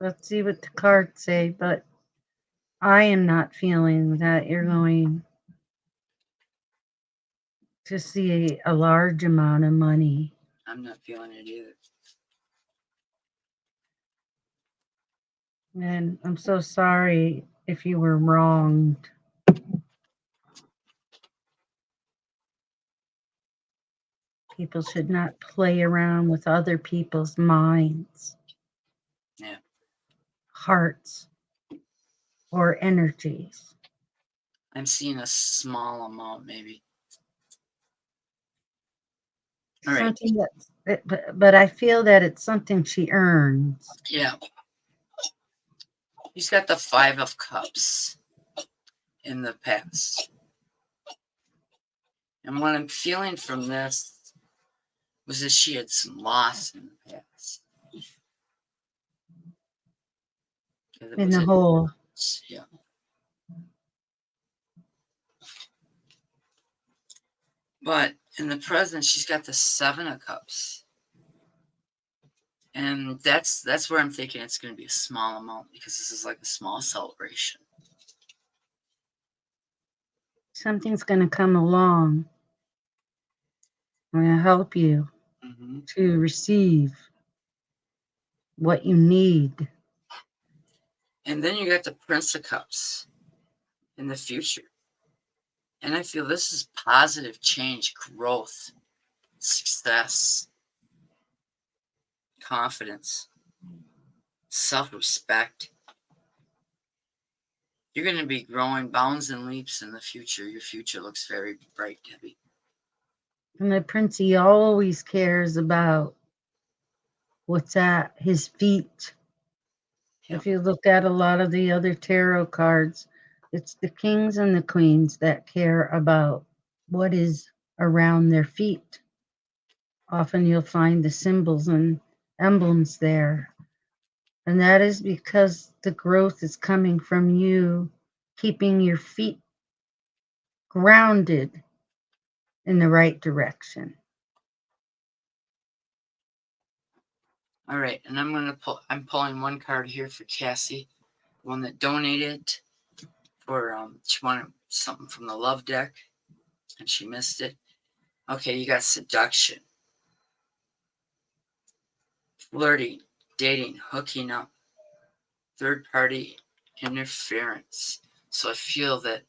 [SPEAKER 1] Let's see what the cards say, but I am not feeling that you're going to see a large amount of money.
[SPEAKER 2] I'm not feeling it either.
[SPEAKER 1] And I'm so sorry if you were wronged. People should not play around with other people's minds, hearts, or energies.
[SPEAKER 2] I'm seeing a small amount, maybe. All right.
[SPEAKER 1] Something but I feel that it's something she earns.
[SPEAKER 2] Yeah. He's got the 5 of Cups in the past. And what I'm feeling from this was that she had some loss in the past.
[SPEAKER 1] In the hole.
[SPEAKER 2] Yeah. But in the present, she's got the 7 of Cups. And that's where I'm thinking it's going to be a small amount, because this is like a small celebration.
[SPEAKER 1] Something's going to come along. I'm going to help you to receive what you need.
[SPEAKER 2] And then you got the Prince of Cups in the future. And I feel this is positive change, growth, success, confidence, self-respect. You're going to be growing bounds and leaps in the future. Your future looks very bright, Debbie.
[SPEAKER 1] And the Princey always cares about what's at his feet. If you look at a lot of the other tarot cards, it's the kings and the queens that care about what is around their feet. Often you'll find the symbols and emblems there. And that is because the growth is coming from you keeping your feet grounded in the right direction.
[SPEAKER 2] All right, and I'm pulling one card here for Cassie, the one that donated for she wanted something from the love deck and she missed it. Okay, you got seduction, flirting, dating, hooking up, third party interference. So I feel that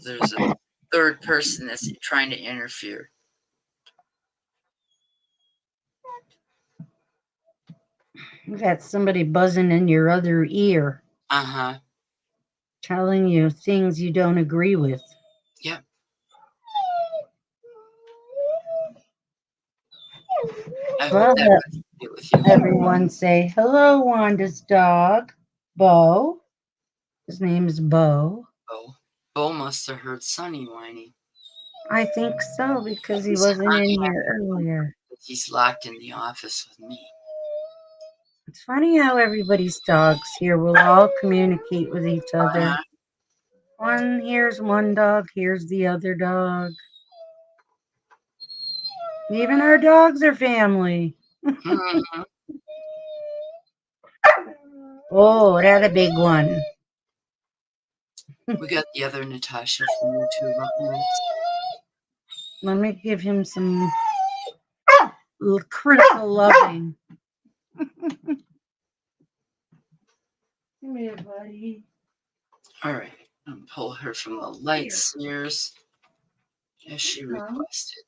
[SPEAKER 2] there's a third person that's trying to interfere.
[SPEAKER 1] You got somebody buzzing in your other ear. Telling you things you don't agree with.
[SPEAKER 2] Yep.
[SPEAKER 1] Well, everyone say hello, Wanda's dog, Bo. His name is Bo.
[SPEAKER 2] Bo must have heard Sonny whining.
[SPEAKER 1] I think so, because he wasn't in here earlier.
[SPEAKER 2] He's locked in the office with me.
[SPEAKER 1] It's funny how everybody's dogs here will all communicate with each other. One hears one dog, hears the other dog. Even our dogs are family. Oh, that a big one.
[SPEAKER 2] We got the other Natasha from YouTube.
[SPEAKER 1] Let me give him some critical loving. Come here, buddy.
[SPEAKER 2] All right, I'm pull her from the light spheres as she requested.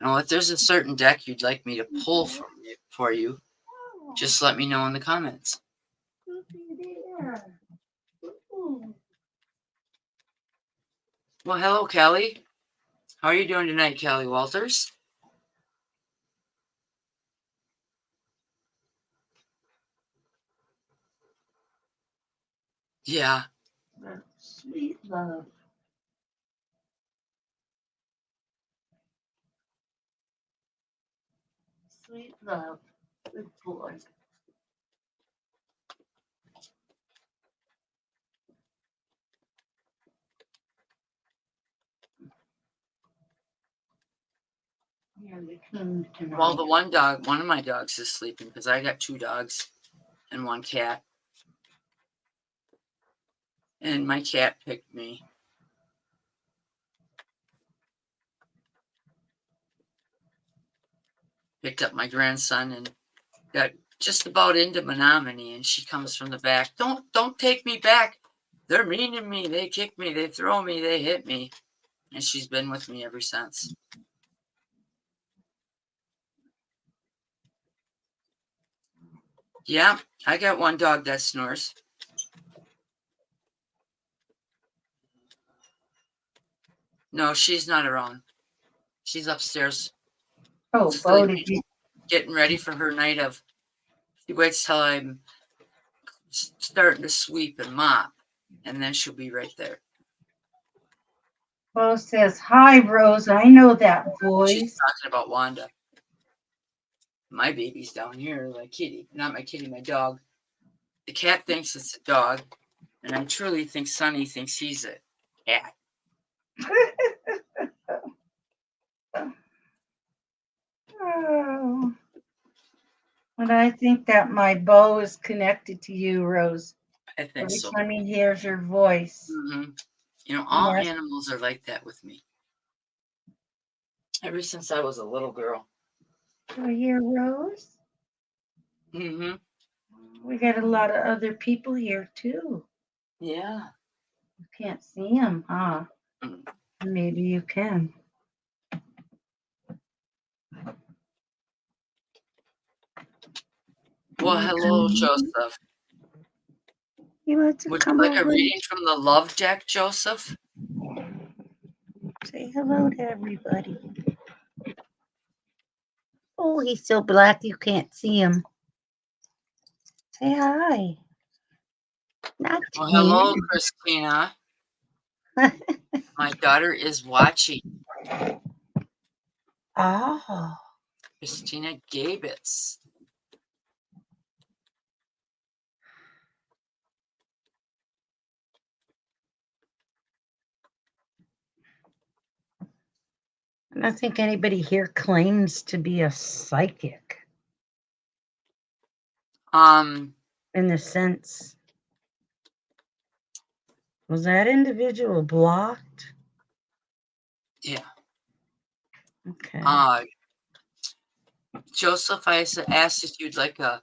[SPEAKER 2] Now, if there's a certain deck you'd like me to pull for you, just let me know in the comments. Well, hello, Kelly. How are you doing tonight, Kelly Walters? Yeah.
[SPEAKER 1] Sweet love. Sweet love. Good boy. Yeah, they came tonight.
[SPEAKER 2] Well, one of my dogs is sleeping because I got 2 dogs and 1 cat. And my cat picked me. Picked up my grandson and got just about into Menominee, and she comes from the back. Don't take me back. They're mean to me. They kick me. They throw me. They hit me. And she's been with me ever since. Yeah, I got 1 dog that snores. No, she's not around. She's upstairs
[SPEAKER 1] Oh, Bo,
[SPEAKER 2] sleeping,
[SPEAKER 1] did you?
[SPEAKER 2] getting ready for her night of. She waits till I'm starting to sweep and mop, and then she'll be right there.
[SPEAKER 1] Bo says, "Hi, Rose. I know that
[SPEAKER 2] She's
[SPEAKER 1] voice."
[SPEAKER 2] talking about Wanda. My baby's down here, my kitty. Not my kitty, my dog. The cat thinks it's a dog, and I truly think Sonny thinks he's a cat.
[SPEAKER 1] Oh. But I think that my Bo is connected to you, Rose.
[SPEAKER 2] I think
[SPEAKER 1] Every
[SPEAKER 2] so.
[SPEAKER 1] time he hears your voice.
[SPEAKER 2] Mm-hmm. You know, all
[SPEAKER 1] Yes.
[SPEAKER 2] animals are like that with me. Ever since I was a little girl.
[SPEAKER 1] Do you hear Rose?
[SPEAKER 2] Mm-hmm.
[SPEAKER 1] We got a lot of other people here too.
[SPEAKER 2] Yeah.
[SPEAKER 1] You can't see them, huh?
[SPEAKER 2] Mm.
[SPEAKER 1] Maybe you can.
[SPEAKER 2] Well, hello, Joseph.
[SPEAKER 1] You want to
[SPEAKER 2] Would
[SPEAKER 1] come
[SPEAKER 2] you like
[SPEAKER 1] over?
[SPEAKER 2] a reading from the love deck, Joseph?
[SPEAKER 1] Say hello to everybody. Oh, he's so black you can't see him. Say hi. Not to
[SPEAKER 2] Well, hello,
[SPEAKER 1] me.
[SPEAKER 2] Christina. My daughter is watching.
[SPEAKER 1] Oh.
[SPEAKER 2] Christina Gabitz.
[SPEAKER 1] I don't think anybody here claims to be a psychic in the sense. Was that individual blocked?
[SPEAKER 2] Yeah.
[SPEAKER 1] Okay.
[SPEAKER 2] Joseph, I asked if you'd like a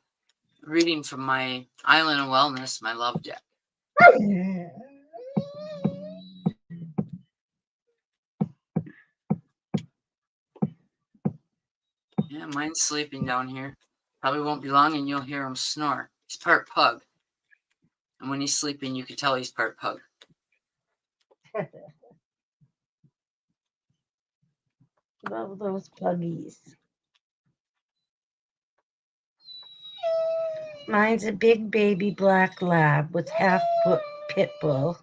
[SPEAKER 2] reading from my Island of Wellness, my love deck. Yeah, mine's sleeping down here. Probably won't be long and you'll hear him snore. He's part pug. And when he's sleeping, you can tell he's part pug.
[SPEAKER 1] Love those puggies. Mine's a big baby black lab with half-foot pit bull.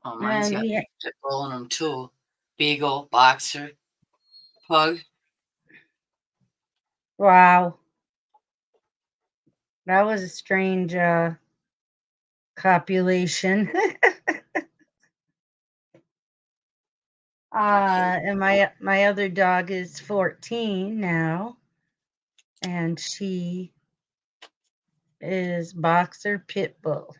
[SPEAKER 2] Oh, mine's
[SPEAKER 1] And
[SPEAKER 2] got
[SPEAKER 1] we,
[SPEAKER 2] pit bull in him too. Beagle, boxer, pug.
[SPEAKER 1] wow. That was a strange copulation. And my other dog is 14 now, and she is boxer pit bull.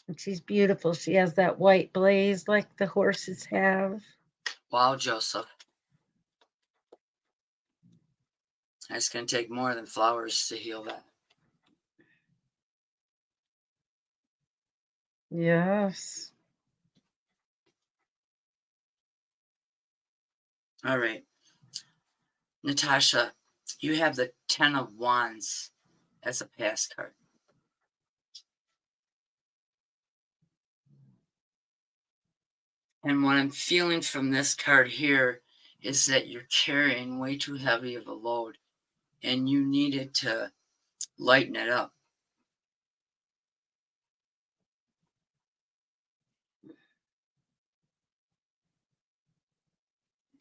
[SPEAKER 1] And she's beautiful. She has that white blaze like the horses have.
[SPEAKER 2] Wow, Joseph. It's going to take more than flowers to heal that.
[SPEAKER 1] Yes.
[SPEAKER 2] All right. Natasha, you have the 10 of Wands as a pass card. And what I'm feeling from this card here is that you're carrying way too heavy of a load and you needed to lighten it up.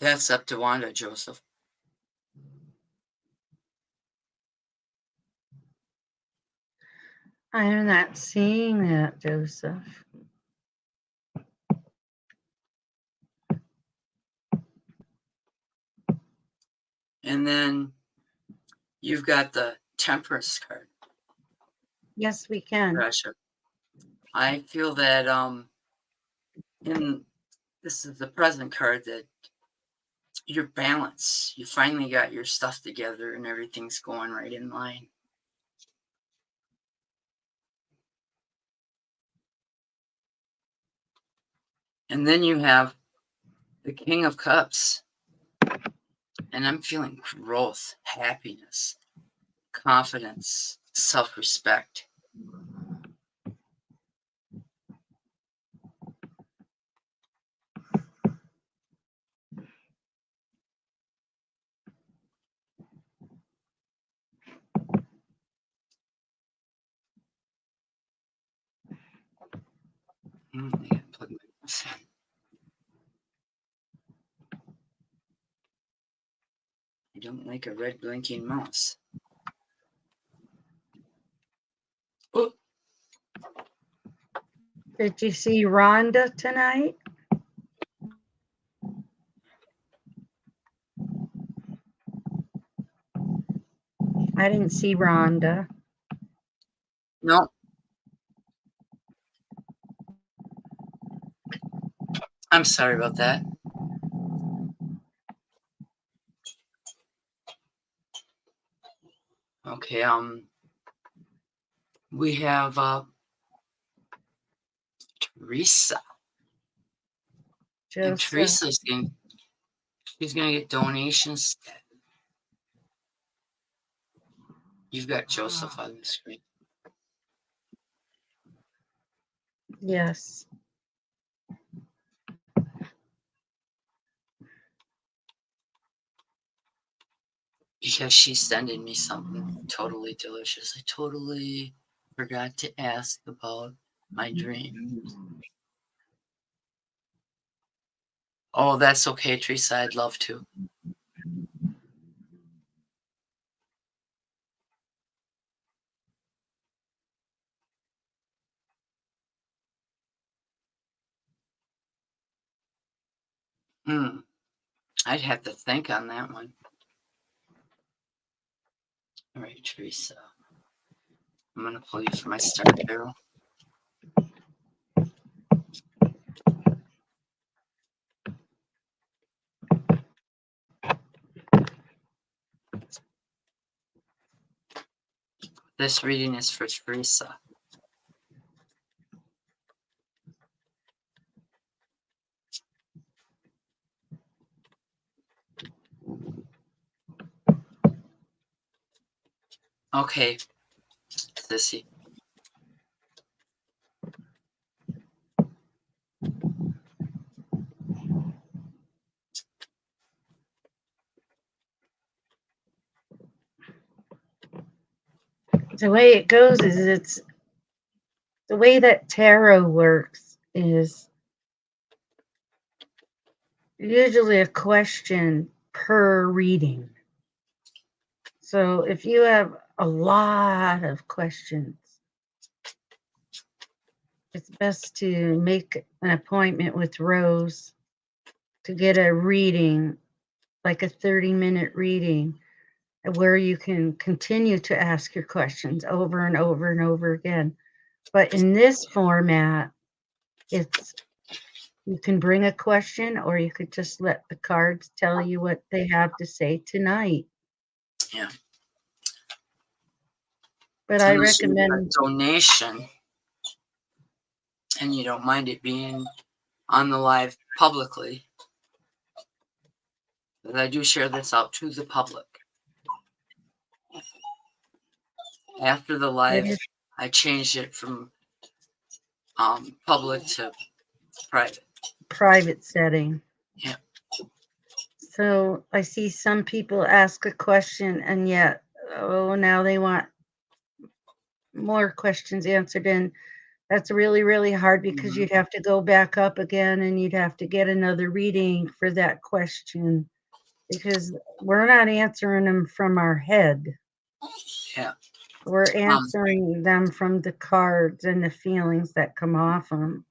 [SPEAKER 2] That's up to Wanda, Joseph.
[SPEAKER 1] I'm not seeing that, Joseph.
[SPEAKER 2] And then you've got the Temperance card.
[SPEAKER 1] Yes, we can.
[SPEAKER 2] Pressure. I feel that this is the present card, that your balance, you finally got your stuff together and everything's going right in line. And then you have the King of Cups. And I'm feeling growth, happiness, confidence, self-respect. I gotta plug my mouse in. I don't like a red blinking mouse. Oh,
[SPEAKER 1] Did you see Rhonda tonight? I didn't see Rhonda.
[SPEAKER 2] no. I'm sorry about that. Okay, we have Teresa. And
[SPEAKER 1] Joseph.
[SPEAKER 2] Teresa's she's gonna get donations. You've got Joseph on the screen.
[SPEAKER 1] Yes.
[SPEAKER 2] Because she's sending me something totally delicious. I totally forgot to ask about my dream. Oh, that's okay, Teresa. I'd love to. I'd have to think on that one. All right, Teresa. I'm going to pull you for my star tarot. This reading is for Teresa. Okay, Sissy.
[SPEAKER 1] The way it goes is it's the way that tarot works is usually a question per reading. So if you have a lot of questions, it's best to make an appointment with Rose to get a reading, like a 30-minute reading, where you can continue to ask your questions over and over and over again. But in this format, it's you can bring a question, or you could just let the cards tell you what they have to say tonight.
[SPEAKER 2] Yeah.
[SPEAKER 1] But I
[SPEAKER 2] Unless you get a
[SPEAKER 1] recommend
[SPEAKER 2] donation and you don't mind it being on the live publicly, but I do share this out to the public. After the live, I changed it from public to
[SPEAKER 1] private setting.
[SPEAKER 2] Yeah.
[SPEAKER 1] So I see some people ask a question and yet oh, now they want more questions answered, and that's really, really hard because
[SPEAKER 2] Mhm.
[SPEAKER 1] you'd have to go back up again and you'd have to get another reading for that question because we're not answering them from our head.
[SPEAKER 2] Yeah.
[SPEAKER 1] We're
[SPEAKER 2] Um,
[SPEAKER 1] answering them from the cards and the feelings that come off them.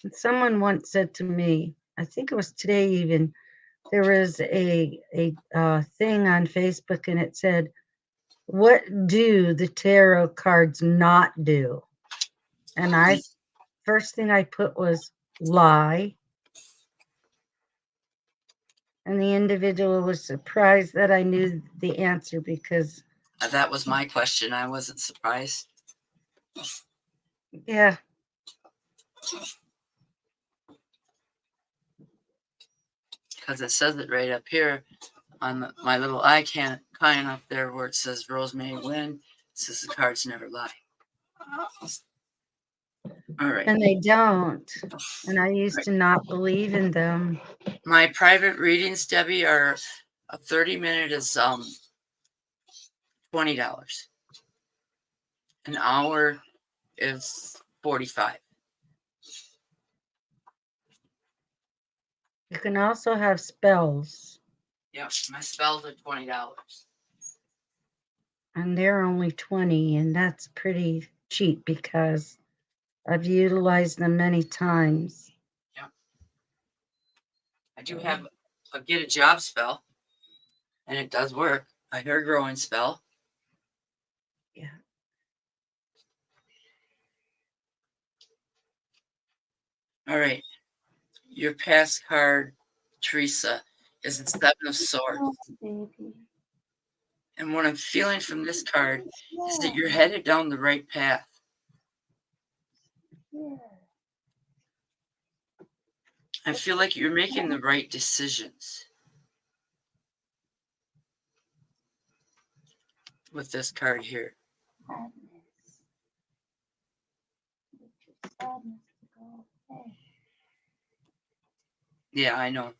[SPEAKER 1] And someone once said to me, I think it was today even, there was a thing on Facebook and it said, "What do the tarot cards not do?" And I first thing I put was lie. And the individual was surprised that I knew the answer because,
[SPEAKER 2] that was my question. I wasn't surprised.
[SPEAKER 1] yeah,
[SPEAKER 2] Because it says it right up here on my little icon up there where it says Rosemary Wynn. It says the cards never lie. All right.
[SPEAKER 1] and they don't. And I used to not believe in them.
[SPEAKER 2] My private readings, Debbie, are a 30-minute is $20. An hour is $45.
[SPEAKER 1] You can also have spells,
[SPEAKER 2] Yep, my spells are $20.
[SPEAKER 1] and they're only 20, and that's pretty cheap because I've utilized them many times.
[SPEAKER 2] Yep. I do have a get a job spell, and it does work. A hair growing spell.
[SPEAKER 1] Yeah.
[SPEAKER 2] All right. Your past card, Teresa, is the Seven of Swords.
[SPEAKER 1] Baby.
[SPEAKER 2] And what I'm feeling from this card is that you're headed down the right path. I feel like you're making the right decisions with this card here. Yeah, I know.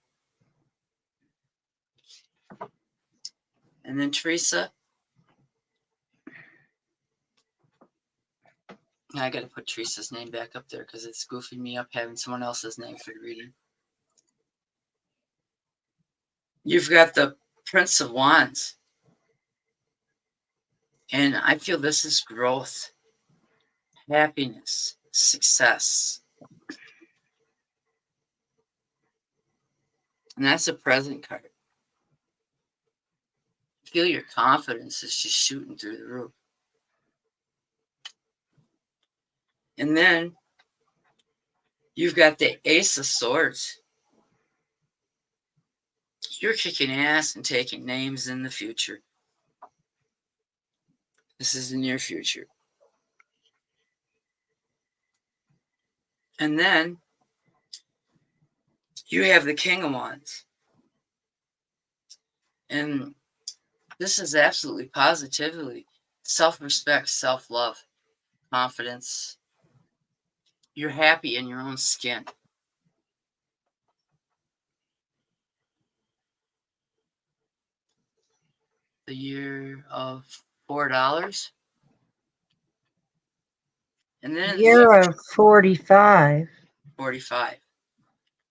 [SPEAKER 2] And then Teresa, I got to put Teresa's name back up there because it's goofing me up having someone else's name for the reading. You've got the Prince of Wands. And I feel this is growth, happiness, success. And that's a present card. I feel your confidence is just shooting through the roof. And then you've got the Ace of Swords. You're kicking ass and taking names in the future. This is the near future. And then you have the King of Wands. And this is absolutely positively self-respect, self-love, confidence. You're happy in your own skin. The year of $4. And then in the
[SPEAKER 1] Year
[SPEAKER 2] future,
[SPEAKER 1] of 45.
[SPEAKER 2] 45.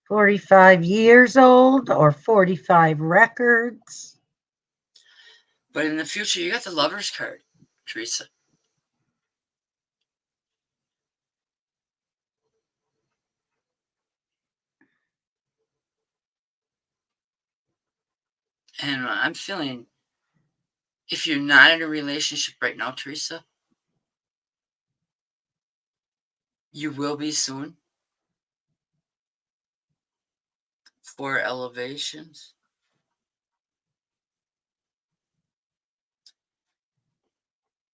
[SPEAKER 1] 45 years old or 45 records.
[SPEAKER 2] But in the future, you got the Lover's card, Teresa. And I'm feeling, if you're not in a relationship right now, Teresa, you will be soon. 4 elevations.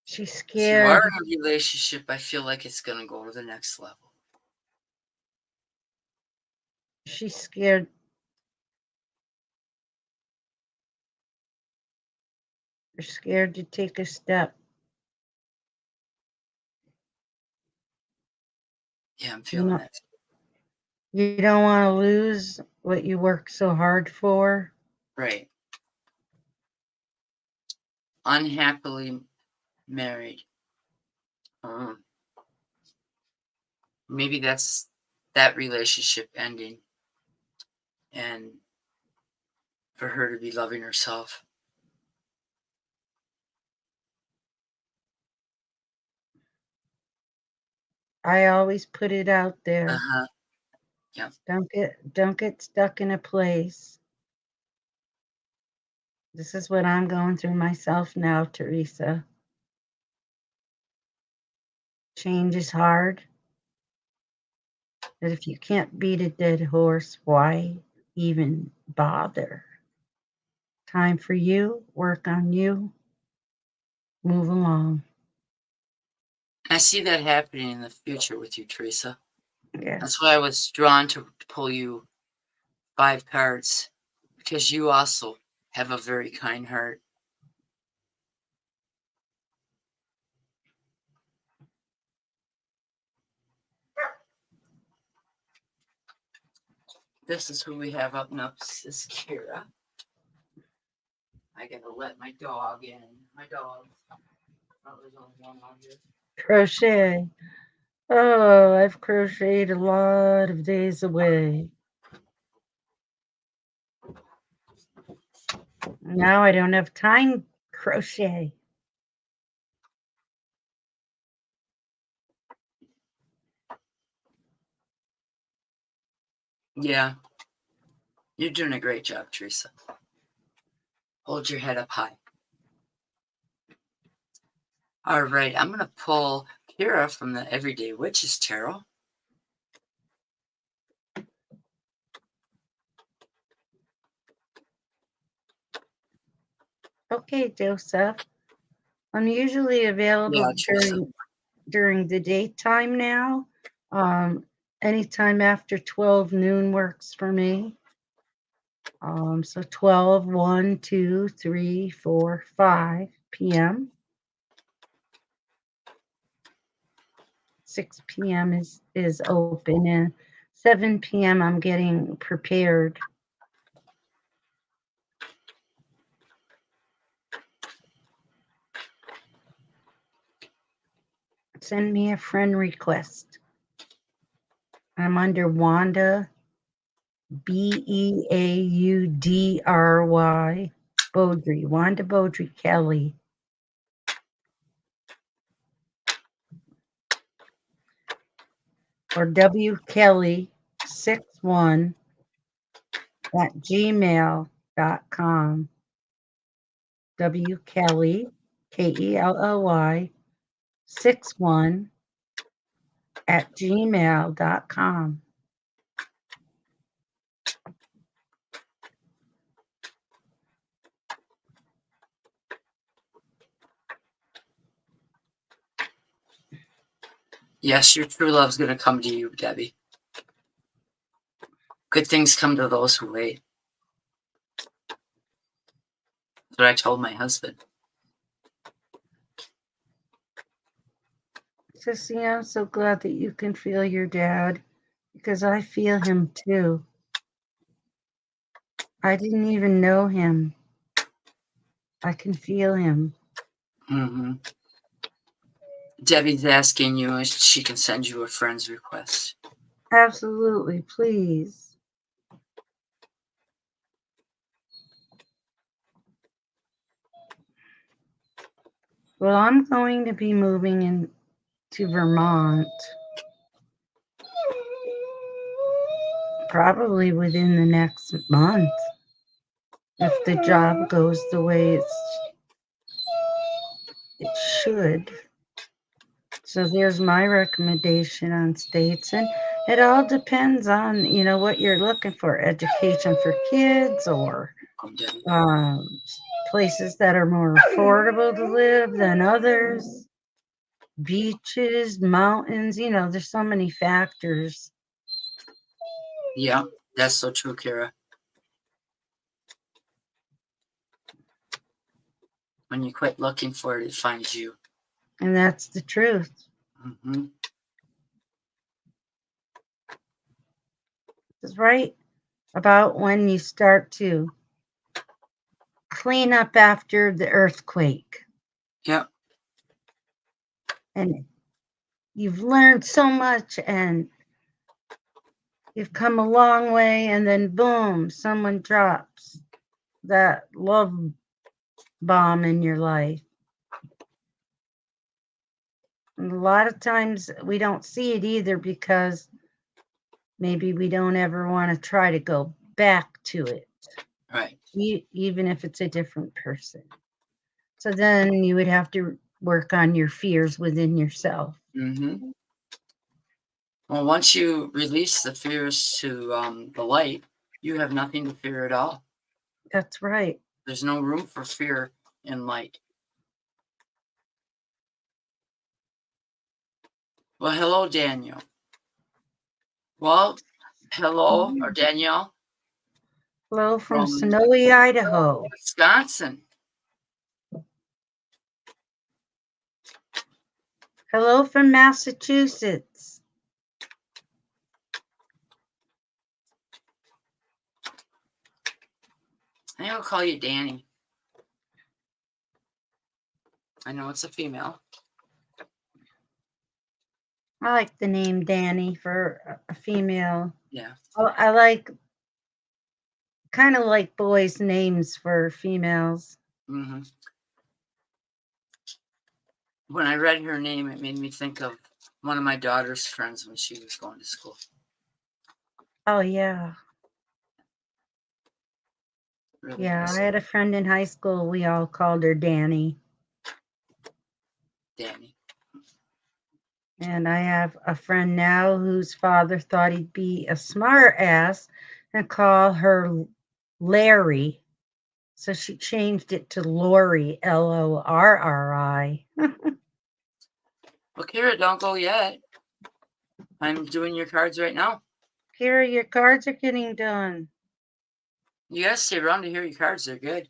[SPEAKER 1] She's
[SPEAKER 2] If you are
[SPEAKER 1] scared.
[SPEAKER 2] in a relationship, I feel like it's going to go to the next level.
[SPEAKER 1] She's scared. You're scared to take a step.
[SPEAKER 2] Yeah, I'm
[SPEAKER 1] You
[SPEAKER 2] feeling
[SPEAKER 1] know,
[SPEAKER 2] that.
[SPEAKER 1] you don't want to lose what you work so hard for.
[SPEAKER 2] Right. unhappily married. Um, maybe that's that relationship ending, and for her to be loving herself.
[SPEAKER 1] I always put it out there.
[SPEAKER 2] Uh-huh. Yeah.
[SPEAKER 1] Don't get stuck in a place. This is what I'm going through myself now, Teresa. Change is hard. But if you can't beat a dead horse, why even bother? Time for you, work on you, move along.
[SPEAKER 2] I see that happening in the future with you, Teresa.
[SPEAKER 1] Yeah.
[SPEAKER 2] That's why I was drawn to pull you 5 cards, because you also have a very kind heart. This is who we have up next, is Kira. I gotta let my dog in. My dog. Oh, there's only one on here.
[SPEAKER 1] Crochet. Oh, I've crocheted a lot of days away. Now I don't have time to crochet.
[SPEAKER 2] Yeah. You're doing a great job, Teresa. Hold your head up high. All right, I'm going to pull Kira from the Everyday Witches Tarot.
[SPEAKER 1] Okay, Joseph. I'm usually available
[SPEAKER 2] Teresa.
[SPEAKER 1] during the daytime now. Anytime after 12 noon works for me. So 12, 1, 2, 3, 4, 5 p.m. 6 p.m. is open, and 7 p.m. I'm getting prepared. Send me a friend request. I'm under Wanda, Beaudry, Beaudry, Wanda Beaudry Kelly. Or wkelly61@gmail.com. wkelly, Kelly, 61@gmail.com.
[SPEAKER 2] Yes, your true love's going to come to you, Debbie. Good things come to those who wait. That's what I told my husband.
[SPEAKER 1] Sissy, I'm so glad that you can feel your dad, because I feel him too. I didn't even know him. I can feel him.
[SPEAKER 2] Mm-hmm. Debbie's asking you if she can send you a friend's request.
[SPEAKER 1] Absolutely, please. Well, I'm going to be moving into Vermont probably within the next month, if the job goes the way it should. So there's my recommendation on states, and it all depends on what you're looking for: education for kids, or places that are more affordable to live than others, beaches, mountains. There's so many factors.
[SPEAKER 2] Yeah, that's so true, Kira. When you quit looking for it, it finds you.
[SPEAKER 1] And that's the truth.
[SPEAKER 2] Mm-hmm.
[SPEAKER 1] It's right about when you start to clean up after the earthquake.
[SPEAKER 2] Yep.
[SPEAKER 1] And you've learned so much and you've come a long way, and then boom, someone drops that love bomb in your life. And a lot of times we don't see it either because maybe we don't ever want to try to go back to it,
[SPEAKER 2] Right.
[SPEAKER 1] even if it's a different person. So then you would have to work on your fears within yourself.
[SPEAKER 2] Mm-hmm. Well, once you release the fears to the light, you have nothing to fear at all.
[SPEAKER 1] That's right.
[SPEAKER 2] There's no room for fear in light. Well, hello, Daniel. Well, hello, or Danielle
[SPEAKER 1] Hello from
[SPEAKER 2] from
[SPEAKER 1] snowy Idaho.
[SPEAKER 2] Wisconsin.
[SPEAKER 1] Hello from Massachusetts.
[SPEAKER 2] I think I'll call you Danny. I know it's a female.
[SPEAKER 1] I like the name Danny for a female.
[SPEAKER 2] Yeah.
[SPEAKER 1] I like kind of like boys' names for females.
[SPEAKER 2] Mm-hmm. When I read her name, it made me think of one of my daughter's friends when she was going to school.
[SPEAKER 1] Oh, yeah.
[SPEAKER 2] Really
[SPEAKER 1] Yeah,
[SPEAKER 2] does.
[SPEAKER 1] I had a friend in high school. We all called her Danny.
[SPEAKER 2] Danny.
[SPEAKER 1] And I have a friend now whose father thought he'd be a smart ass and call her Larry. So she changed it to Lori, Lorri.
[SPEAKER 2] Well, Kira, don't go yet. I'm doing your cards right now.
[SPEAKER 1] Kira, your cards are getting done.
[SPEAKER 2] You gotta stay around to hear your cards. They're good.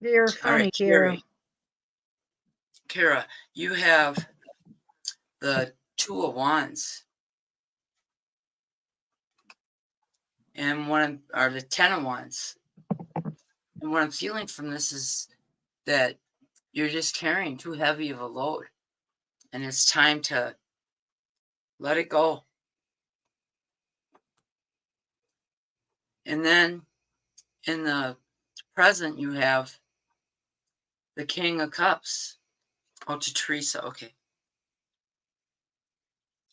[SPEAKER 1] You're
[SPEAKER 2] All
[SPEAKER 1] funny,
[SPEAKER 2] right,
[SPEAKER 1] Kira.
[SPEAKER 2] Kira, you have the Two of Wands. And the Ten of Wands. And what I'm feeling from this is that you're just carrying too heavy of a load. And it's time to let it go. And then in the present, you have the King of Cups. Oh, to Teresa. Okay.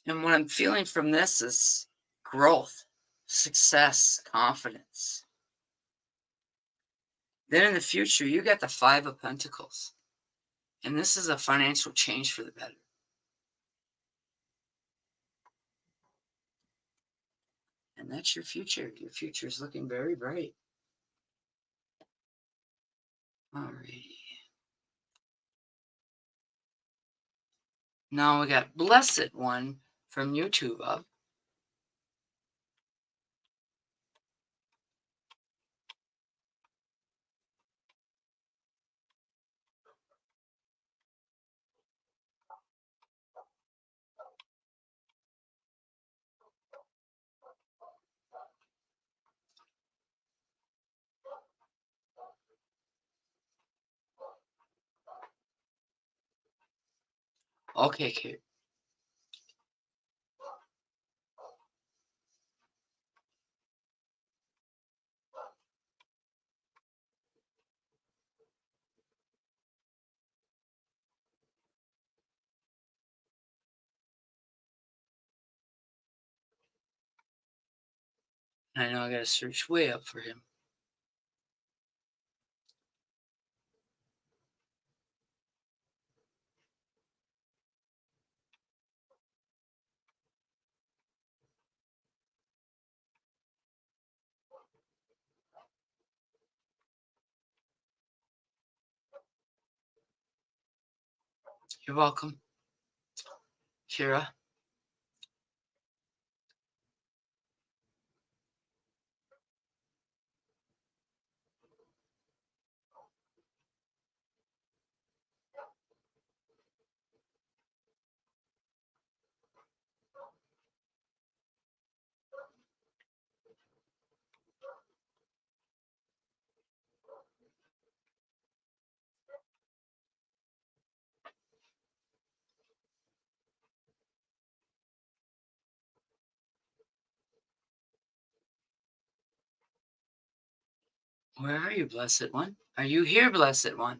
[SPEAKER 2] And what I'm feeling from this is growth, success, confidence. Then in the future, you got the Five of Pentacles. And this is a financial change for the better. And that's your future. Your future is looking very bright. Alrighty. Now we got Blessed One from YouTube up. Okay, kid. I know I gotta search way up for him. You're welcome, Kira. Where are you, Blessed One? Are you here, Blessed One?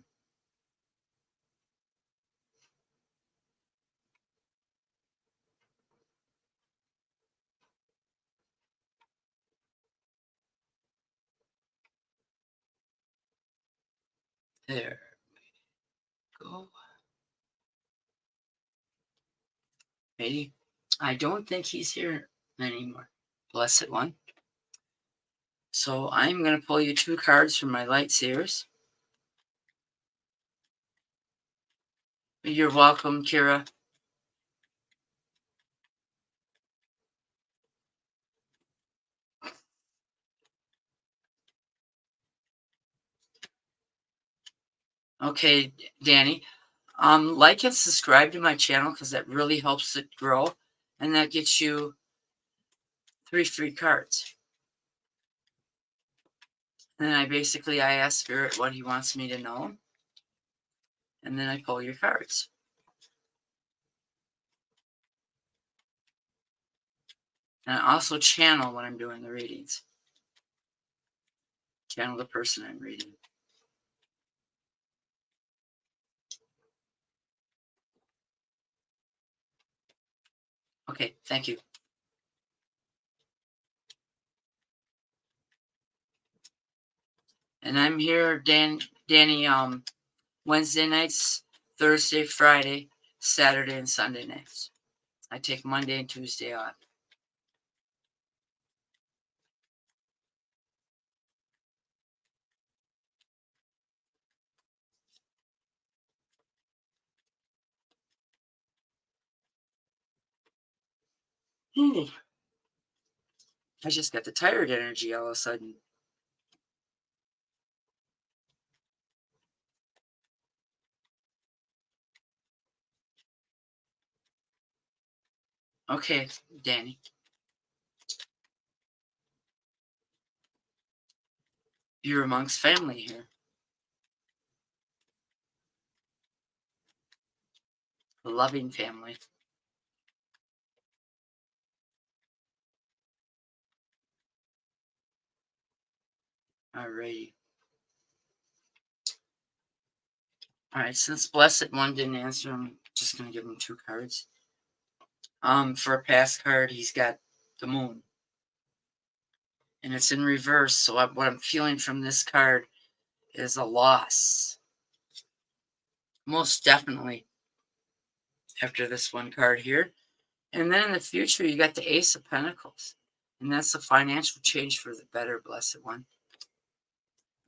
[SPEAKER 2] There we go. Maybe. I don't think he's here anymore, Blessed One. So I'm going to pull you 2 cards from my light seers. You're welcome, Kira. Okay, Danny. Like and subscribe to my channel because that really helps it grow, and that gets you 3 free cards. And then I ask Spirit what he wants me to know, and then I pull your cards. And I also channel when I'm doing the readings. Channel the person I'm reading. Okay, thank you. And I'm here, Danny, Wednesday nights, Thursday, Friday, Saturday, and Sunday nights. I take Monday and Tuesday off. I just got the tired energy all of a sudden. Okay, Danny. You're amongst family here. A loving family. Alrighty. Alright, since Blessed One didn't answer, I'm just going to give him 2 cards. For a past card, he's got the moon. And it's in reverse, so what I'm feeling from this card is a loss. Most definitely after this one card here. And then in the future, you got the Ace of Pentacles. And that's a financial change for the better, Blessed One.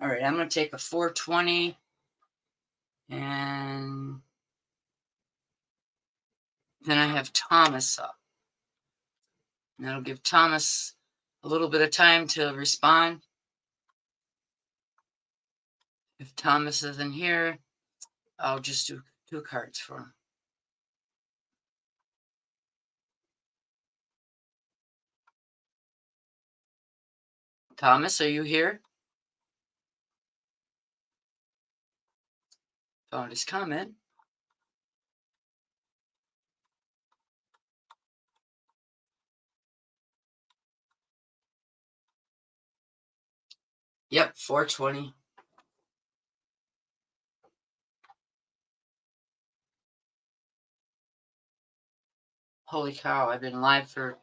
[SPEAKER 2] All right, I'm going to take a 420. And then I have Thomas up. And that'll give Thomas a little bit of time to respond. If Thomas isn't here, I'll just do 2 cards for him. Thomas, are you here? Found his comment. Yep, 420. Holy cow, I've been live for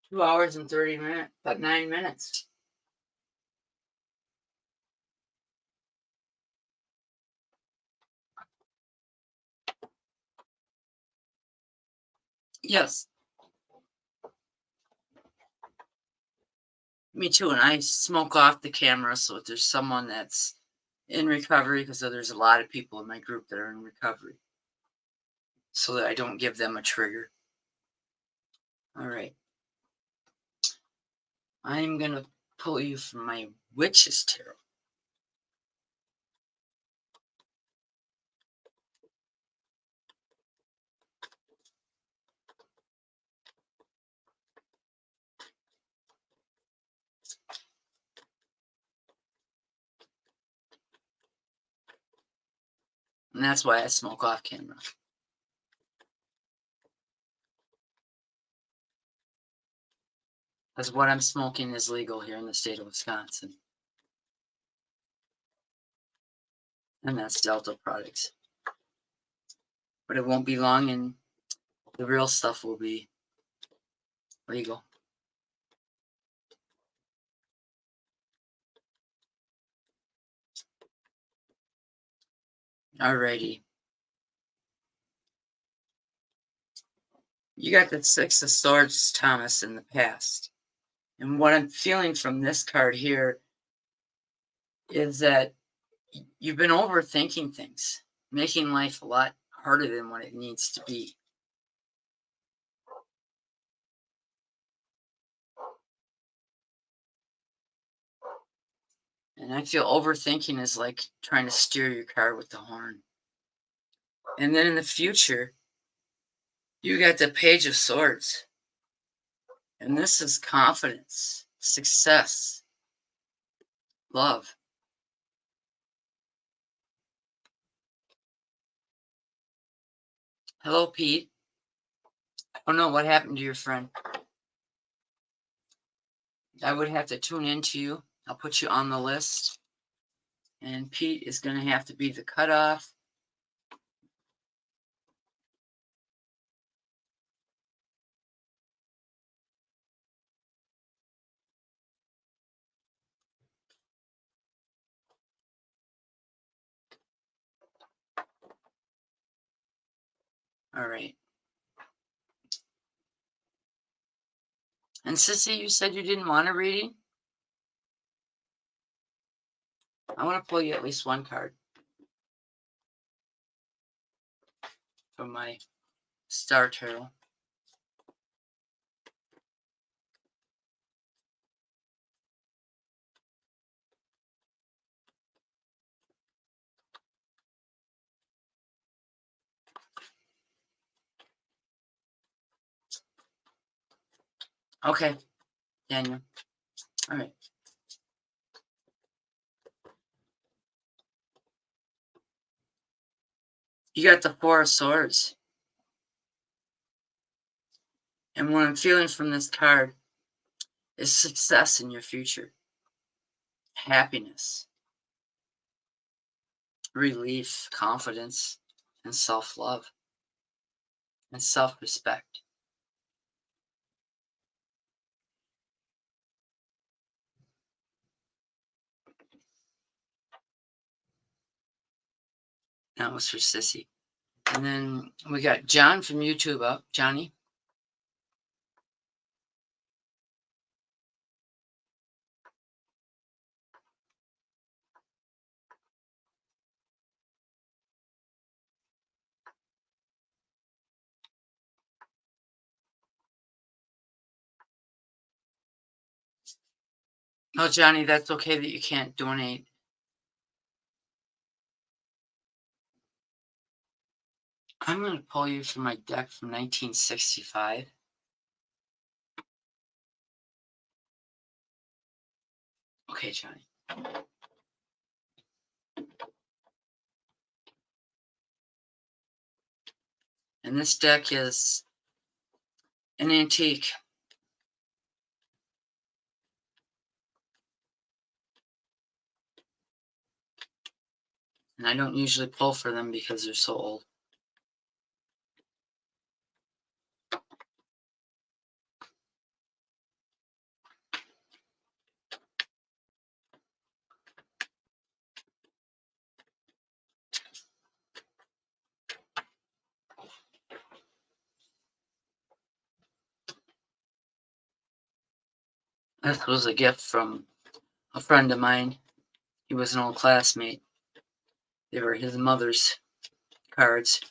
[SPEAKER 2] 2 hours and 30 minutes, about 9 minutes. Yes. Me too, and I smoke off the camera so if there's someone that's in recovery, because there's a lot of people in my group that are in recovery, so that I don't give them a trigger. All right. I'm going to pull you from my Witch's Tarot. And that's why I smoke off camera. Because what I'm smoking is legal here in the state of Wisconsin. and that's Delta Products. But it won't be long and the real stuff will be legal. Alrighty. You got the Six of Swords, Thomas, in the past. And what I'm feeling from this card here is that you've been overthinking things, making life a lot harder than what it needs to be. And I feel overthinking is like trying to steer your car with the horn. And then in the future, you got the Page of Swords. And this is confidence, success, love. Hello, Pete. I don't know what happened to your friend. I would have to tune into you. I'll put you on the list. And Pete is going to have to be the cutoff. All right. And Sissy, you said you didn't want a reading? I want to pull you at least one card from my Star Tarot. Okay, Daniel. All right. You got the Four of Swords. And what I'm feeling from this card is success in your future, happiness, relief, confidence, and self-love, and self-respect. That was for Sissy. And then we got John from YouTube up. Johnny. Oh, Johnny, that's okay that you can't donate. I'm going to pull you from my deck from 1965. Okay, Johnny. And this deck is an antique. And I don't usually pull for them because they're so old. This was a gift from a friend of mine. He was an old classmate. They were his mother's cards.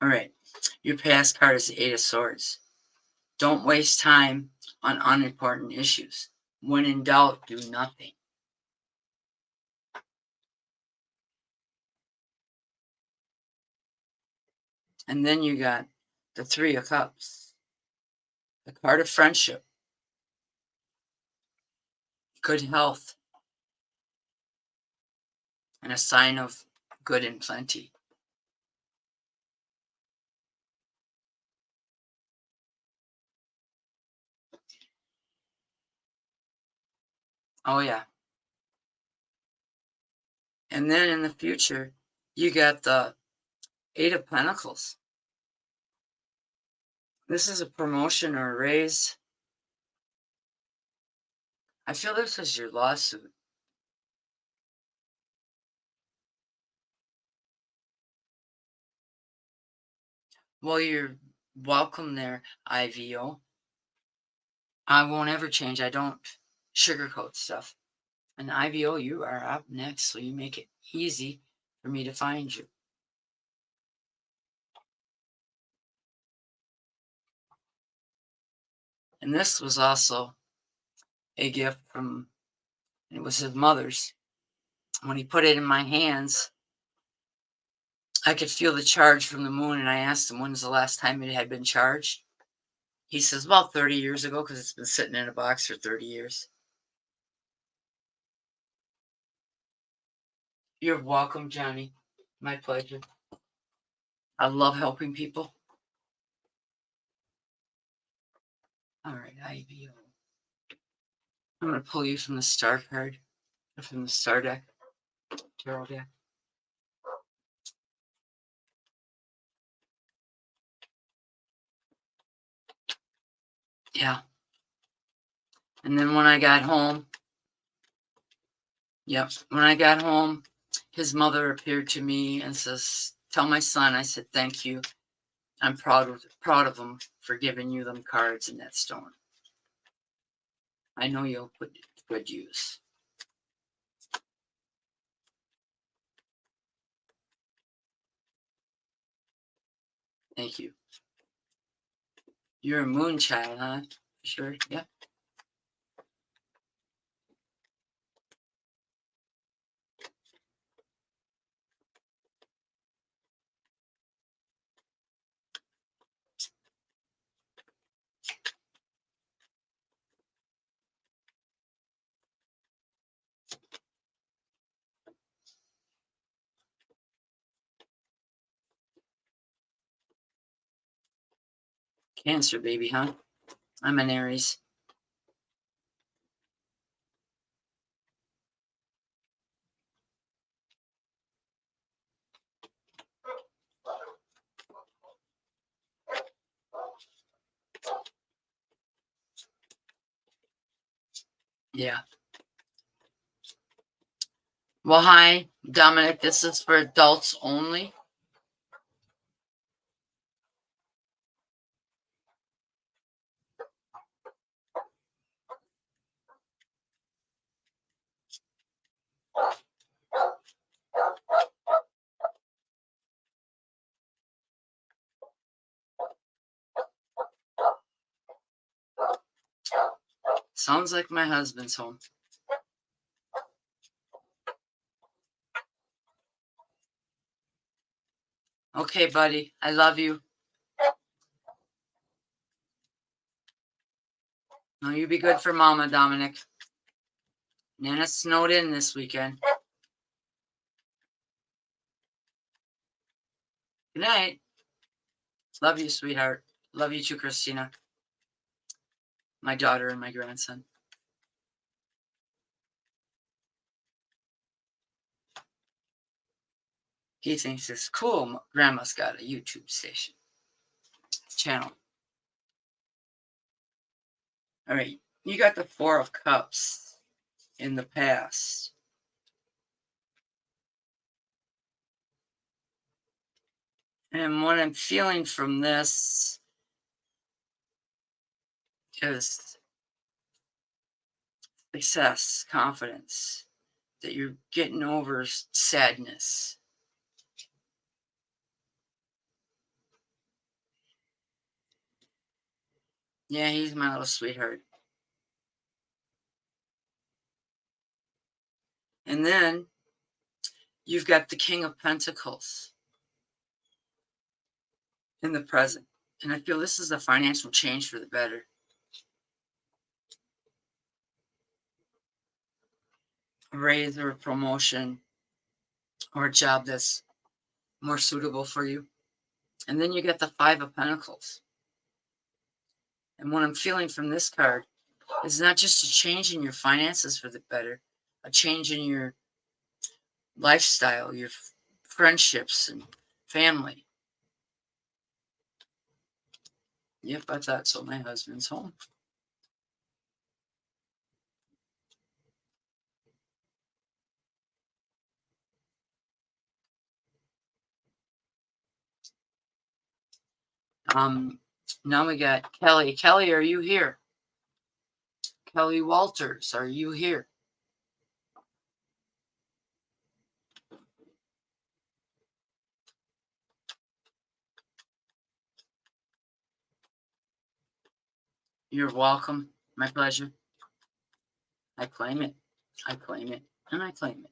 [SPEAKER 2] All right. Your past card is the Eight of Swords. Don't waste time on unimportant issues. When in doubt, do nothing. And then you got the Three of Cups, the card of friendship, good health, and a sign of good and plenty. Oh, yeah. And then in the future, you got the Eight of Pentacles. This is a promotion or a raise. I feel this is your lawsuit. Well, you're welcome there, IVO. I won't ever change. I don't sugarcoat stuff. And IVO, you are up next, so you make it easy for me to find you. And this was also a gift from, it was his mother's. When he put it in my hands, I could feel the charge from the moon, and I asked him when's the last time it had been charged. He says about 30 years ago, because it's been sitting in a box for 30 years. You're welcome, Johnny. My pleasure. I love helping people. All right, IVO. I'm going to pull you from the star card, or from the star deck, tarot deck. Yeah. And then when I got home, when I got home, his mother appeared to me and says, "Tell my son," I said, "Thank you. I'm proud of him for giving you them cards and that stone. I know you'll put it to good use." Thank you. You're a moon child, huh? Sure. Yeah. Cancer, baby, huh? I'm an Aries. Yeah. Well, hi, Dominic. This is for adults only. Sounds like my husband's home. Okay, buddy. I love you. No, you be good for Mama, Dominic. Nana snowed in this weekend. Good night. Love you, sweetheart. Love you too, Christina. My daughter and my grandson. He thinks it's cool. Grandma's got a YouTube station channel. All right. You got the Four of Cups in the past. And what I'm feeling from this is success, confidence, that you're getting over sadness. Yeah, he's my little sweetheart. And then you've got the King of Pentacles in the present. And I feel this is a financial change for the better. A raise or a promotion or a job that's more suitable for you. And then you get the Five of Pentacles. And what I'm feeling from this card is not just a change in your finances for the better, a change in your lifestyle, your friendships and family. Yep, I thought so. My husband's home. Now we got Kelly. Kelly, are you here? Kelly Walters, are you here? You're welcome. My pleasure. I claim it. I claim it. And I claim it.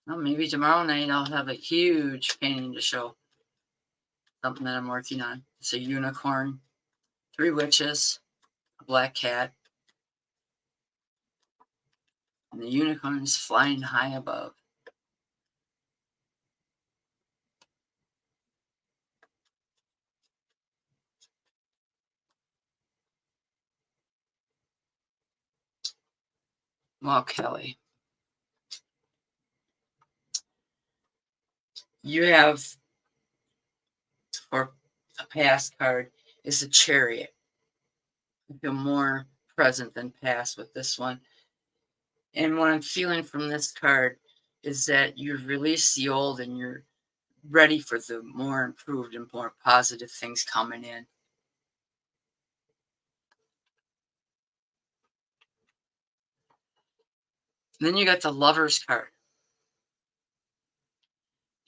[SPEAKER 2] Well, maybe tomorrow night I'll have a huge painting to show. Something that I'm working on. It's a unicorn, 3 witches, a black cat, and the unicorn is flying high above. Well, Kelly, you have, for a past card, is a chariot. I feel more present than past with this one. And what I'm feeling from this card is that you've released the old and you're ready for the more improved and more positive things coming in. And then you got the Lovers card.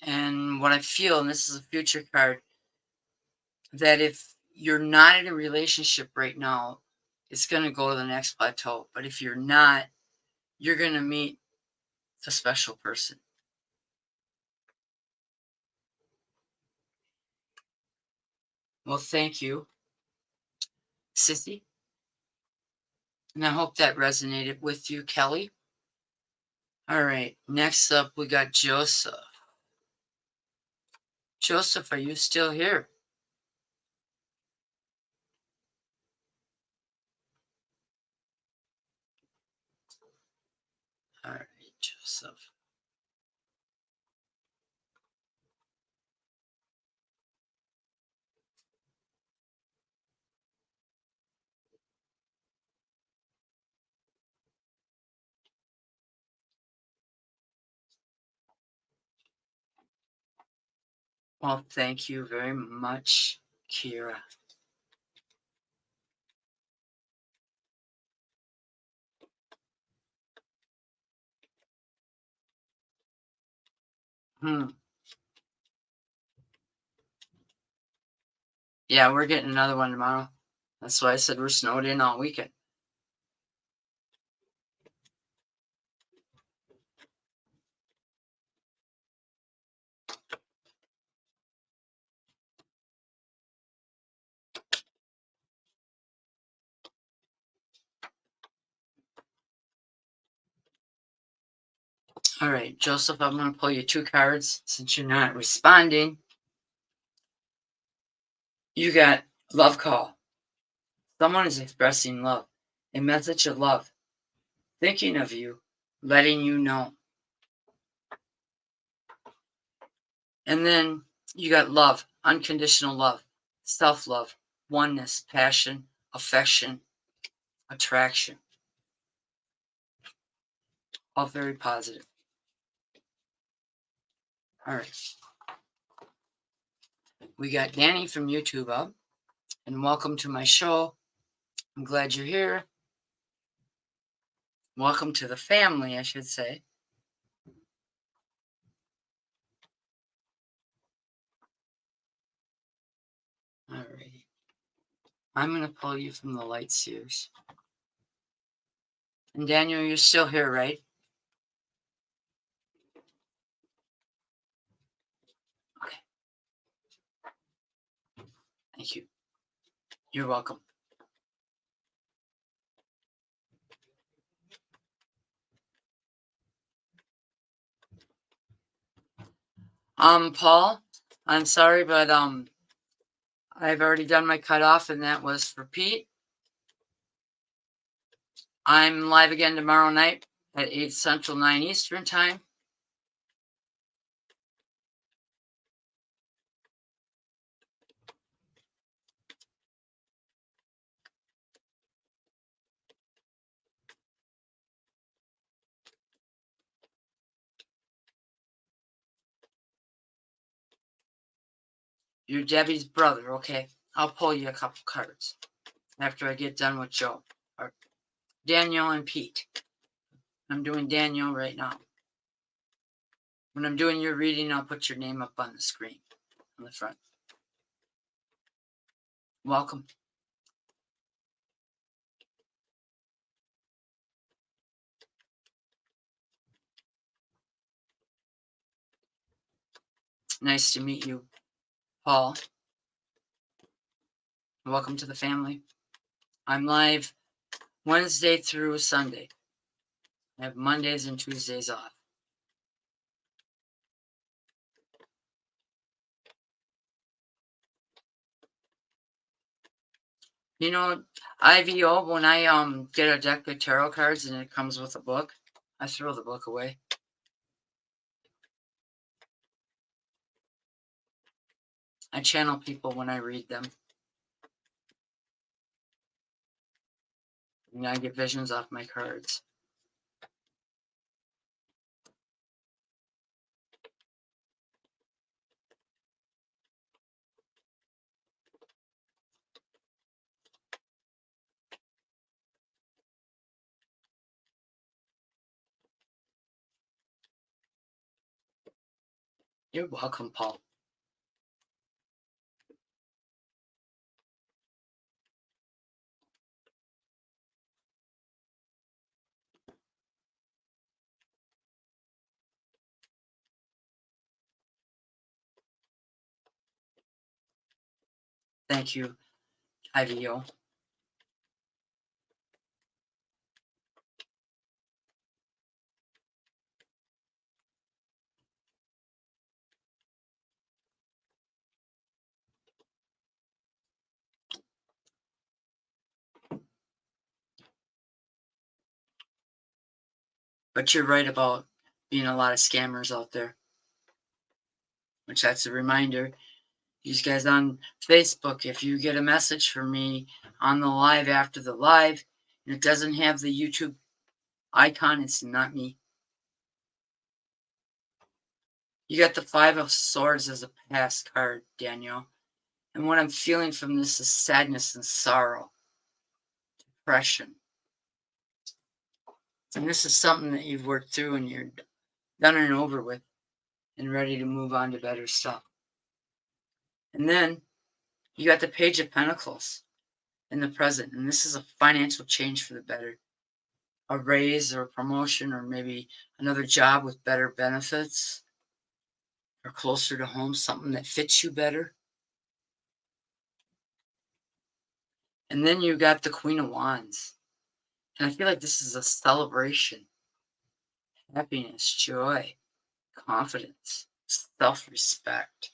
[SPEAKER 2] And what I feel, and this is a future card, that if you're not in a relationship right now, it's going to go to the next plateau. But if you're not, you're going to meet a special person. Well, thank you, Sissy. And I hope that resonated with you, Kelly. All right, next up, we got Joseph. Joseph, are you still here? All right, Joseph. Well, thank you very much, Kira. Yeah, we're getting another one tomorrow. That's why I said we're snowed in all weekend. All right, Joseph, I'm going to pull you 2 cards since you're not responding. You got love call. Someone is expressing love, a message of love, thinking of you, letting you know. And then you got love, unconditional love, self-love, oneness, passion, affection, attraction. All very positive. All right. We got Danny from YouTube up, and welcome to my show. I'm glad you're here. Welcome to the family, I should say. All right. I'm going to pull you from the light series. And Daniel, you're still here, right? Okay. Thank you. You're welcome. Paul, I'm sorry, but I've already done my cutoff, and that was for Pete. I'm live again tomorrow night at 8 Central, 9 Eastern time. You're Debbie's brother, okay? I'll pull you a couple cards after I get done with Joe, or Daniel and Pete. I'm doing Daniel right now. When I'm doing your reading, I'll put your name up on the screen on the front. Welcome. Nice to meet you, Paul. Welcome to the family. I'm live Wednesday through Sunday. I have Mondays and Tuesdays off. You know, IVO, when I get a deck of tarot cards and it comes with a book, I throw the book away. I channel people when I read them. And I get visions off my cards. You're welcome, Paul. Thank you, IVO. But you're right about being a lot of scammers out there. Which that's a reminder. You guys on Facebook, if you get a message from me on the live after the live, and it doesn't have the YouTube icon, it's not me. You got the Five of Swords as a past card, Daniel. And what I'm feeling from this is sadness and sorrow, depression. And this is something that you've worked through and you're done and over with and ready to move on to better stuff. And then you got the Page of Pentacles in the present. And this is a financial change for the better. A raise or a promotion or maybe another job with better benefits or closer to home, something that fits you better. And then you got the Queen of Wands. And I feel like this is a celebration. Happiness, joy, confidence, self-respect.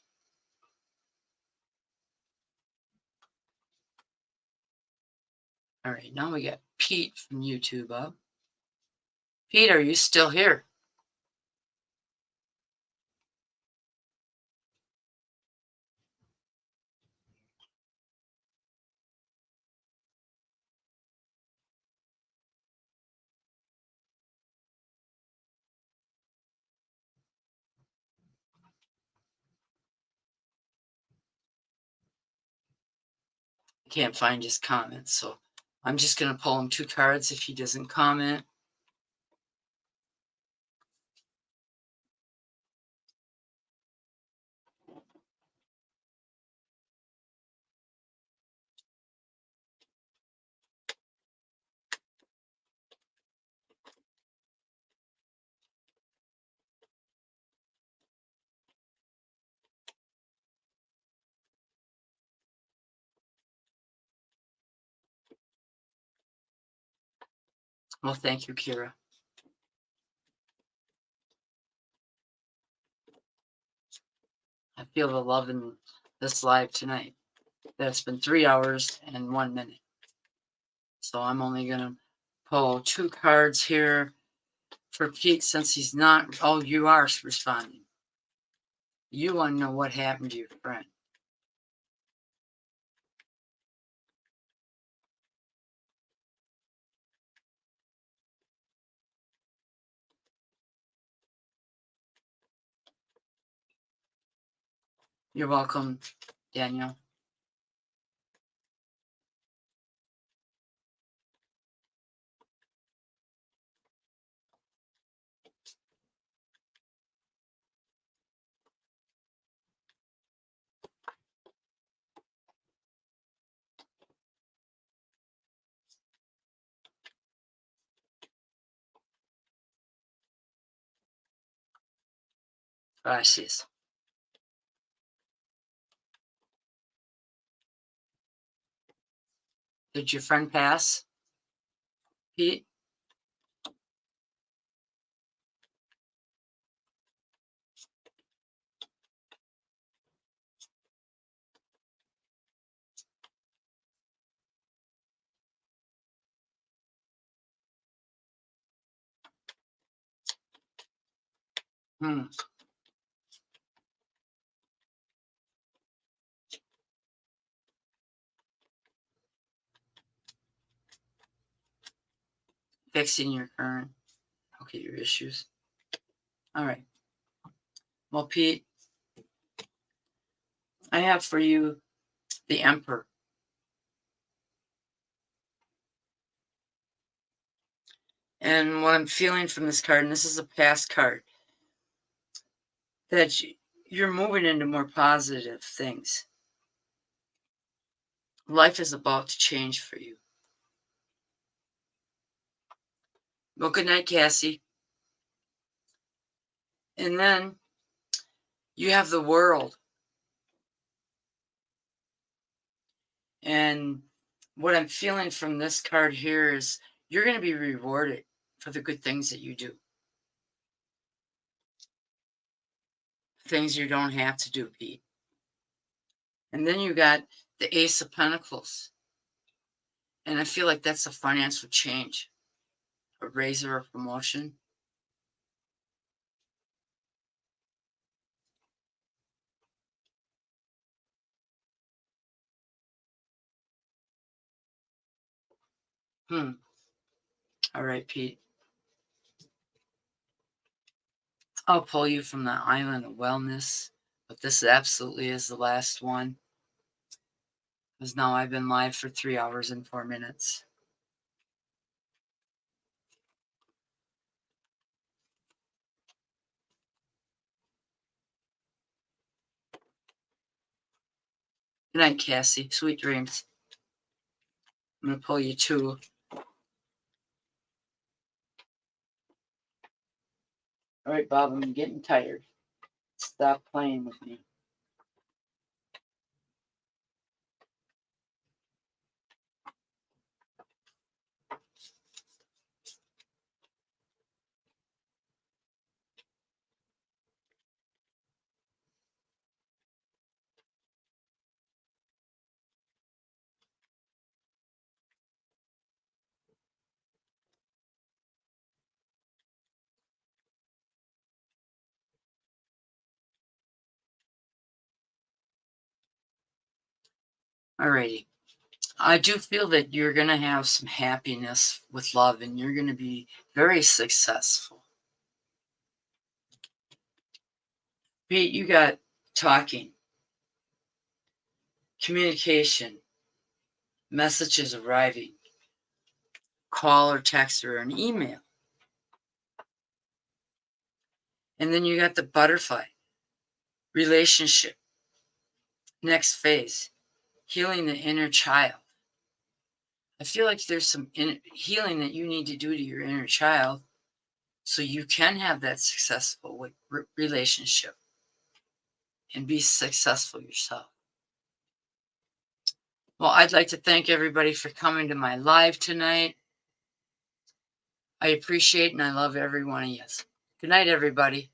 [SPEAKER 2] All right, now we got Pete from YouTube up. Pete, are you still here? I can't find his comments, so I'm just going to pull him 2 cards if he doesn't comment. Well, thank you, Kira. feel the love in this live tonight. That's been 3 hours and 1 minute. So I'm only going to pull 2 cards here for Pete since he's not. Oh, you are responding. You want to know what happened to your friend. You're welcome, Daniel. Gracias. Did your friend pass, Pete? Hmm. Fixing your current. Okay, your issues. All right. Well, Pete, I have for you the Emperor. And what I'm feeling from this card, and this is a past card, that you're moving into more positive things. Life is about to change for you. Well, good night, Cassie. And then you have the World. And what I'm feeling from this card here is you're going to be rewarded for the good things that you do. Things you don't have to do, Pete. And then you got the Ace of Pentacles. And I feel like that's a financial change, a raise or a promotion. All right, Pete. I'll pull you from the Island of Wellness, but this absolutely is the last one. Because now I've been live for 3 hours and 4 minutes. Good night, Cassie. Sweet dreams. I'm going to pull you 2. All right, Bob, I'm getting tired. Stop playing with me. All righty. I do feel that you're going to have some happiness with love and you're going to be very successful. Pete, you got talking, communication, messages arriving, call or text or an email. And then you got the butterfly, relationship, next phase, healing the inner child. I feel like there's some healing that you need to do to your inner child so you can have that successful relationship and be successful yourself. Well, I'd like to thank everybody for coming to my live tonight. I appreciate and I love every one of you. Good night, everybody.